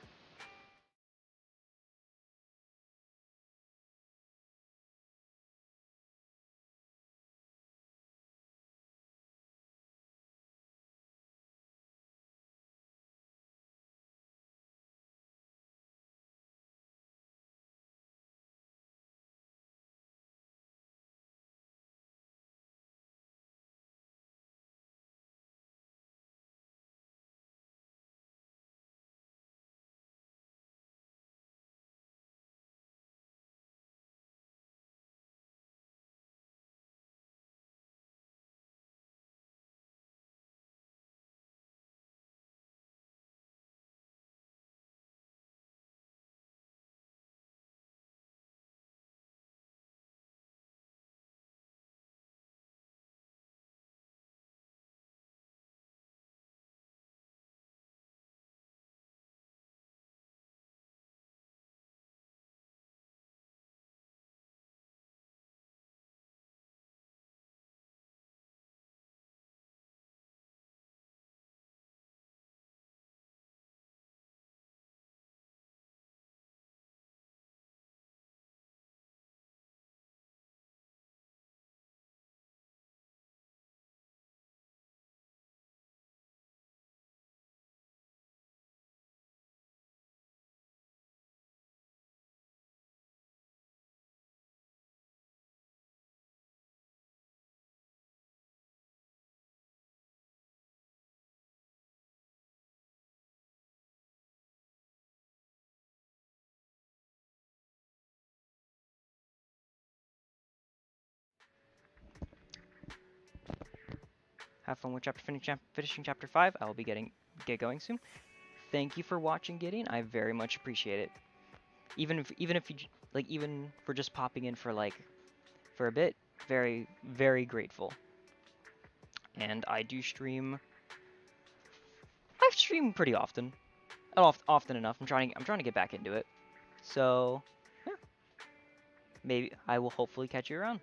Have fun with finishing chapter 5. I will be get going soon. Thank you for watching, Gideon. I very much appreciate it. Even if you even for just popping in for for a bit, very, very grateful. And I do stream. I stream pretty often, often enough. I'm trying to get back into it. So yeah, maybe I will hopefully catch you around.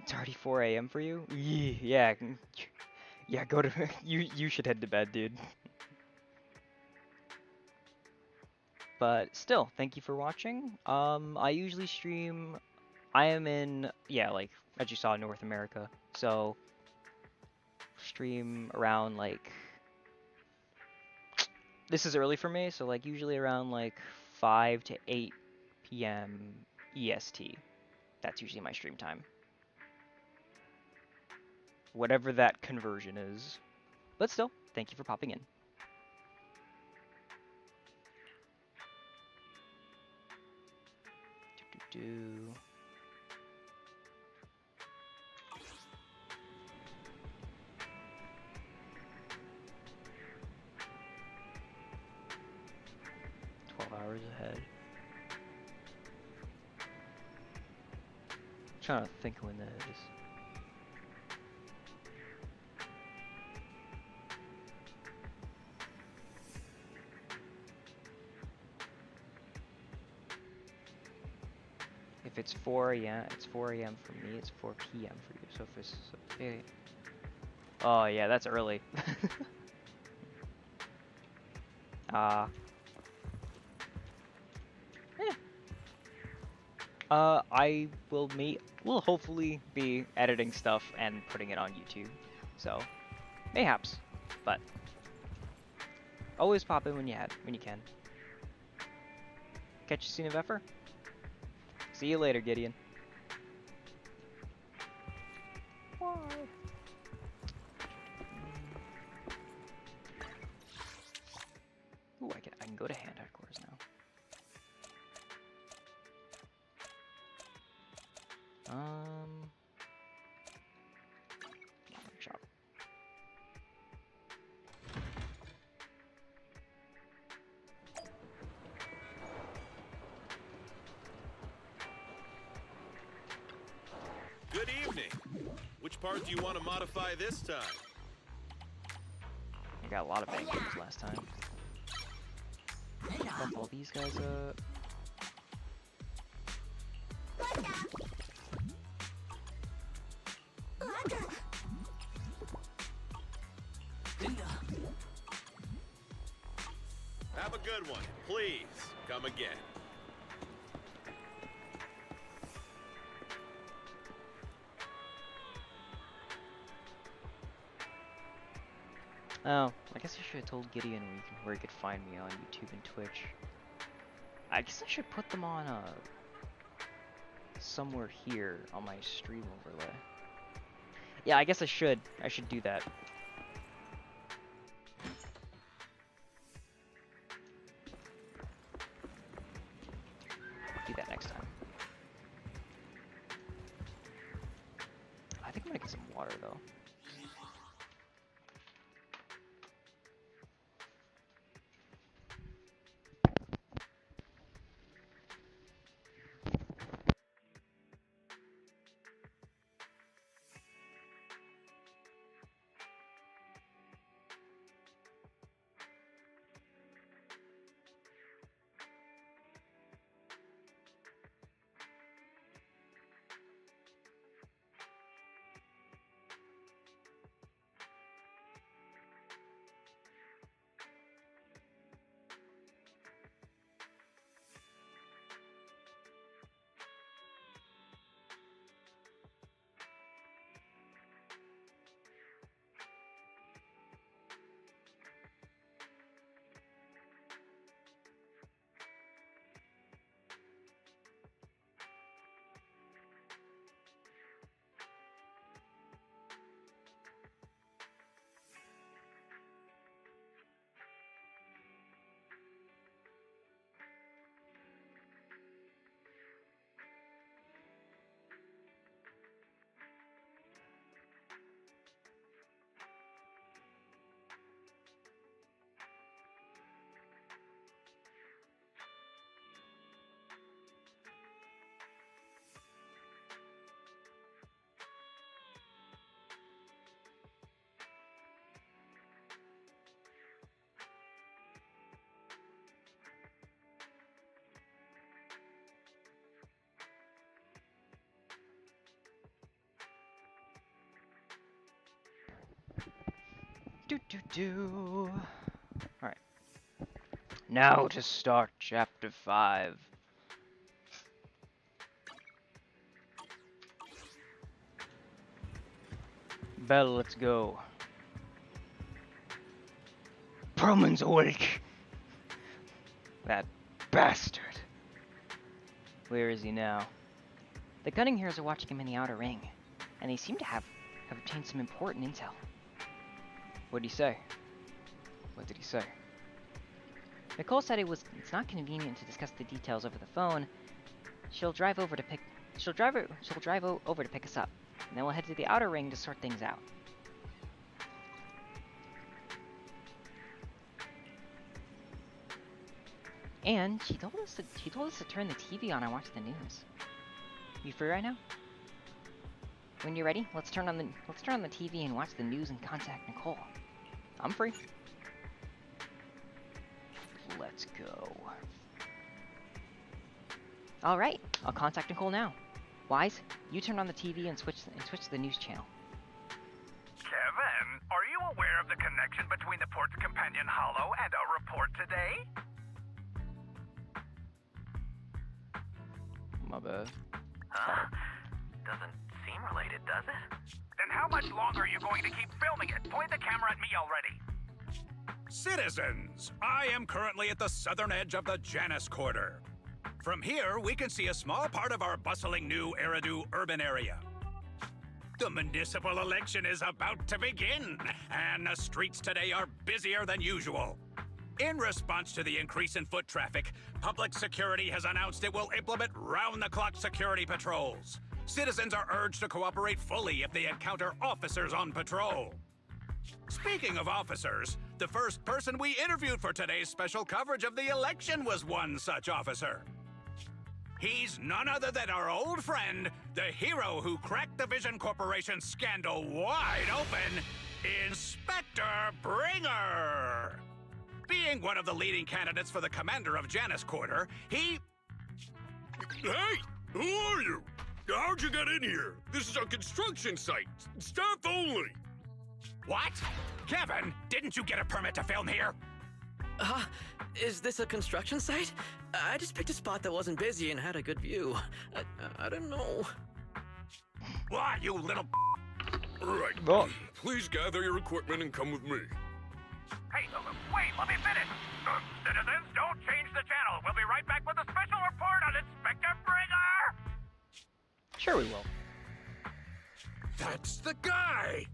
It's already 4 a.m. for you? Yeah. Yeah, go to you should head to bed, dude. But still, thank you for watching. I usually stream. I am in, yeah, like as you saw, North America. So stream around this is early for me, so usually around 5 to 8 p.m. EST. That's usually my stream time. Whatever that conversion is. But still, thank you for popping in. Do. 12 hours ahead. I'm trying to think when that is. If it's 4 a.m., it's 4 a.m. for me, it's 4 p.m. for you. So if it's... Okay. Oh, yeah, that's early. Yeah. I will hopefully be editing stuff and putting it on YouTube. So, mayhaps. But, always pop in when you can. Catch you soon, of Effer. See you later, Gideon. Good evening. Which part do you want to modify this time? You got a lot of banquets last time. Bump all these guys up. Have a good one. Please, come again. Oh, I guess I should have told Gideon where he could find me on YouTube and Twitch. I guess I should put them on somewhere here on my stream overlay. Yeah, I guess I should. I should do that. Do that next time. I think I'm gonna get some water though. Alright. Now to start chapter 5. Bell, let's go. Perlman's awake! That bastard. Where is he now? The Gunninghairs are watching him in the outer ring, and they seem to have obtained some important intel. What did he say? What did he say? Nicole said it's not convenient to discuss the details over the phone. She'll drive over to pick us up, and then we'll head to the outer ring to sort things out. And she told us to turn the TV on and watch the news. You free right now? When you're ready, let's turn on the TV and watch the news and contact Nicole. I'm free. Let's go. All right, I'll contact Nicole now. Wise, you turn on the TV and switch to the news channel. Kevin, are you aware of the connection between the port's companion hollow and our report today? My bad. Huh? Doesn't seem related, does it? Then how much longer are you going to keep filming it? Point the camera at me already. Citizens, I am currently at the southern edge of the Janus Quarter. From here, we can see a small part of our bustling new Eridu urban area. The municipal election is about to begin, and the streets today are busier than usual. In response to the increase in foot traffic, public security has announced it will implement round-the-clock security patrols. Citizens are urged to cooperate fully if they encounter officers on patrol. Speaking of officers, the first person we interviewed for today's special coverage of the election was one such officer. He's none other than our old friend, the hero who cracked the Vision Corporation scandal wide open, Inspector Bringer! Being one of the leading candidates for the commander of Janus Quarter, he... Hey! Who are you? How'd you get in here? This is a construction site. Staff only. What? Kevin, didn't you get a permit to film here? Is this a construction site? I just picked a spot that wasn't busy and had a good view. I don't know. Why, you little... Right. Oh. Please gather your equipment and come with me. Hey, wait, let me finish. Citizens, don't change the channel. We'll be right back with a special report on Inspector Bringer. Sure we will. That's the guy!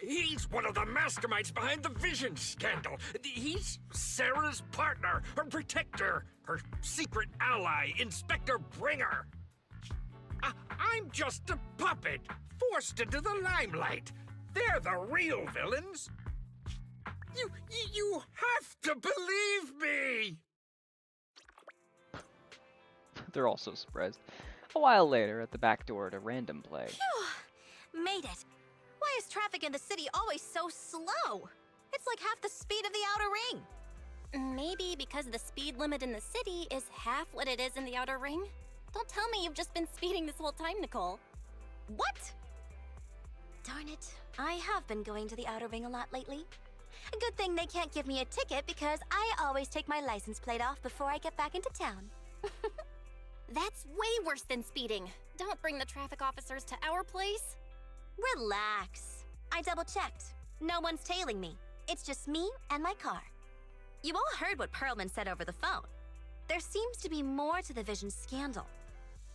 He's one of the masterminds behind the Vision scandal. He's Sarah's partner, her protector, her secret ally, Inspector Bringer. I'm just a puppet, forced into the limelight. They're the real villains. You have to believe me! They're all so surprised. A while later, at the back door to Random Play. Phew! Made it. Why is traffic in the city always so slow? It's like half the speed of the outer ring. Maybe because the speed limit in the city is half what it is in the outer ring? Don't tell me you've just been speeding this whole time, Nicole. What? Darn it. I have been going to the outer ring a lot lately. A good thing they can't give me a ticket because I always take my license plate off before I get back into town. That's way worse than speeding. Don't bring the traffic officers to our place. Relax. I double-checked. No one's tailing me. It's just me and my car. You all heard what Perlman said over the phone. There seems to be more to the Vision scandal.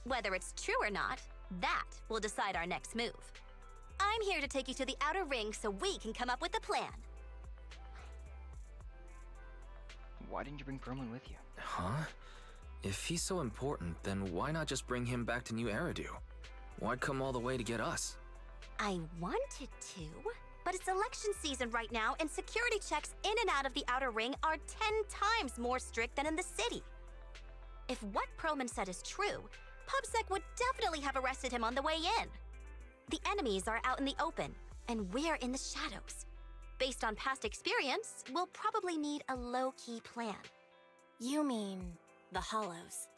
Whether it's true or not, that will decide our next move. I'm here to take you to the outer ring so we can come up with a plan. Why didn't you bring Perlman with you? Huh? If he's so important, then why not just bring him back to New Eridu? Why come all the way to get us? I wanted to, but it's election season right now, and security checks in and out of the outer ring are 10 times more strict than in the city. If what Perlman said is true, PubSec would definitely have arrested him on the way in. The enemies are out in the open, and we're in the shadows. Based on past experience, we'll probably need a low-key plan. You mean the Hollows?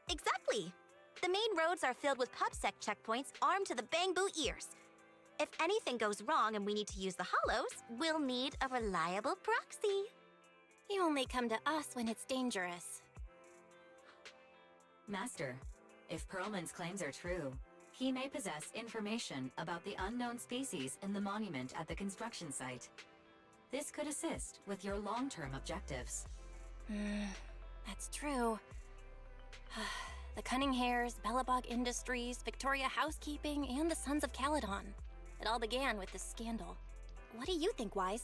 Exactly. The main roads are filled with PubSec checkpoints armed to the bang-boo ears. If anything goes wrong and we need to use the Hollows, we'll need a reliable proxy. You only come to us when it's dangerous. Master, if Perlman's claims are true, he may possess information about the unknown species in the monument at the construction site. This could assist with your long-term objectives. That's true. The Cunning Hares, Bellabog Industries, Victoria Housekeeping, and the Sons of Caledon. It all began with this scandal. What do you think, Wise?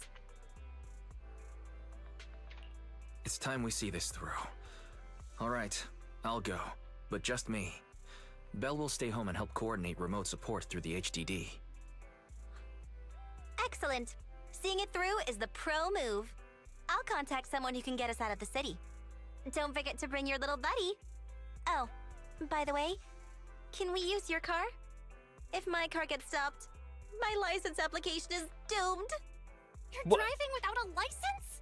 It's time we see this through. All right, I'll go, but just me. Belle will stay home and help coordinate remote support through the HDD. Excellent. Seeing it through is the pro move. I'll contact someone who can get us out of the city. Don't forget to bring your little buddy. Oh, by the way, can we use your car? If my car gets stopped, my license application is doomed. You're driving without a license?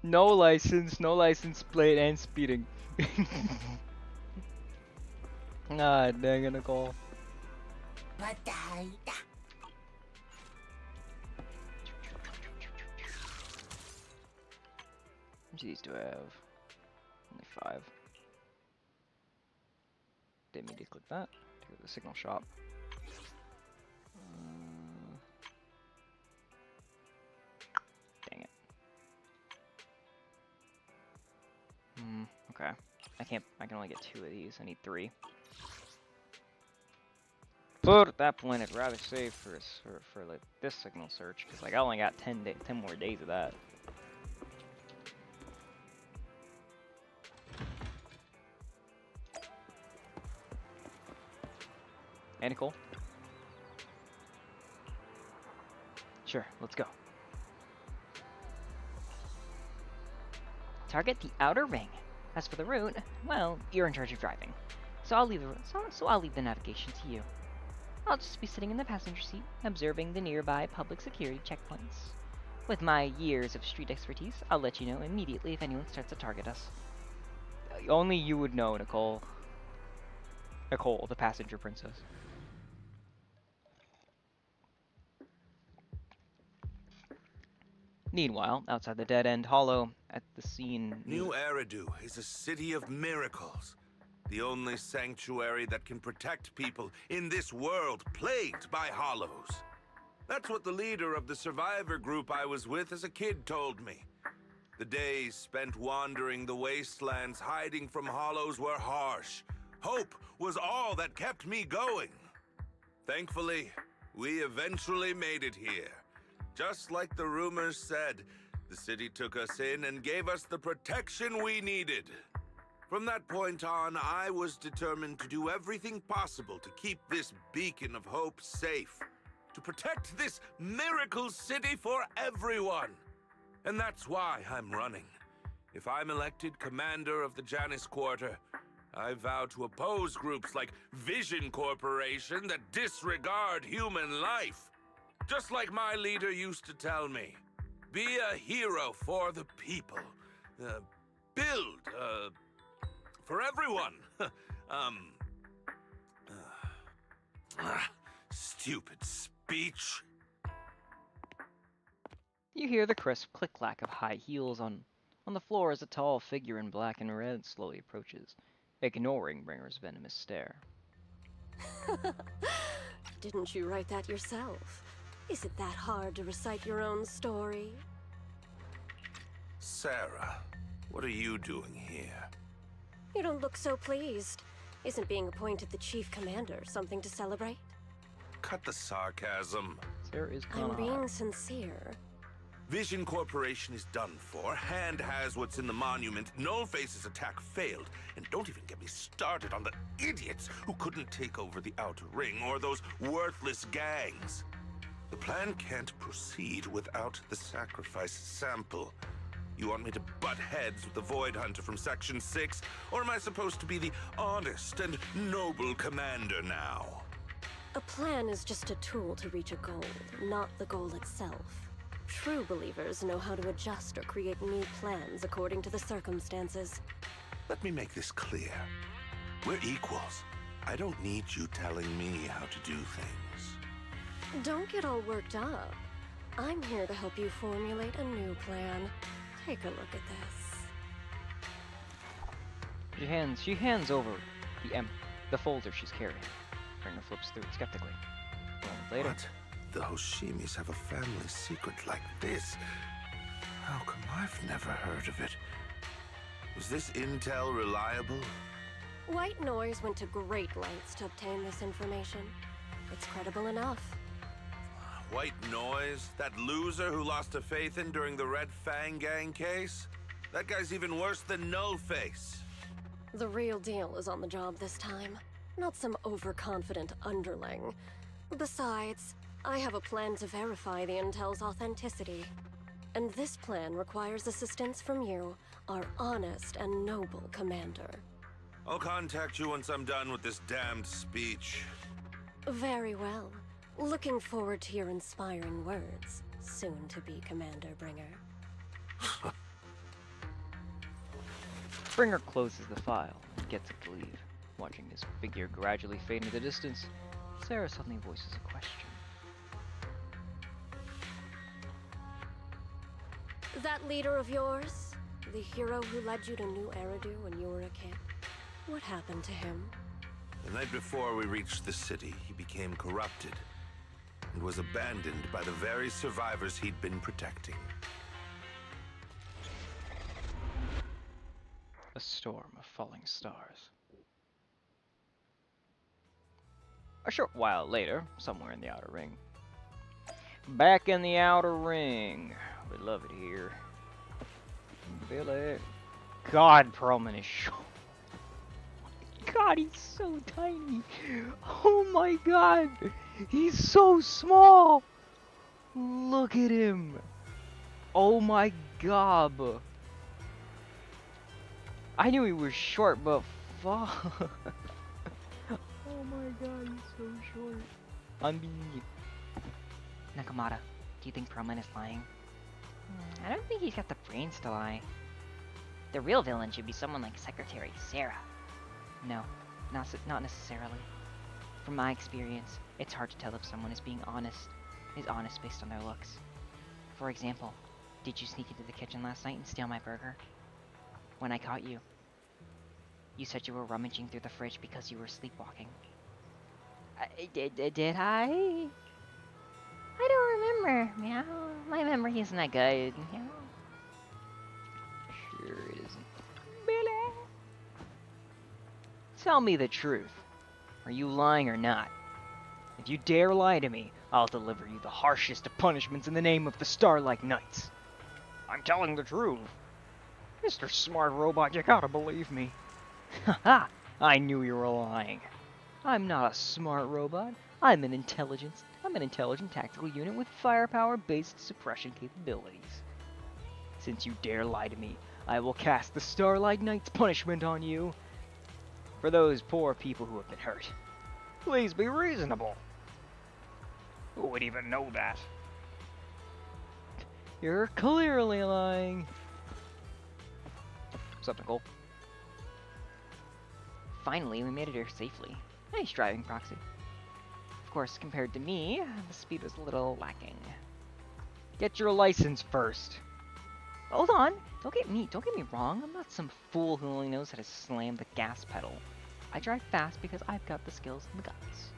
No license plate, and speeding. Ah, dang it, Nicole. How much of these do I have? Only 5. Didn't mean to click that. To go to the signal shop. Dang it. Okay. I can only get 2 of these. I need 3. But at that point, I'd rather save for like this signal search, because like I only got 10 more days of that. Hey, Nicole. Sure, let's go. Target the outer ring. As for the route, well, you're in charge of driving. So I'll leave the navigation to you. I'll just be sitting in the passenger seat, observing the nearby public security checkpoints. With my years of street expertise, I'll let you know immediately if anyone starts to target us. Only you would know, Nicole. Nicole, the passenger princess. Meanwhile, outside the dead-end hollow, at the scene... New Eridu is a city of miracles. The only sanctuary that can protect people in this world plagued by hollows. That's what the leader of the survivor group I was with as a kid told me. The days spent wandering the wastelands hiding from hollows were harsh. Hope was all that kept me going. Thankfully, we eventually made it here. Just like the rumors said, the city took us in and gave us the protection we needed. From that point on, I was determined to do everything possible to keep this beacon of hope safe. To protect this miracle city for everyone. And that's why I'm running. If I'm elected commander of the Janus Quarter, I vow to oppose groups like Vision Corporation that disregard human life. Just like my leader used to tell me. Be a hero for the people. Build, for everyone. Stupid speech. You hear the crisp click-clack of high heels on the floor as a tall figure in black and red slowly approaches, ignoring Bringer's venomous stare. Didn't you write that yourself? Is it that hard to recite your own story? Sarah, what are you doing here? You don't look so pleased. Isn't being appointed the chief commander something to celebrate? Cut the sarcasm. Sarah is I'm being sincere. Vision Corporation is done for. Hand has what's in the monument. Nullface's attack failed. And don't even get me started on the idiots who couldn't take over the Outer Ring or those worthless gangs. The plan can't proceed without the sacrifice sample. You want me to butt heads with the Void Hunter from Section 6? Or am I supposed to be the honest and noble commander now? A plan is just a tool to reach a goal, not the goal itself. True believers know how to adjust or create new plans according to the circumstances. Let me make this clear. We're equals. I don't need you telling me how to do things. Don't get all worked up. I'm here to help you formulate a new plan. Take a look at this. She hands over the folder she's carrying. Bringer flips through it skeptically. A moment later. What? The Hoshimis have a family secret like this? How come I've never heard of it? Is this intel reliable? White Noise went to great lengths to obtain this information. It's credible enough. White Noise? That loser who lost a faith in during the Red Fang Gang case? That guy's even worse than Nullface. The real deal is on the job this time. Not some overconfident underling. Besides, I have a plan to verify the intel's authenticity. And this plan requires assistance from you, our honest and noble commander. I'll contact you once I'm done with this damned speech. Very well. Looking forward to your inspiring words, soon to be Commander Bringer. Bringer closes the file and gets up to leave. Watching his figure gradually fade into the distance, Sarah suddenly voices a question. That leader of yours, the hero who led you to New Eridu when you were a kid, what happened to him? The night before we reached the city, he became corrupted and was abandoned by the very survivors he'd been protecting. A storm of falling stars. A short while later, somewhere in the Outer Ring. Back in the Outer Ring. We love it here. Feel it. God, Perlman is so... God, he's so tiny. Oh my god. He's so small. Look at him. Oh my god. I knew he was short, but fuck. Oh my god, he's so short. Unbelievable. Nakamata, do you think Perlman is lying? I don't think he's got the brains to lie. The real villain should be someone like Secretary Sarah. No, not necessarily. From my experience, it's hard to tell if someone is honest based on their looks. For example, did you sneak into the kitchen last night and steal my burger? When I caught you, you said you were rummaging through the fridge because you were sleepwalking. Did I? I don't remember. Meow. My memory isn't that good. Meow. Sure it isn't. Billy. Tell me the truth. Are you lying or not? If you dare lie to me, I'll deliver you the harshest of punishments in the name of the Starlight Knights. I'm telling the truth. Mr. Smart Robot, you gotta believe me. Haha, I knew you were lying. I'm not a smart robot. I'm an intelligent tactical unit with firepower-based suppression capabilities. Since you dare lie to me, I will cast the Starlight Knight's punishment on you. For those poor people who have been hurt. Please be reasonable. Who would even know that? You're clearly lying. What's up, Nicole? Finally, we made it here safely. Nice driving, Proxy. Of course, compared to me, the speed was a little lacking. Get your license first. Hold on. Don't get me wrong. I'm not some fool who only knows how to slam the gas pedal. I drive fast because I've got the skills and the guts.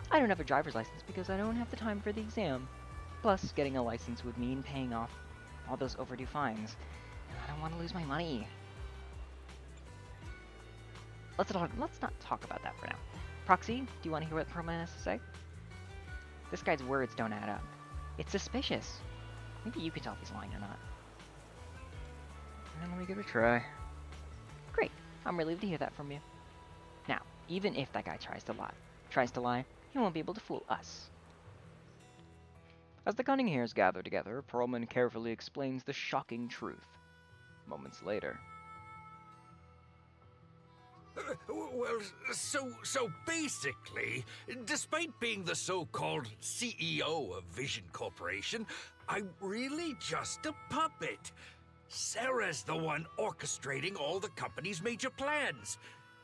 I don't have a driver's license because I don't have the time for the exam. Plus, getting a license would mean paying off all those overdue fines. And I don't want to lose my money. Let's not talk about that for now. Proxy, do you want to hear what Perlman has to say? This guy's words don't add up. It's suspicious. Maybe you can tell if he's lying or not. Let me give it a try. Great. I'm relieved to hear that from you. Now, even if that guy tries to lie, he won't be able to fool us. As the cunning hairs gather together, Perlman carefully explains the shocking truth. Moments later. Well, so basically, despite being the so-called CEO of Vision Corporation, I'm really just a puppet. Sarah's the one orchestrating all the company's major plans,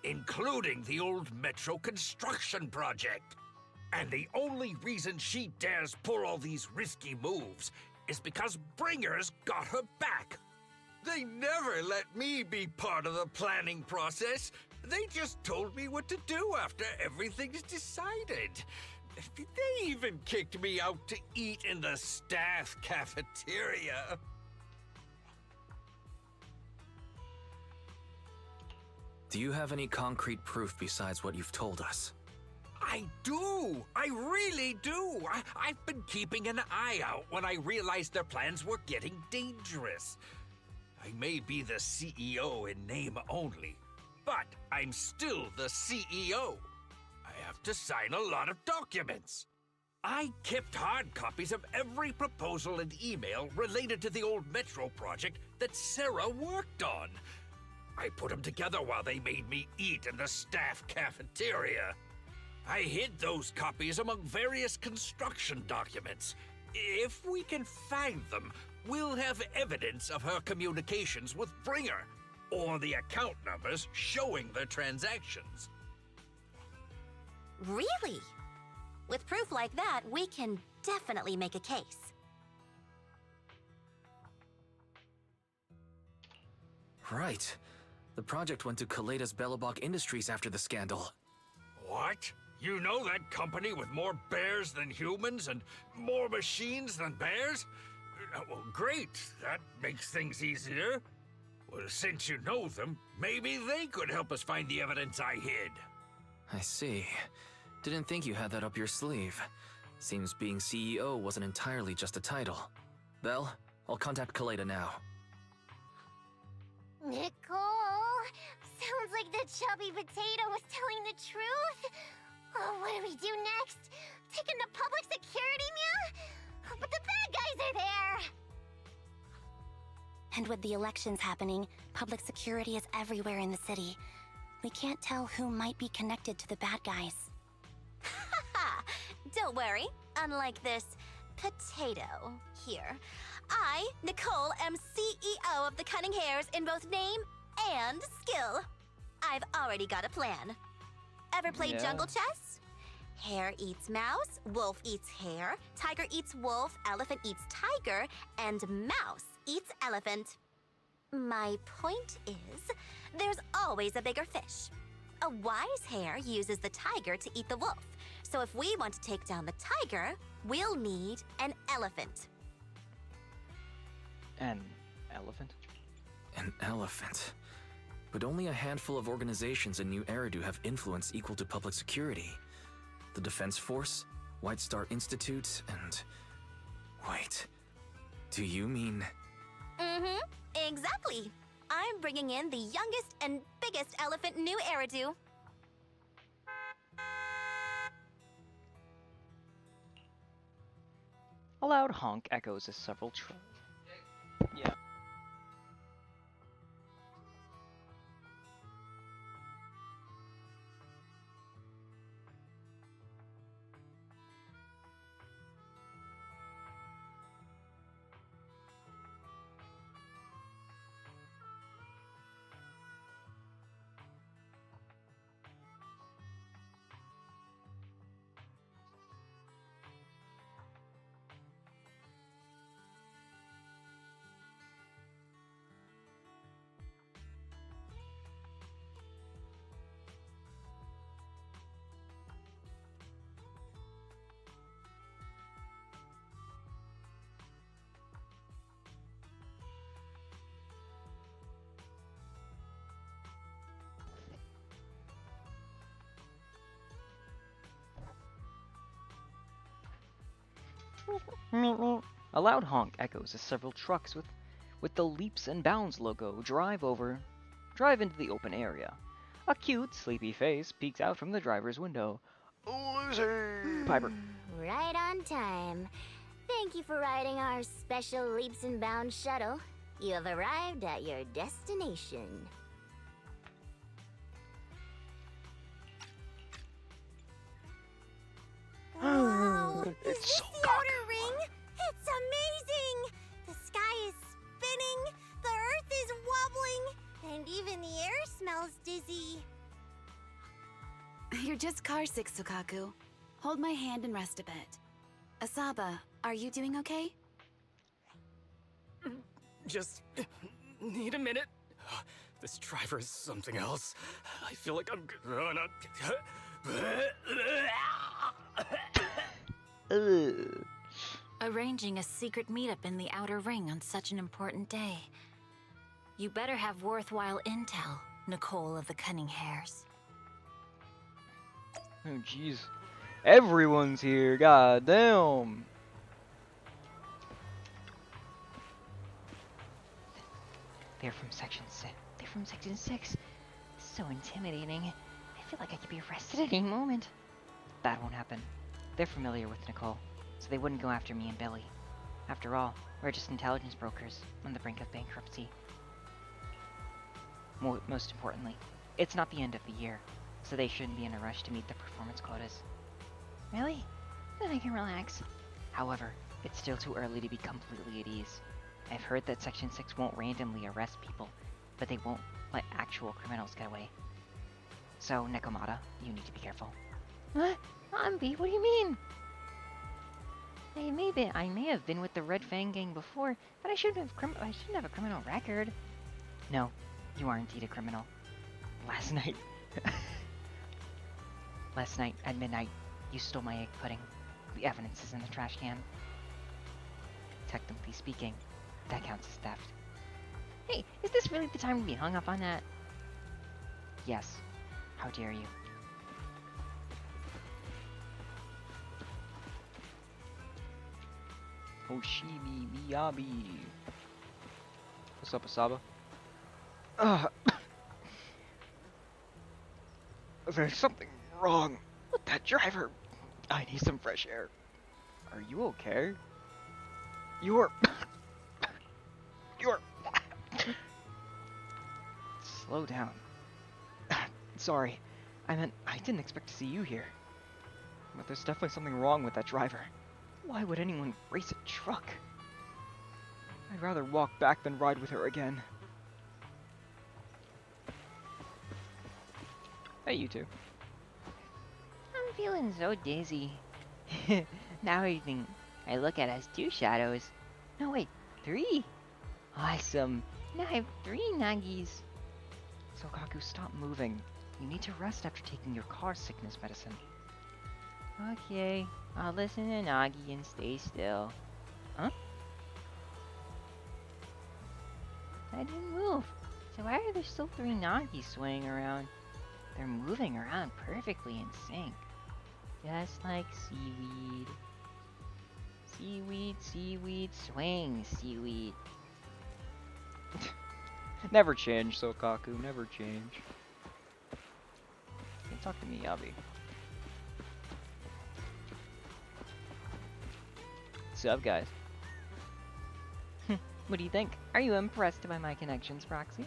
including the old metro construction project. And the only reason she dares pull all these risky moves is because Bringer's got her back. They never let me be part of the planning process. They just told me what to do after everything's decided. They even kicked me out to eat in the staff cafeteria. Do you have any concrete proof besides what you've told us? I do! I really do! I've been keeping an eye out when I realized their plans were getting dangerous. I may be the CEO in name only, but I'm still the CEO. I have to sign a lot of documents. I kept hard copies of every proposal and email related to the old Metro project that Sarah worked on. I put them together while they made me eat in the staff cafeteria. I hid those copies among various construction documents. If we can find them, we'll have evidence of her communications with Bringer, or the account numbers showing their transactions. Really? With proof like that, we can definitely make a case. Right. The project went to Kaleda's Belobog Industries after the scandal. What? You know that company with more bears than humans and more machines than bears? Well, great. That makes things easier. Well, since you know them, maybe they could help us find the evidence I hid. I see. Didn't think you had that up your sleeve. Seems being CEO wasn't entirely just a title. Belle, I'll contact Kaleda now. Nicole, sounds like the chubby potato was telling the truth. Oh, what do we do next? Take him to public security, meow? But the bad guys are there. And with the elections happening, public security is everywhere in the city. We can't tell who might be connected to the bad guys. Haha! Don't worry. Unlike this potato here, I, Nicole, am CEO of the Cunning Hares in both name and skill. I've already got a plan. Ever played jungle chess? Hare eats mouse, wolf eats hare, tiger eats wolf, elephant eats tiger, and mouse eats elephant. My point is, there's always a bigger fish. A wise hare uses the tiger to eat the wolf. So if we want to take down the tiger, we'll need an elephant. An elephant? An elephant. But only a handful of organizations in New Eridu have influence equal to public security. The Defense Force, White Star Institute, and... Wait. Do you mean... Mm-hmm. Exactly. I'm bringing in the youngest and biggest elephant in New Eridu. A loud honk echoes as several Yeah. A loud honk echoes as several trucks with the Leaps and Bounds logo drive into the open area. A cute, sleepy face peeks out from the driver's window. Lucy! Piper. Right on time. Thank you for riding our special Leaps and Bounds shuttle. You have arrived at your destination. Wow! It's Is so this the outer ring? It's amazing! The sky is spinning, the earth is wobbling, and even the air smells dizzy. You're just carsick, Sukaku. Hold my hand and rest a bit. Asaba, are you doing okay? Just need a minute. This driver is something else. I feel like I'm gonna... Arranging a secret meetup in the Outer Ring on such an important day. You better have worthwhile intel, Nicole of the Cunning Hares. Oh, jeez. Everyone's here, god damn! They're from Section 6. They're from Section 6. So intimidating. I feel like I could be arrested at any moment. That won't happen. They're familiar with Nicole, so they wouldn't go after me and Billy. After all, we're just intelligence brokers on the brink of bankruptcy. Most importantly, it's not the end of the year, so they shouldn't be in a rush to meet the performance quotas. Really? Then I can relax. However, it's still too early to be completely at ease. I've heard that Section 6 won't randomly arrest people, but they won't let actual criminals get away. So, Nekomata, you need to be careful. What? Ambi, what do you mean? I may have been with the Red Fang gang before, but I shouldn't have a criminal record. No, you are indeed a criminal. Last night at midnight, you stole my egg pudding. The evidence is in the trash can. Technically speaking, that counts as theft. Hey, is this really the time to be hung up on that? Yes. How dare you? Oshibi Miyabi. What's up, Asaba? There's something wrong with that driver. I need some fresh air. Are you okay? You're Slow down. Sorry. I didn't expect to see you here. But there's definitely something wrong with that driver. Why would anyone race a truck? I'd rather walk back than ride with her again. Hey, you two. I'm feeling so dizzy. Now I look at as 2 shadows. No, wait, 3? Awesome. Now I have 3 Nagis. Sokaku, stop moving. You need to rest after taking your car sickness medicine. Okay, I'll listen to Nagi and stay still. Huh? I didn't move. So why are there still 3 Nagis swaying around? They're moving around perfectly in sync. Just like seaweed. Seaweed, seaweed, swing, seaweed. Never change, Sokaku, never change. Can't talk to me, Yabi. Sup, guys? What do you think? Are you impressed by my connections, Proxy?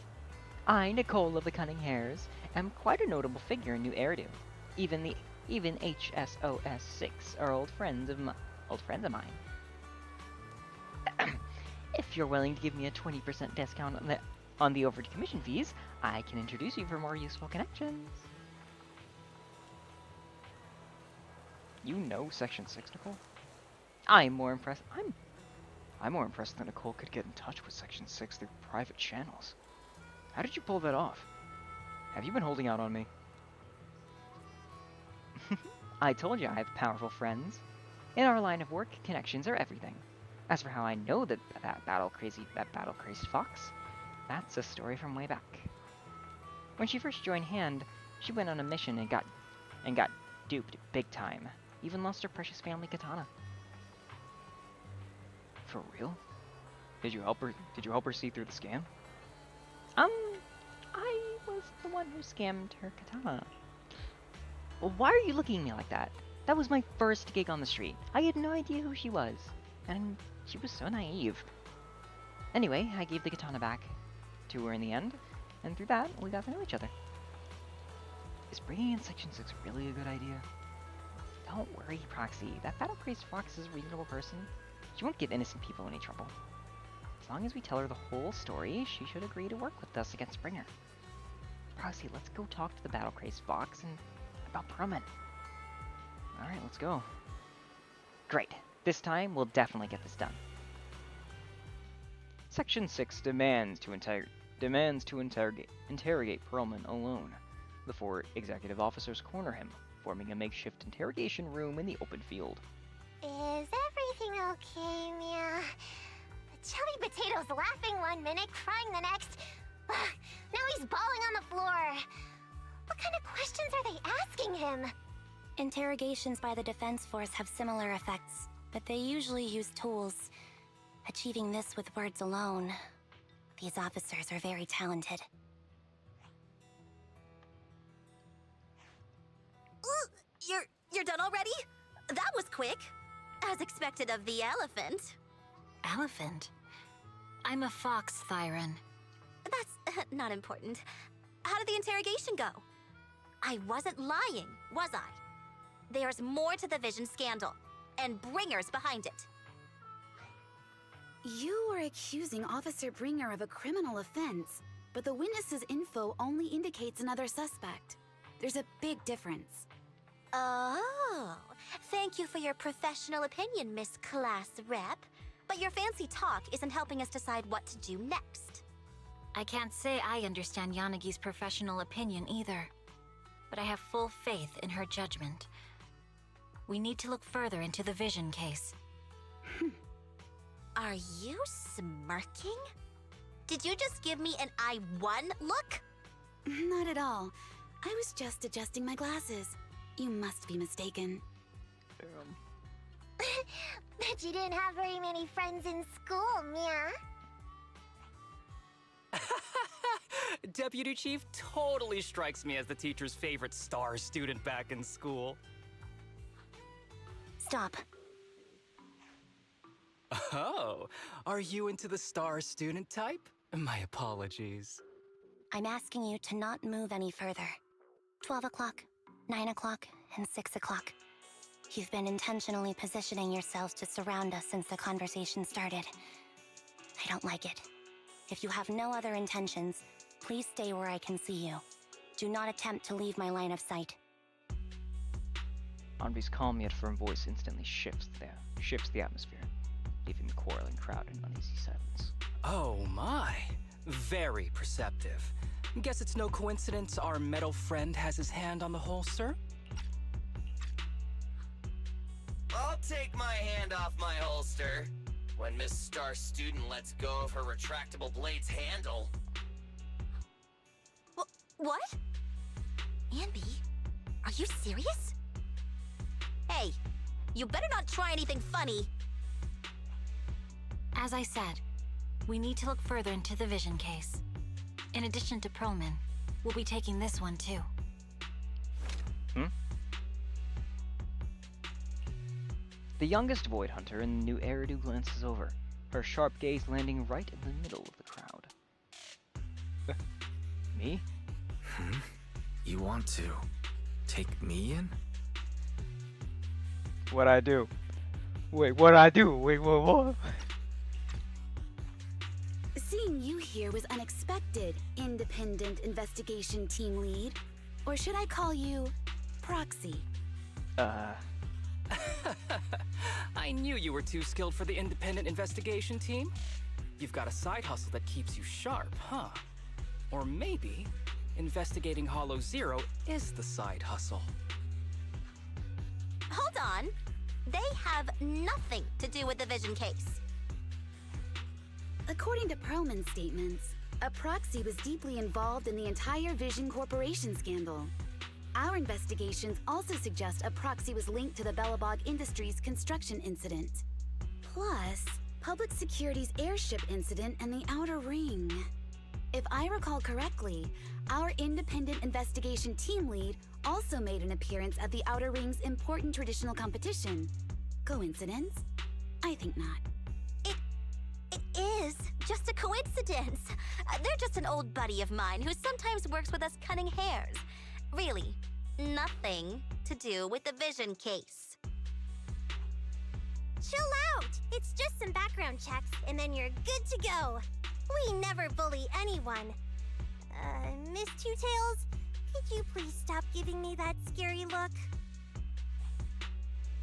I, Nicole of the Cunning Hairs, am quite a notable figure in New Eridu. Even HSOS 6 are old friends of mine. If you're willing to give me a 20% discount on the overdue commission fees, I can introduce you for more useful connections. You know Section 6, Nicole? I'm more impressed. I'm more impressed that Nicole could get in touch with Section 6 through private channels. How did you pull that off? Have you been holding out on me? I told you I have powerful friends. In our line of work, connections are everything. As for how I know that battle crazed fox, that's a story from way back. When she first joined Hand, she went on a mission and got duped big time. Even lost her precious family katana. For real? Did you help her see through the scam? I was the one who scammed her katana. Well, why are you looking at me like that? That was my first gig on the street. I had no idea who she was. And she was so naive. Anyway, I gave the katana back to her in the end, and through that, we got to know each other. Is bringing in Section 6 really a good idea? Don't worry, Proxy. That battle-crazed fox is a reasonable person. She won't give innocent people any trouble. As long as we tell her the whole story, she should agree to work with us against Springer. Proxy, let's go talk to the battle-crazed fox and about Perlman. Alright, let's go. Great. This time, we'll definitely get this done. Section 6 demands to interrogate Perlman alone. The 4 executive officers corner him, forming a makeshift interrogation room in the open field. Is everything okay, Mia? The chubby potato's laughing one minute, crying the next. Now he's bawling on the floor. What kind of questions are they asking him? Interrogations by the Defense Force have similar effects, but they usually use tools. Achieving this with words alone. These officers are very talented. You're done already? That was quick. As expected of the elephant. Elephant? I'm a fox, Thyron. That's not important. How did the interrogation go? I wasn't lying, was I? There's more to the Vision scandal, and Bringer's behind it. You are accusing Officer Bringer of a criminal offense, but the witness's info only indicates another suspect. There's a big difference. Oh, thank you for your professional opinion, Miss Class Rep. But your fancy talk isn't helping us decide what to do next. I can't say I understand Yanagi's professional opinion either, but I have full faith in her judgment. We need to look further into the Vision case. Are you smirking? Did you just give me an I won look? Not at all. I was just adjusting my glasses. You must be mistaken. Bet you didn't have very many friends in school, Mia. Deputy Chief totally strikes me as the teacher's favorite star student back in school. Stop. Oh, are you into the star student type? My apologies. I'm asking you to not move any further. 12 o'clock, 9 o'clock, and 6 o'clock. You've been intentionally positioning yourselves to surround us since the conversation started. I don't like it. If you have no other intentions, please stay where I can see you. Do not attempt to leave my line of sight. Anvi's calm yet firm voice instantly shifts the atmosphere, leaving the quarreling crowd in uneasy silence. Oh my. Very perceptive. Guess it's no coincidence our metal friend has his hand on the holster? I'll take my hand off my holster when Miss Star Student lets go of her retractable blade's handle. What? Anby, are you serious? Hey, you better not try anything funny. As I said, we need to look further into the vision case. In addition to Perlman, we'll be taking this one too. The youngest Void Hunter in the new Eridu glances over, her sharp gaze landing right in the middle of the crowd. Me? You want to take me in? What'd I do? Wait, what'd I do? Wait, what? Seeing you here was unexpected, independent investigation team lead. Or should I call you Proxy? I knew you were too skilled for the independent investigation team. You've got a side hustle that keeps you sharp, huh? Or maybe investigating Hollow Zero is the side hustle. Hold on. They have nothing to do with the vision case. According to Perlman's statements, a proxy was deeply involved in the entire Vision Corporation scandal. Our investigations also suggest a proxy was linked to the Belobog Industries construction incident. Plus, Public Security's airship incident and the Outer Ring. If I recall correctly, our independent investigation team lead also made an appearance at the Outer Ring's important traditional competition. Coincidence? I think not. It is just a coincidence. They're just an old buddy of mine who sometimes works with us cunning hares. Really, nothing to do with the vision case. Chill out! It's just some background checks, and then you're good to go. We never bully anyone. Miss Two Tails, could you please stop giving me that scary look?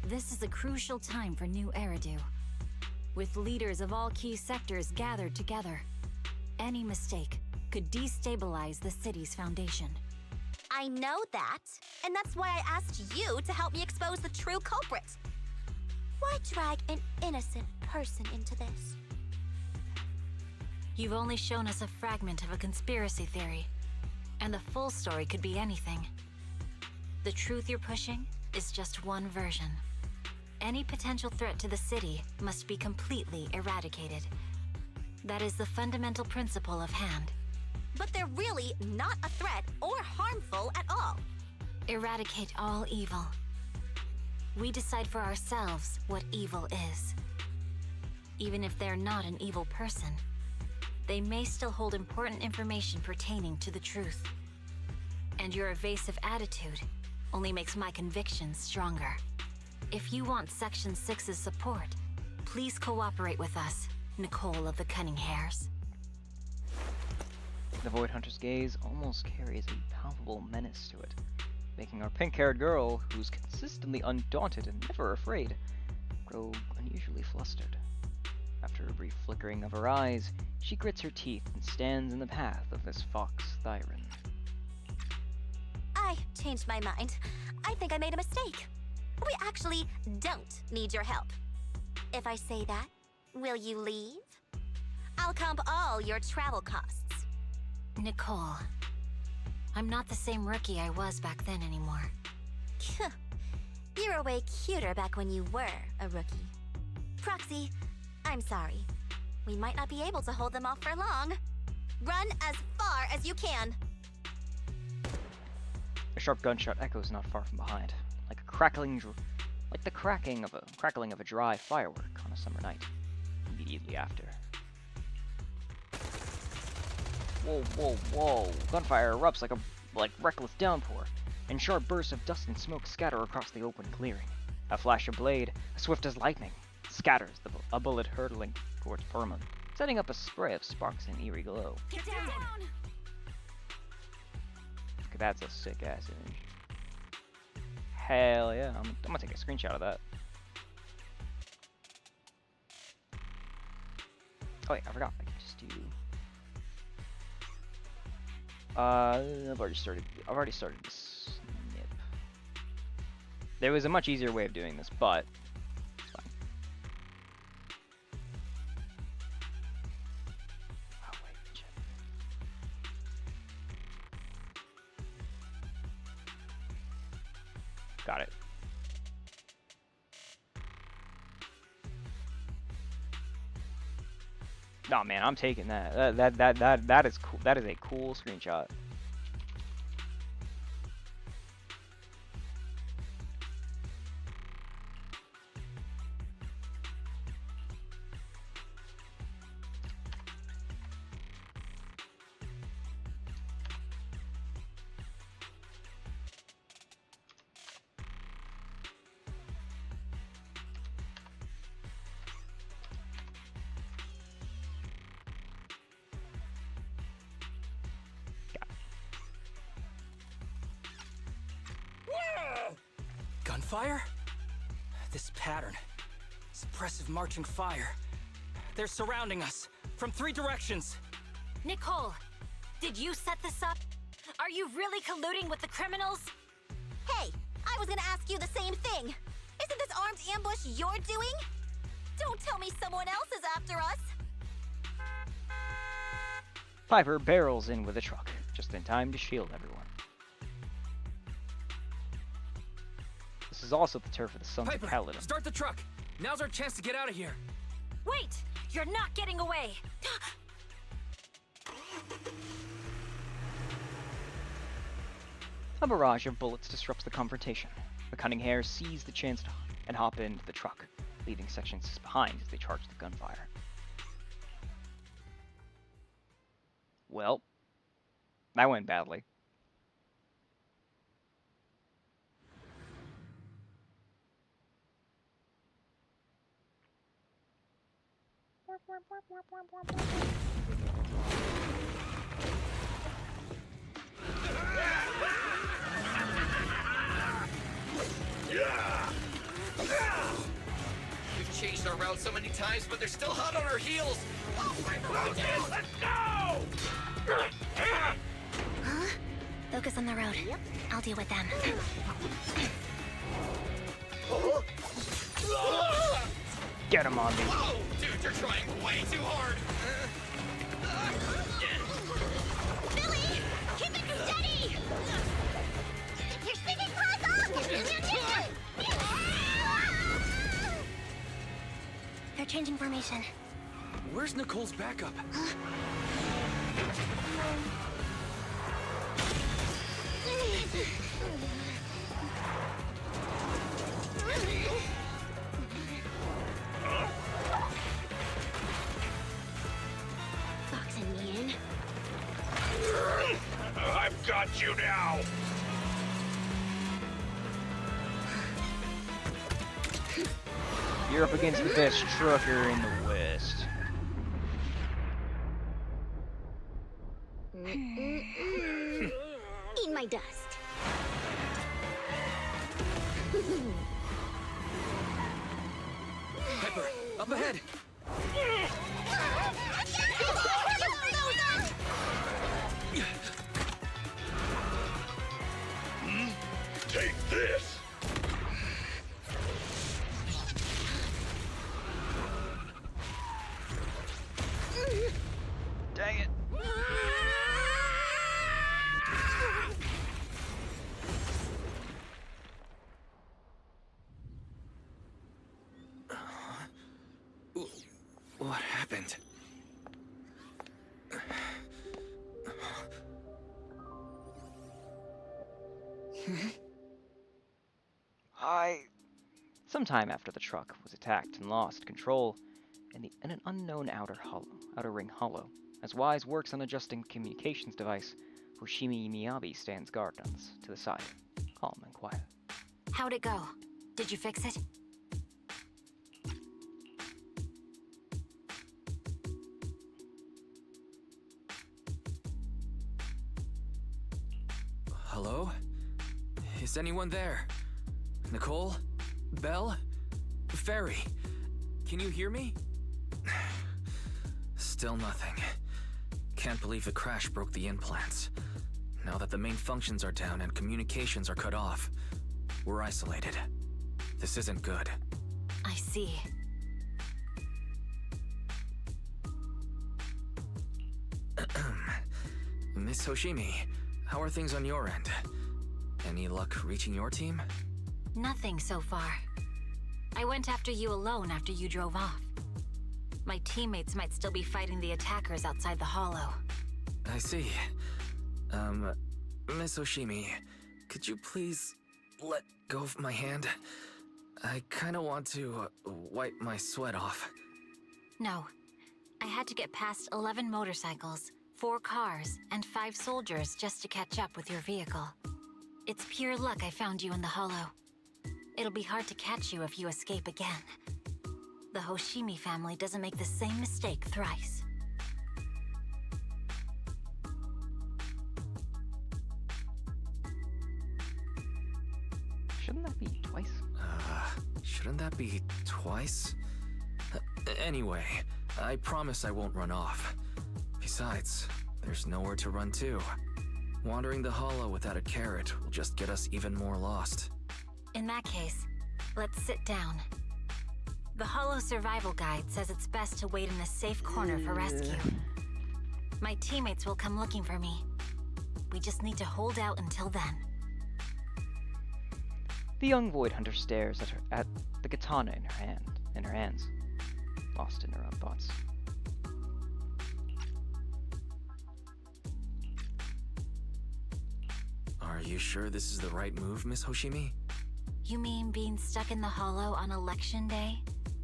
This is a crucial time for New Eridu. With leaders of all key sectors gathered together, any mistake could destabilize the city's foundation. I know that, and that's why I asked you to help me expose the true culprit. Why drag an innocent person into this? You've only shown us a fragment of a conspiracy theory, and the full story could be anything. The truth you're pushing is just one version. Any potential threat to the city must be completely eradicated. That is the fundamental principle of Hand. But they're really not a threat or harmful at all. Eradicate all evil. We decide for ourselves what evil is. Even if they're not an evil person, they may still hold important information pertaining to the truth. And your evasive attitude only makes my convictions stronger. If you want Section 6's support, please cooperate with us, Nicole of the Cunning Hares. The Void Hunter's gaze almost carries a palpable menace to it, making our pink-haired girl, who's consistently undaunted and never afraid, grow unusually flustered. After a brief flickering of her eyes, she grits her teeth and stands in the path of this fox Thyron. I changed my mind. I think I made a mistake. We actually don't need your help. If I say that, will you leave? I'll comp all your travel costs. Nicole, I'm not the same rookie I was back then anymore. You were way cuter back when you were a rookie. Proxy, I'm sorry. We might not be able to hold them off for long. Run as far as you can. A sharp gunshot echoes not far from behind, like the crackling of a dry firework on a summer night. Immediately after. Whoa, whoa, whoa. Gunfire erupts like reckless downpour, and sharp bursts of dust and smoke scatter across the open clearing. A flash of blade, swift as lightning, scatters a bullet hurtling towards Perlman, setting up a spray of sparks and eerie glow. Get down! Okay, that's a sick-ass image. Hell yeah, I'm gonna take a screenshot of that. Oh wait, I forgot. I can just do. I've already started to snip. There was a much easier way of doing this, but it's fine. Oh wait, shit. Got it. Oh man, I'm taking that. That is cool. That is a cool screenshot. Gunfire? This pattern. Suppressive marching fire. They're surrounding us from 3 directions. Nicole, did you set this up? Are you really colluding with the criminals? Hey, I was gonna ask you the same thing. Isn't this armed ambush you're doing? Don't tell me someone else is after us. Piper barrels in with a truck, just in time to shield everyone. This is also the turf of the Sons Piper, of Caledon. start the truck. Now's our chance to get out of here. Wait! You're not getting away! A barrage of bullets disrupts the confrontation. The cunning hares seize the chance and hop into the truck, leaving sections behind as they charge the gunfire. Well, that went badly. We've changed our route so many times, but they're still hot on our heels. Let's go! Huh? Focus on the road. I'll deal with them. Get him on me. Whoa, dude, you're trying way too hard. Billy, keep it steady! You're sticking close off! They're changing formation. Where's Nicole's backup? Boxing me in. I've got you now! You're up against the best trucker in the West. Eat my dust. Pepper, up ahead! Take this! Dang it. What happened? Sometime after the truck was attacked and lost control in an unknown outer ring hollow, As Wise works on adjusting the communications device, Hoshimi Miyabi stands guard to the side, calm and quiet. How'd it go? Did you fix it? Hello? Is anyone there? Nicole? Belle? Fairy? Can you hear me? Still nothing. Can't believe the crash broke the implants. Now that the main functions are down and communications are cut off, we're isolated. This isn't good. I see. Miss Hoshimi, how are things on your end? Any luck reaching your team? Nothing so far. I went after you alone after you drove off. My teammates might still be fighting the attackers outside the hollow. I see. Miss Hoshimi, could you please let go of my hand? I kinda want to wipe my sweat off. No. I had to get past 11 motorcycles, 4 cars, and 5 soldiers just to catch up with your vehicle. It's pure luck I found you in the hollow. It'll be hard to catch you if you escape again. The Hoshimi family doesn't make the same mistake thrice. Shouldn't that be twice? Shouldn't that be twice? Anyway, I promise I won't run off. Besides, there's nowhere to run to. Wandering the hollow without a carrot will just get us even more lost. In that case, let's sit down. The Hollow Survival Guide says it's best to wait in a safe corner for rescue. My teammates will come looking for me. We just need to hold out until then. The young Void Hunter stares at the katana in her hands, lost in her own thoughts. Are you sure this is the right move, Miss Hoshimi? You mean being stuck in the hollow on election day?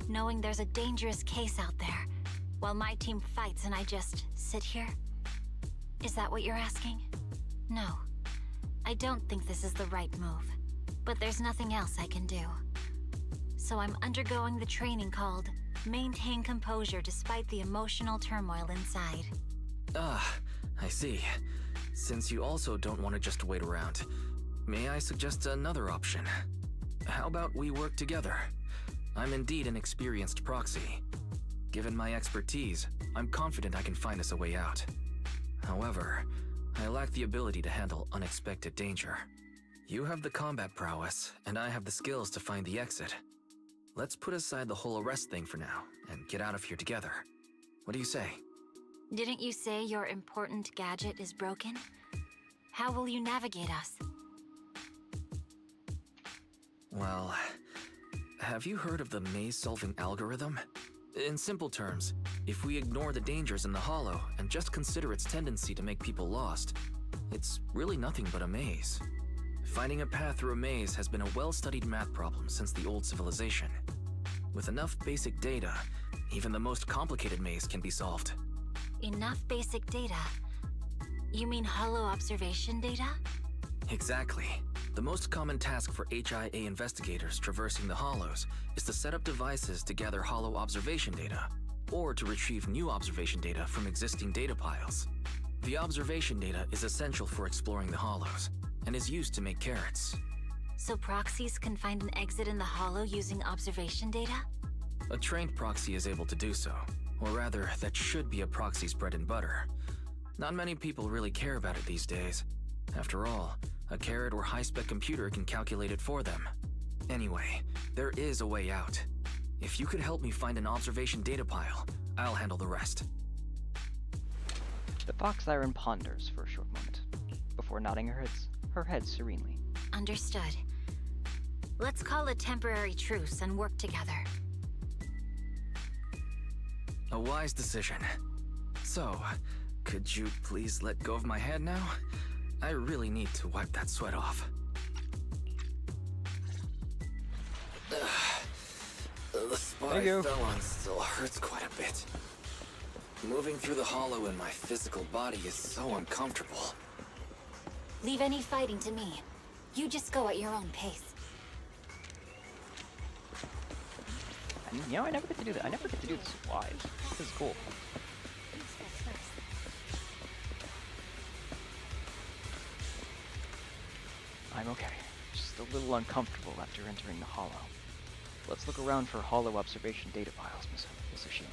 Knowing there's a dangerous case out there, while my team fights and I just sit here? Is that what you're asking? No. I don't think this is the right move. But there's nothing else I can do. So I'm undergoing the training called Maintain Composure Despite the Emotional Turmoil Inside. Ah, I see. Since you also don't want to just wait around, may I suggest another option? How about we work together? I'm indeed an experienced proxy. Given my expertise, I'm confident I can find us a way out. However, I lack the ability to handle unexpected danger. You have the combat prowess, and I have the skills to find the exit. Let's put aside the whole arrest thing for now, and get out of here together. What do you say? Didn't you say your important gadget is broken? How will you navigate us? Well, have you heard of the maze-solving algorithm? In simple terms, if we ignore the dangers in the hollow and just consider its tendency to make people lost, it's really nothing but a maze. Finding a path through a maze has been a well-studied math problem since the old civilization. With enough basic data, even the most complicated maze can be solved. Enough basic data? You mean hollow observation data? Exactly. The most common task for HIA investigators traversing the hollows is to set up devices to gather hollow observation data, or to retrieve new observation data from existing data piles. The observation data is essential for exploring the hollows, and is used to make carrots. So proxies can find an exit in the hollow using observation data? A trained proxy is able to do so, or rather, that should be a proxy's bread and butter. Not many people really care about it these days. After all, a carrot or high-spec computer can calculate it for them. Anyway, there is a way out. If you could help me find an observation data pile, I'll handle the rest. The Fox Siren ponders for a short moment, before nodding her head serenely. Understood. Let's call a temporary truce and work together. A wise decision. So, could you please let go of my hand now? I really need to wipe that sweat off. The spot I fell on still hurts quite a bit. Moving through the hollow in my physical body is so uncomfortable. Leave any fighting to me. You just go at your own pace. And, you know, I never get to do that. I never get to do this live. This is cool. I'm okay. Just a little uncomfortable after entering the hollow. Let's look around for hollow observation data piles, Miss Oshimi.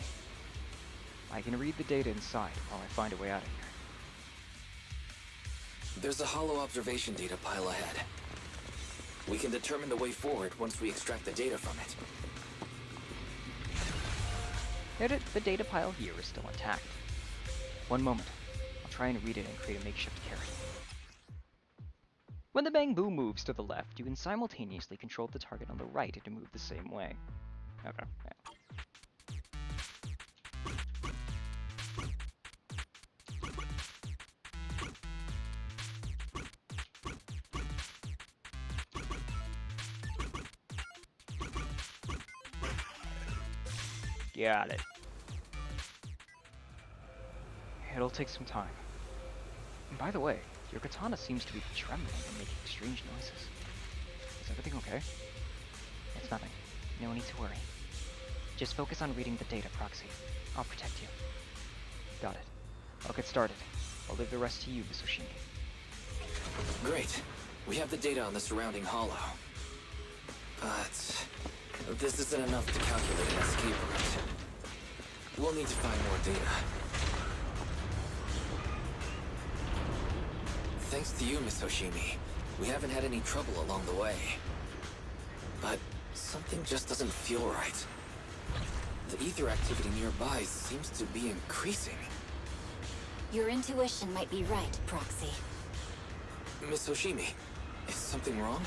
I can read the data inside while I find a way out of here. There's a hollow observation data pile ahead. We can determine the way forward once we extract the data from it. The data pile here is still intact. One moment. I'll try and read it and create a makeshift carrot. When the bamboo moves to the left, you can simultaneously control the target on the right to move the same way. Okay. Yeah. Got it. It'll take some time. And by the way, your katana seems to be trembling and making strange noises. Is everything okay? It's nothing. No need to worry. Just focus on reading the data, Proxy. I'll protect you. Got it. I'll get started. I'll leave the rest to you, Miss Oshimi. Great. We have the data on the surrounding hollow. But this isn't enough to calculate an escape route. We'll need to find more data. Thanks to you, Miss Oshimi, we haven't had any trouble along the way. But something just doesn't feel right. The ether activity nearby seems to be increasing. Your intuition might be right, Proxy. Miss Oshimi, is something wrong?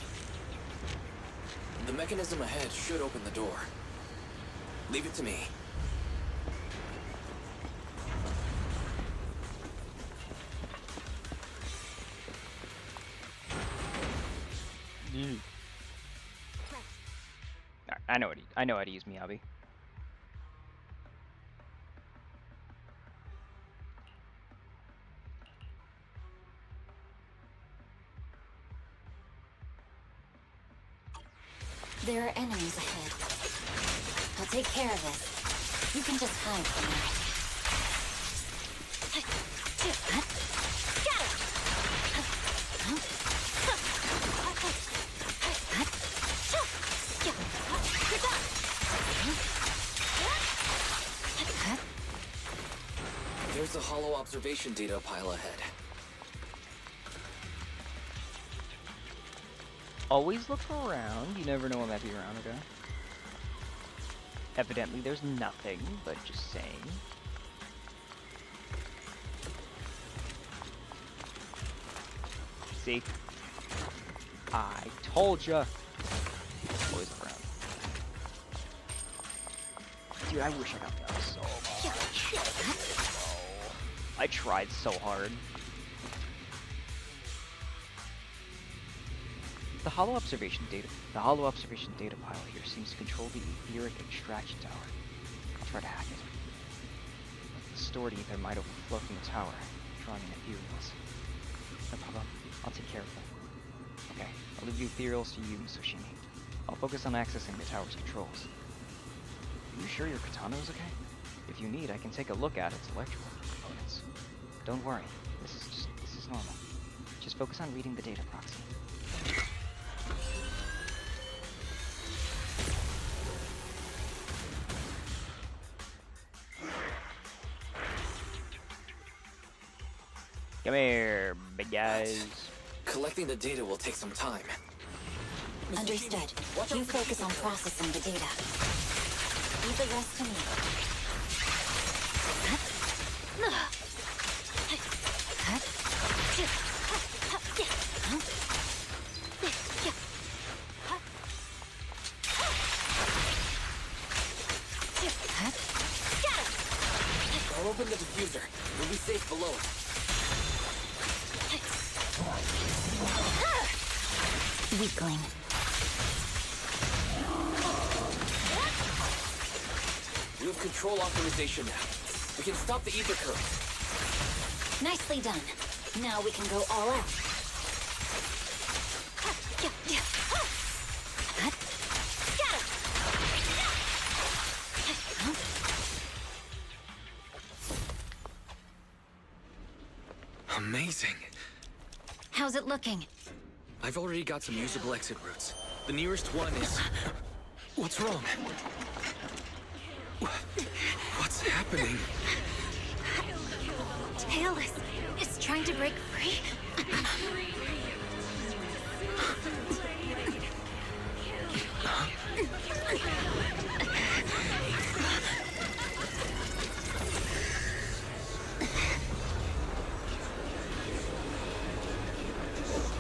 The mechanism ahead should open the door. Leave it to me. I know how to use Miyabi. There are enemies ahead. I'll take care of this. You can just hide from me. There's a hollow observation data pile ahead. Always look around. You never know what might be around, okay? Evidently there's nothing, but just saying. See? I told ya. Always look around. Dude, I wish I got that so much. I tried so hard. The hollow observation data pile here seems to control the etheric extraction tower. I'll try to hack it. The stored ether might overflow from the tower, drawing in ethereals. No problem. I'll take care of them. Okay, I'll leave the ethereals to you, Miss Oshimi. I'll focus on accessing the tower's controls. Are you sure your katana is okay? If you need, I can take a look at its electrical components. Don't worry. This is normal. Just focus on reading the data, Proxy. Come here, big guys. Collecting the data will take some time. Understood. You focus on processing the data. Leave the rest to me. I'll open the diffuser. We'll be safe below it. Weakling. We have control authorization now. We can stop the ether current. Nicely done. Now we can go all out. Amazing. How's it looking? I've already got some usable exit routes. The nearest one is... What's wrong? What's happening? Tailless is trying to break free.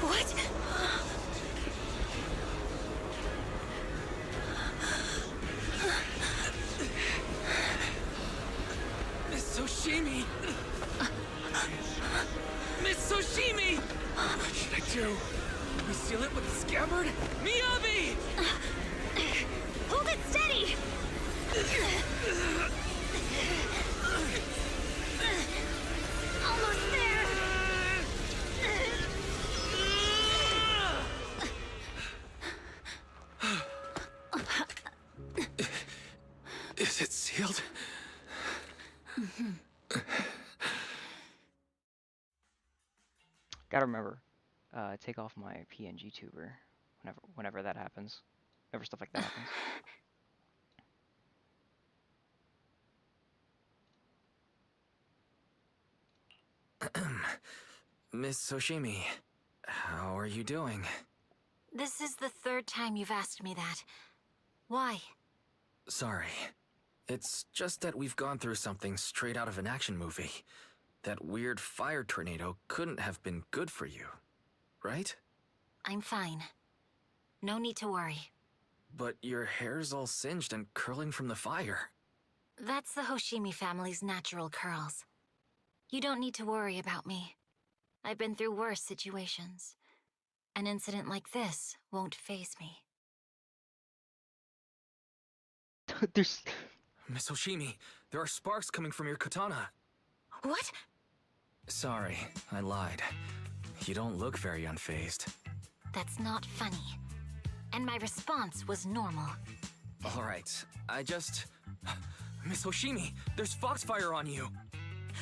What? Miss Soshimi! Miss Soshimi! What should I do? We seal it with the scabbard? Miyabi! Hold it steady! Almost there! Is it sealed? Gotta remember, take off my PNG tuber whenever that happens. Whenever stuff like that happens. Miss Soshimi, how are you doing? This is the third time you've asked me that. Why? Sorry. It's just that we've gone through something straight out of an action movie. That weird fire tornado couldn't have been good for you, right? I'm fine. No need to worry. But your hair's all singed and curling from the fire. That's the Hoshimi family's natural curls. You don't need to worry about me. I've been through worse situations. An incident like this won't faze me. There's... Miss Hoshimi, there are sparks coming from your katana. What? Sorry, I lied. You don't look very unfazed. That's not funny. And my response was normal. All right, I just... Miss Hoshimi, there's foxfire on you.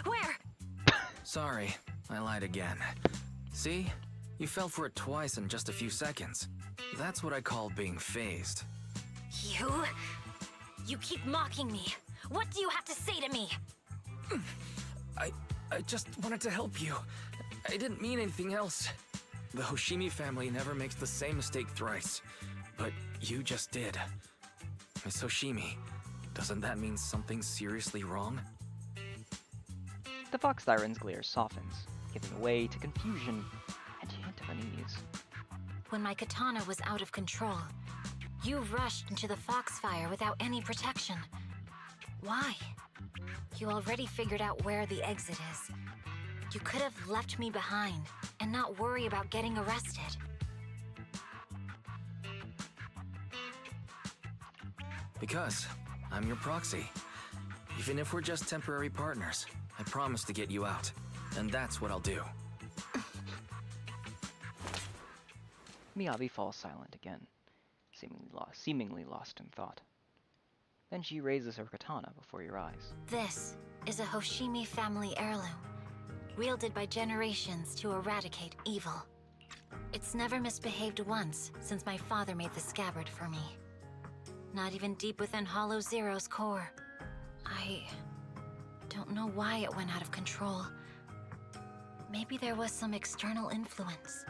Where? Sorry, I lied again. See? You fell for it twice in just a few seconds. That's what I call being phased. You keep mocking me. What do you have to say to me? I just wanted to help you. I didn't mean anything else. The Hoshimi family never makes the same mistake thrice. But you just did. Miss Hoshimi, doesn't that mean something seriously wrong? The fox siren's glare softens, giving way to confusion and a hint of unease. When my katana was out of control, you rushed into the foxfire without any protection. Why? You already figured out where the exit is. You could have left me behind and not worry about getting arrested. Because I'm your proxy. Even if we're just temporary partners, I promise to get you out. And that's what I'll do. Miyabi falls silent again, seemingly lost in thought. Then she raises her katana before your eyes. This is a Hoshimi family heirloom, wielded by generations to eradicate evil. It's never misbehaved once since my father made the scabbard for me. Not even deep within Hollow Zero's core. I don't know why it went out of control. Maybe there was some external influence.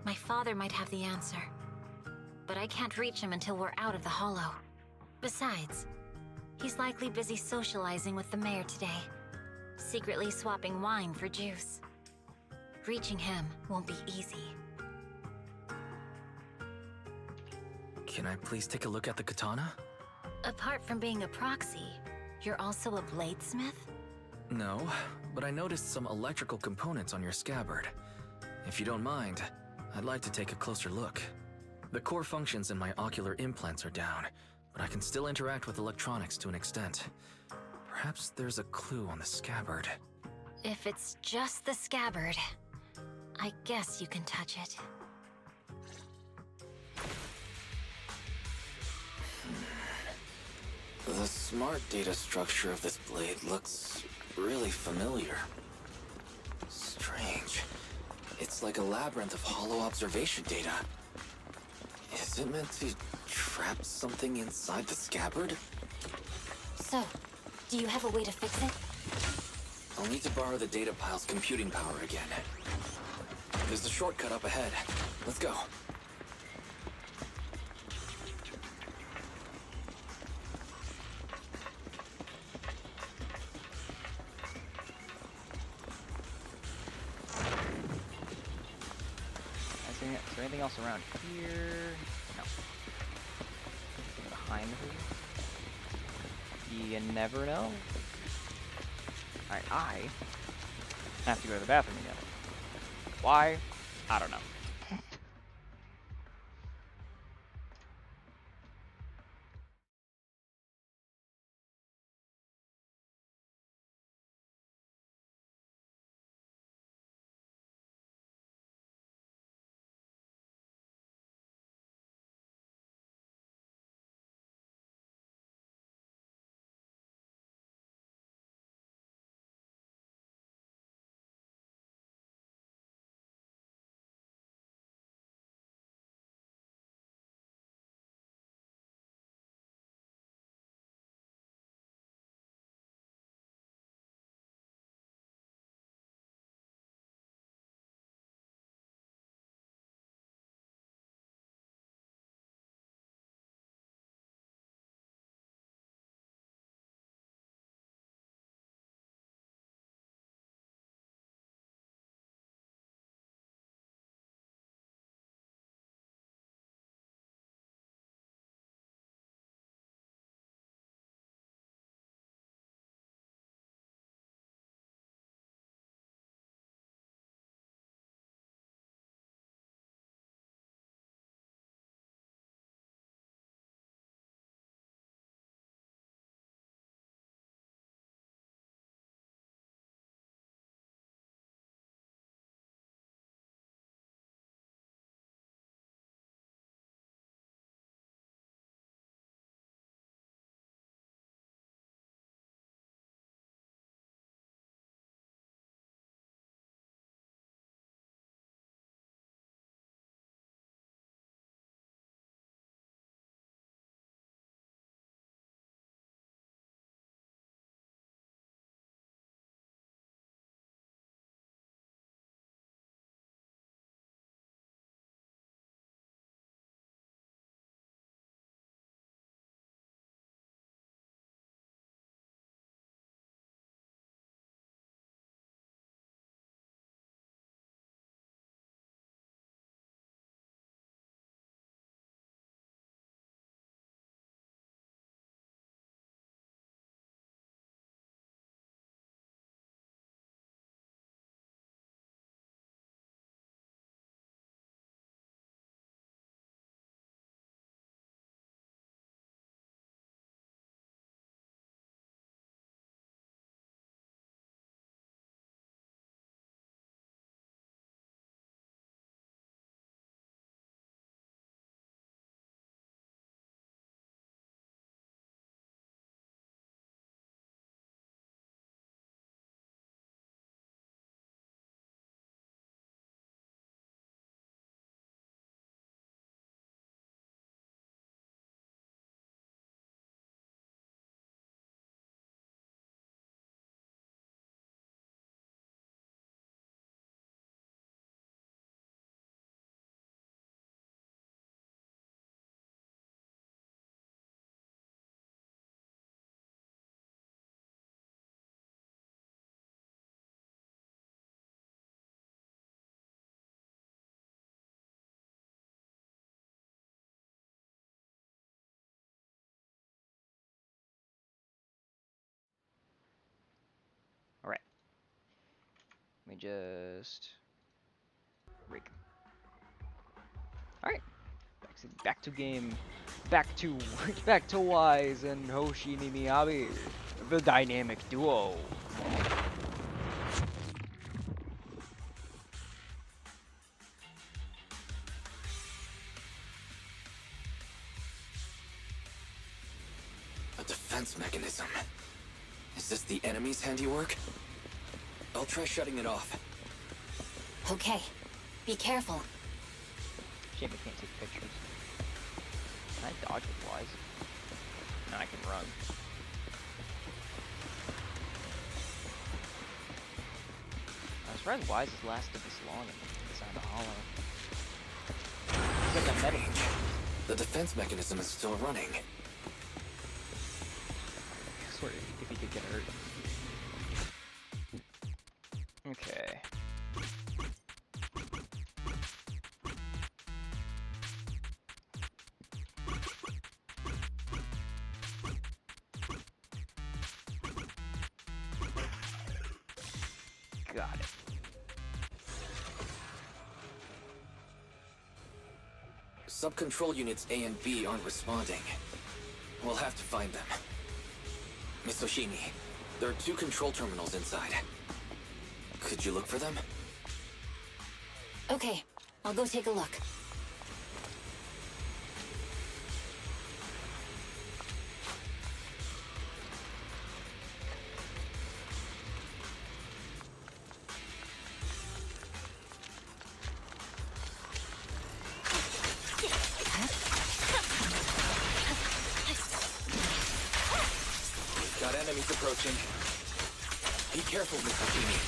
My father might have the answer, but I can't reach him until we're out of the Hollow. Besides, he's likely busy socializing with the mayor today, secretly swapping wine for juice. Reaching him won't be easy. Can I please take a look at the katana? Apart from being a proxy, you're also a bladesmith? No, but I noticed some electrical components on your scabbard. If you don't mind, I'd like to take a closer look. The core functions in my ocular implants are down, but I can still interact with electronics to an extent. Perhaps there's a clue on the scabbard. If it's just the scabbard, I guess you can touch it. The smart data structure of this blade looks really familiar. Strange. It's like a labyrinth of hollow observation data. Is it meant to trap something inside the scabbard? So, do you have a way to fix it? I'll need to borrow the data pile's computing power again. There's a shortcut up ahead. Let's go. Is there anything else around here? No. Anything behind here? You never know. Alright, I have to go to the bathroom again. Why? I don't know. Alright. Let me just rig. Alright. Back to game. Back to Wise and Hoshi Nimiyabi. The dynamic duo. A defense mechanism. Is this the enemy's handiwork? I'll try shutting it off. Okay. Be careful. Shame I can't take pictures. Can I dodge with Wise? No, I can run. I was surprised Wise has lasted this long inside the hollow. It's like a medic. The defense mechanism is still running. I swear, if he could get hurt. Okay. Got it. Sub-control units A and B aren't responding. We'll have to find them. Miss Oshimi, there are 2 control terminals inside. Could you look for them? Okay, I'll go take a look. Got enemies approaching. Be careful, Miss Oshimi.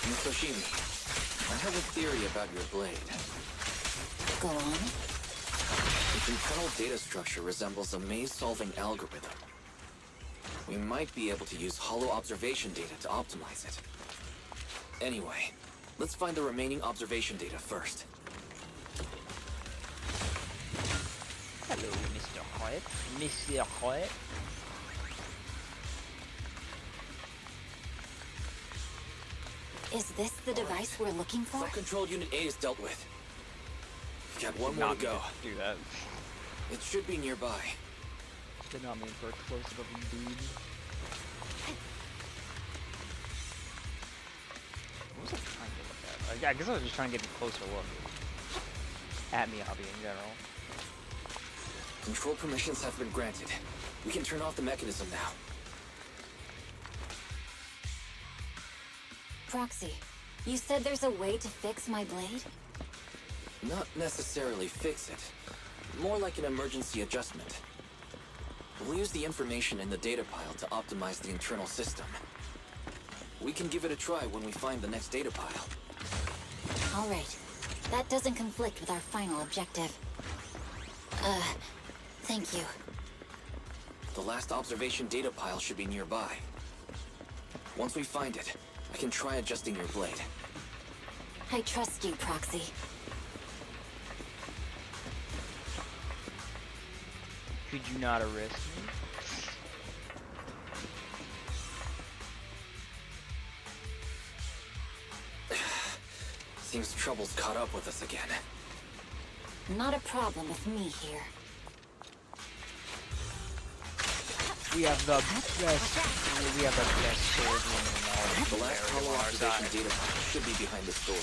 Miss Oshimi, I have a theory about your blade. Go on. Its internal data structure resembles a maze-solving algorithm. We might be able to use hollow observation data to optimize it. Anyway, let's find the remaining observation data first. Hello, Mr. Hyatt. Mr. Hyatt. Is this the device we're looking for? Sub-control unit A is dealt with. We've got one more to go. Do that. It should be nearby. Did not mean for a close-up of him, dude. What was I trying to look at? I guess I was just trying to get a closer look at Miyabi in general. Control permissions have been granted. We can turn off the mechanism now. Proxy, you said there's a way to fix my blade? Not necessarily fix it. More like an emergency adjustment. We'll use the information in the data pile to optimize the internal system. We can give it a try when we find the next data pile. All right. That doesn't conflict with our final objective. Thank you. The last observation data pile should be nearby. Once we find it, I can try adjusting your blade. I trust you, Proxy. Could you not arrest me? Seems trouble's caught up with us again. Not a problem with me here. We have the best swordswoman in all of The last hollow observation data pile should be behind this door.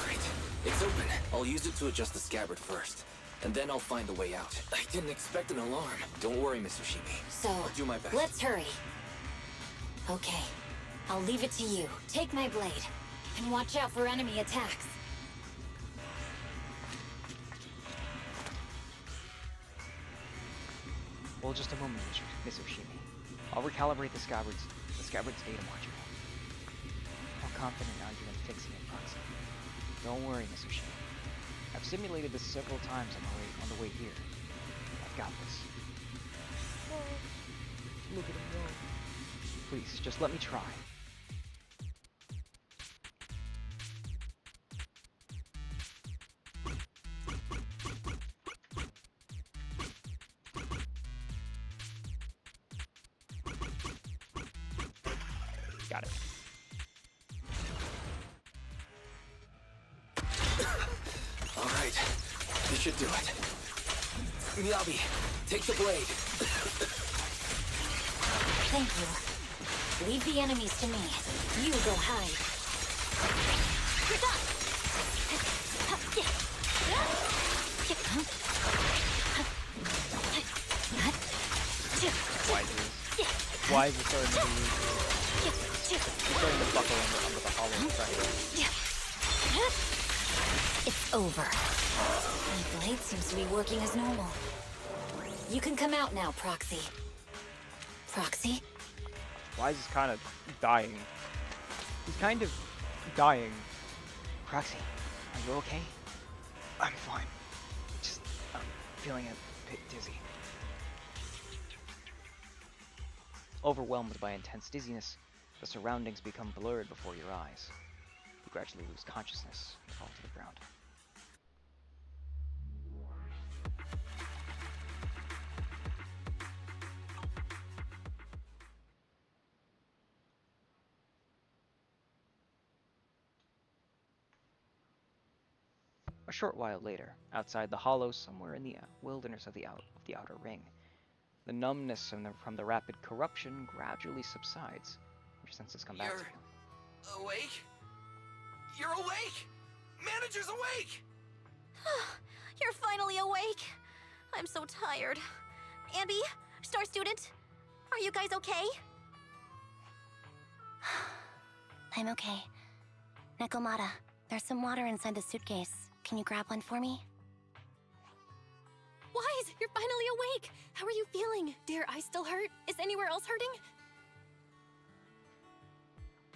Great. It's open. I'll use it to adjust the scabbard first. And then I'll find a way out. I didn't expect an alarm. Don't worry, Miss Oshimi. So, I'll do my best. Let's hurry. Okay. I'll leave it to you. Take my blade. And watch out for enemy attacks. Well, just a moment, Miss Oshimi. I'll recalibrate the scabbard's data module. How confident are you in fixing it, Proxy? Don't worry, Miss Oshimi. I've simulated this several times on the way here. I've got this. Oh, look at him go. Please, just let me try. Got it. All right. This should do it. Miyabi, take the blade. Thank you. Leave the enemies to me. You go hide. You're done! Why is it starting to be... It's starting to buckle under the hollow pressure. It's over. My blade seems to be working as normal. You can come out now, Proxy. Proxy? Wise is kind of dying. He's kind of dying. Proxy, are you okay? I'm fine. Just, I'm feeling a bit dizzy. Overwhelmed by intense dizziness, the surroundings become blurred before your eyes. You gradually lose consciousness and fall to the ground. A short while later, outside the hollow somewhere in the wilderness of the outer ring, the numbness from the rapid corruption gradually subsides. Your senses come back to you. Awake? You're awake! Manager's awake! You're finally awake. I'm so tired. Ambi, Star Student, are you guys okay? I'm okay. Nekomata, there's some water inside the suitcase. Can you grab one for me? Wise, you're finally awake! How are you feeling? Do your eyes still hurt? Is anywhere else hurting?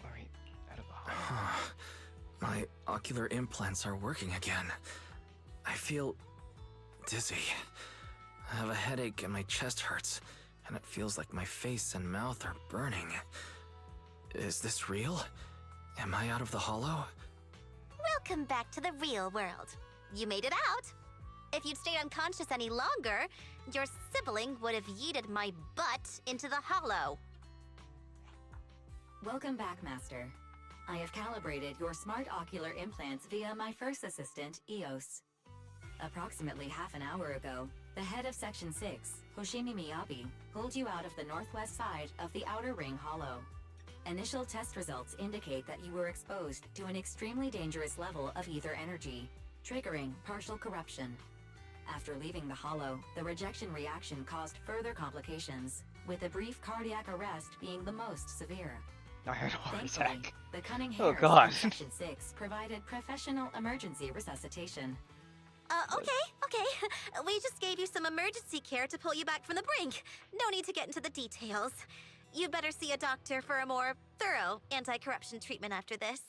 Alright, out of the hollow. My ocular implants are working again. I feel dizzy. I have a headache and my chest hurts, and it feels like my face and mouth are burning. Is this real? Am I out of the hollow? Welcome back to the real world. You made it out. If you'd stayed unconscious any longer, your sibling would have yeeted my butt into the hollow. Welcome back, Master. I have calibrated your smart ocular implants via my first assistant, EOS. Approximately half an hour ago, the head of Section 6, Hoshimi Miyabi, pulled you out of the northwest side of the Outer Ring Hollow. Initial test results indicate that you were exposed to an extremely dangerous level of ether energy, triggering partial corruption. After leaving the hollow, the rejection reaction caused further complications, with a brief cardiac arrest being the most severe. I had a heart Thankfully, attack. the cunning Oh hairs god. in Section 6 provided professional emergency resuscitation. Okay. We just gave you some emergency care to pull you back from the brink. No need to get into the details. You'd better see a doctor for a more thorough anti-corruption treatment after this.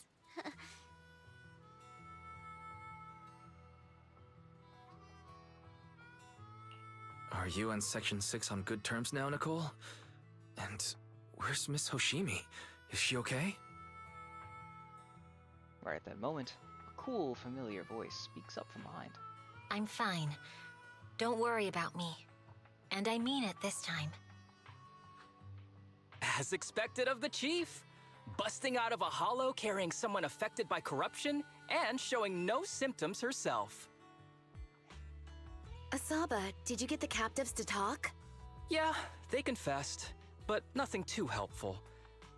Are you and Section 6 on good terms now, Nicole? And where's Miss Hoshimi? Is she okay? Right at that moment, a cool, familiar voice speaks up from behind. I'm fine. Don't worry about me. And I mean it this time. As expected of the Chief. Busting out of a hollow carrying someone affected by corruption and showing no symptoms herself. Asaba, did you get the captives to talk? Yeah, they confessed, but nothing too helpful.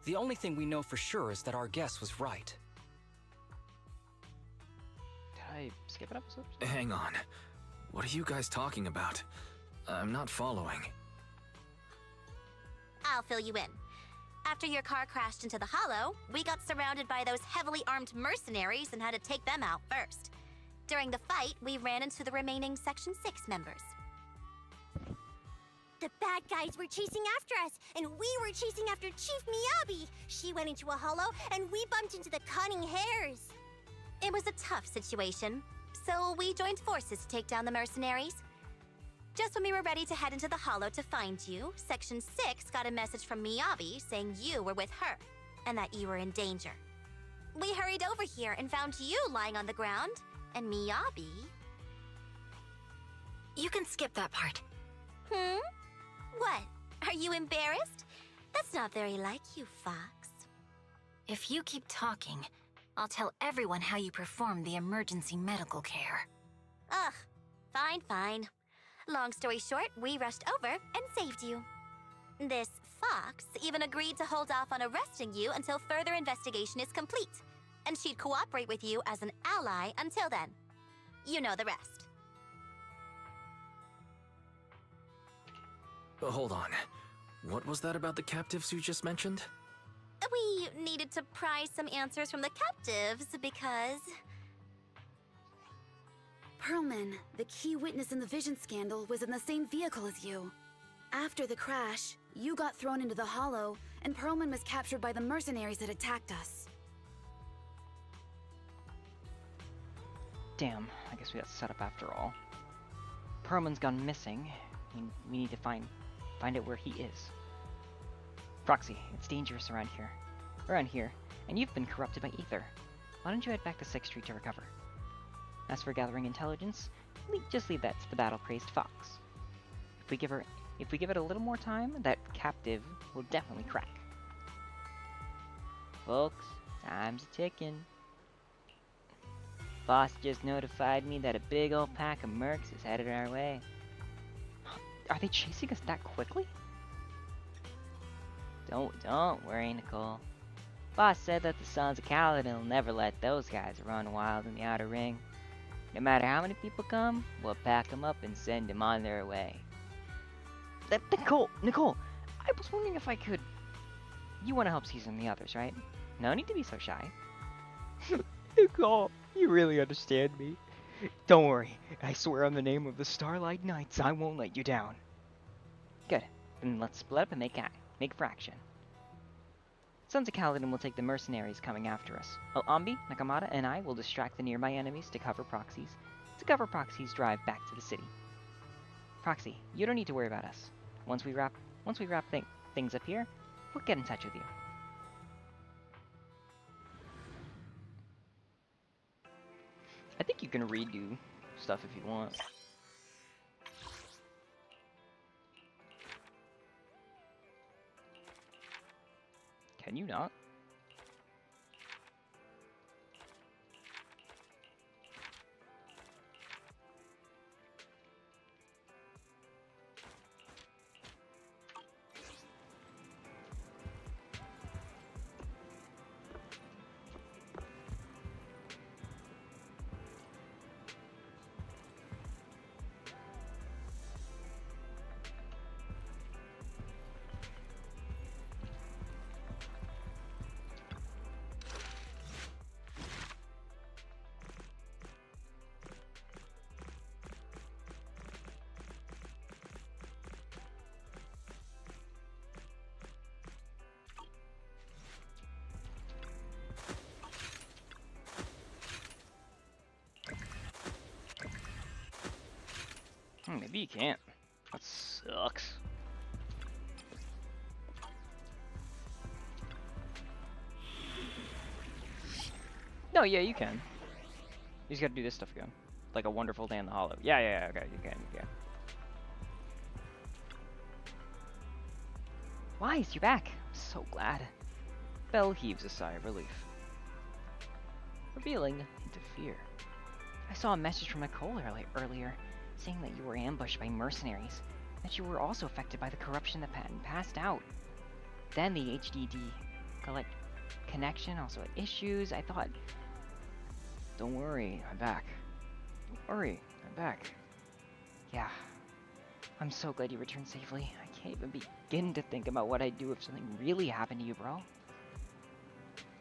The only thing we know for sure is that our guess was right. Did I skip an episode? Hang on. What are you guys talking about? I'm not following. I'll fill you in. After your car crashed into the hollow, we got surrounded by those heavily armed mercenaries and had to take them out first. During the fight, we ran into the remaining Section 6 members. The bad guys were chasing after us, and we were chasing after Chief Miyabi. She went into a hollow, and we bumped into the cunning hares. It was a tough situation, so we joined forces to take down the mercenaries. Just when we were ready to head into the hollow to find you, Section 6 got a message from Miyabi saying you were with her, and that you were in danger. We hurried over here and found you lying on the ground, and Miyabi... You can skip that part. What? Are you embarrassed? That's not very like you, Fox. If you keep talking, I'll tell everyone how you performed the emergency medical care. Ugh, fine. Long story short, we rushed over and saved you. This Fox even agreed to hold off on arresting you until further investigation is complete. And she'd cooperate with you as an ally until then. You know the rest. Hold on. What was that about the captives you just mentioned? We needed to pry some answers from the captives because... Perlman, the key witness in the Vision scandal, was in the same vehicle as you. After the crash, you got thrown into the Hollow, and Perlman was captured by the mercenaries that attacked us. Damn, I guess we got set up after all. Perlman's gone missing. We need to find out where he is. Proxy, it's dangerous around here, and you've been corrupted by ether. Why don't you head back to 6th Street to recover? As for gathering intelligence, just leave that to the battle-crazed Fox. If we give it a little more time, that captive will definitely crack. Folks, time's ticking. Boss just notified me that a big old pack of mercs is headed our way. Are they chasing us that quickly? Don't worry, Nicole. Boss said that the Sons of Kaladin will never let those guys run wild in the Outer Ring. No matter how many people come, we'll pack them up and send them on their way. Nicole, I was wondering if I could... You want to help season the others, right? No need to be so shy. Nicole, you really understand me. Don't worry, I swear on the name of the Starlight Knights, I won't let you down. Good, then let's split up and make fraction. Sons of Kaladin will take the mercenaries coming after us, while Ambi, Nakamata, and I will distract the nearby enemies to cover Proxy's drive back to the city. Proxy, you don't need to worry about us. Once we wrap things up here, we'll get in touch with you. I think you can redo stuff if you want. Can you not? Maybe you can't. That sucks. No, yeah, you can. You just gotta do this stuff again. Like a wonderful day in the hollow. Yeah, okay, you can. Wise, you're back. I'm so glad. Belle heaves a sigh of relief. Revealing into fear. I saw a message from Nicole earlier, saying that you were ambushed by mercenaries, that you were also affected by the corruption that passed out. Then the HDD connection also had issues. I thought, don't worry, I'm back. Don't worry, I'm back. Yeah, I'm so glad you returned safely. I can't even begin to think about what I'd do if something really happened to you, bro.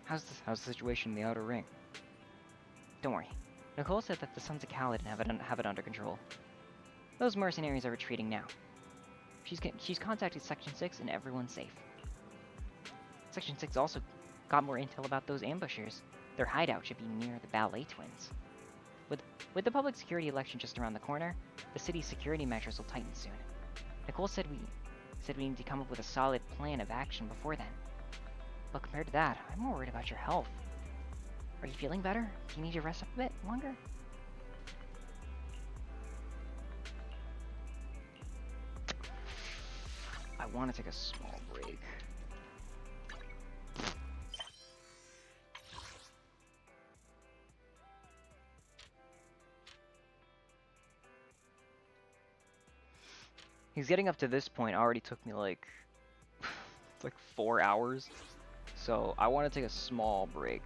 How's the situation in the Outer Ring? Don't worry. Nicole said that the Sons of Kaladin have it under control. Those mercenaries are retreating now. She's contacted Section 6 and everyone's safe. Section 6 also got more intel about those ambushers. Their hideout should be near the Ballet Twins. With the public security election just around the corner, the city's security measures will tighten soon. Nicole said we need to come up with a solid plan of action before then. But compared to that, I'm more worried about your health. Are you feeling better? Do you need to rest up a bit longer? I want to take a small break. He's getting up to this point already took me like It's like 4 hours. So I want to take a small break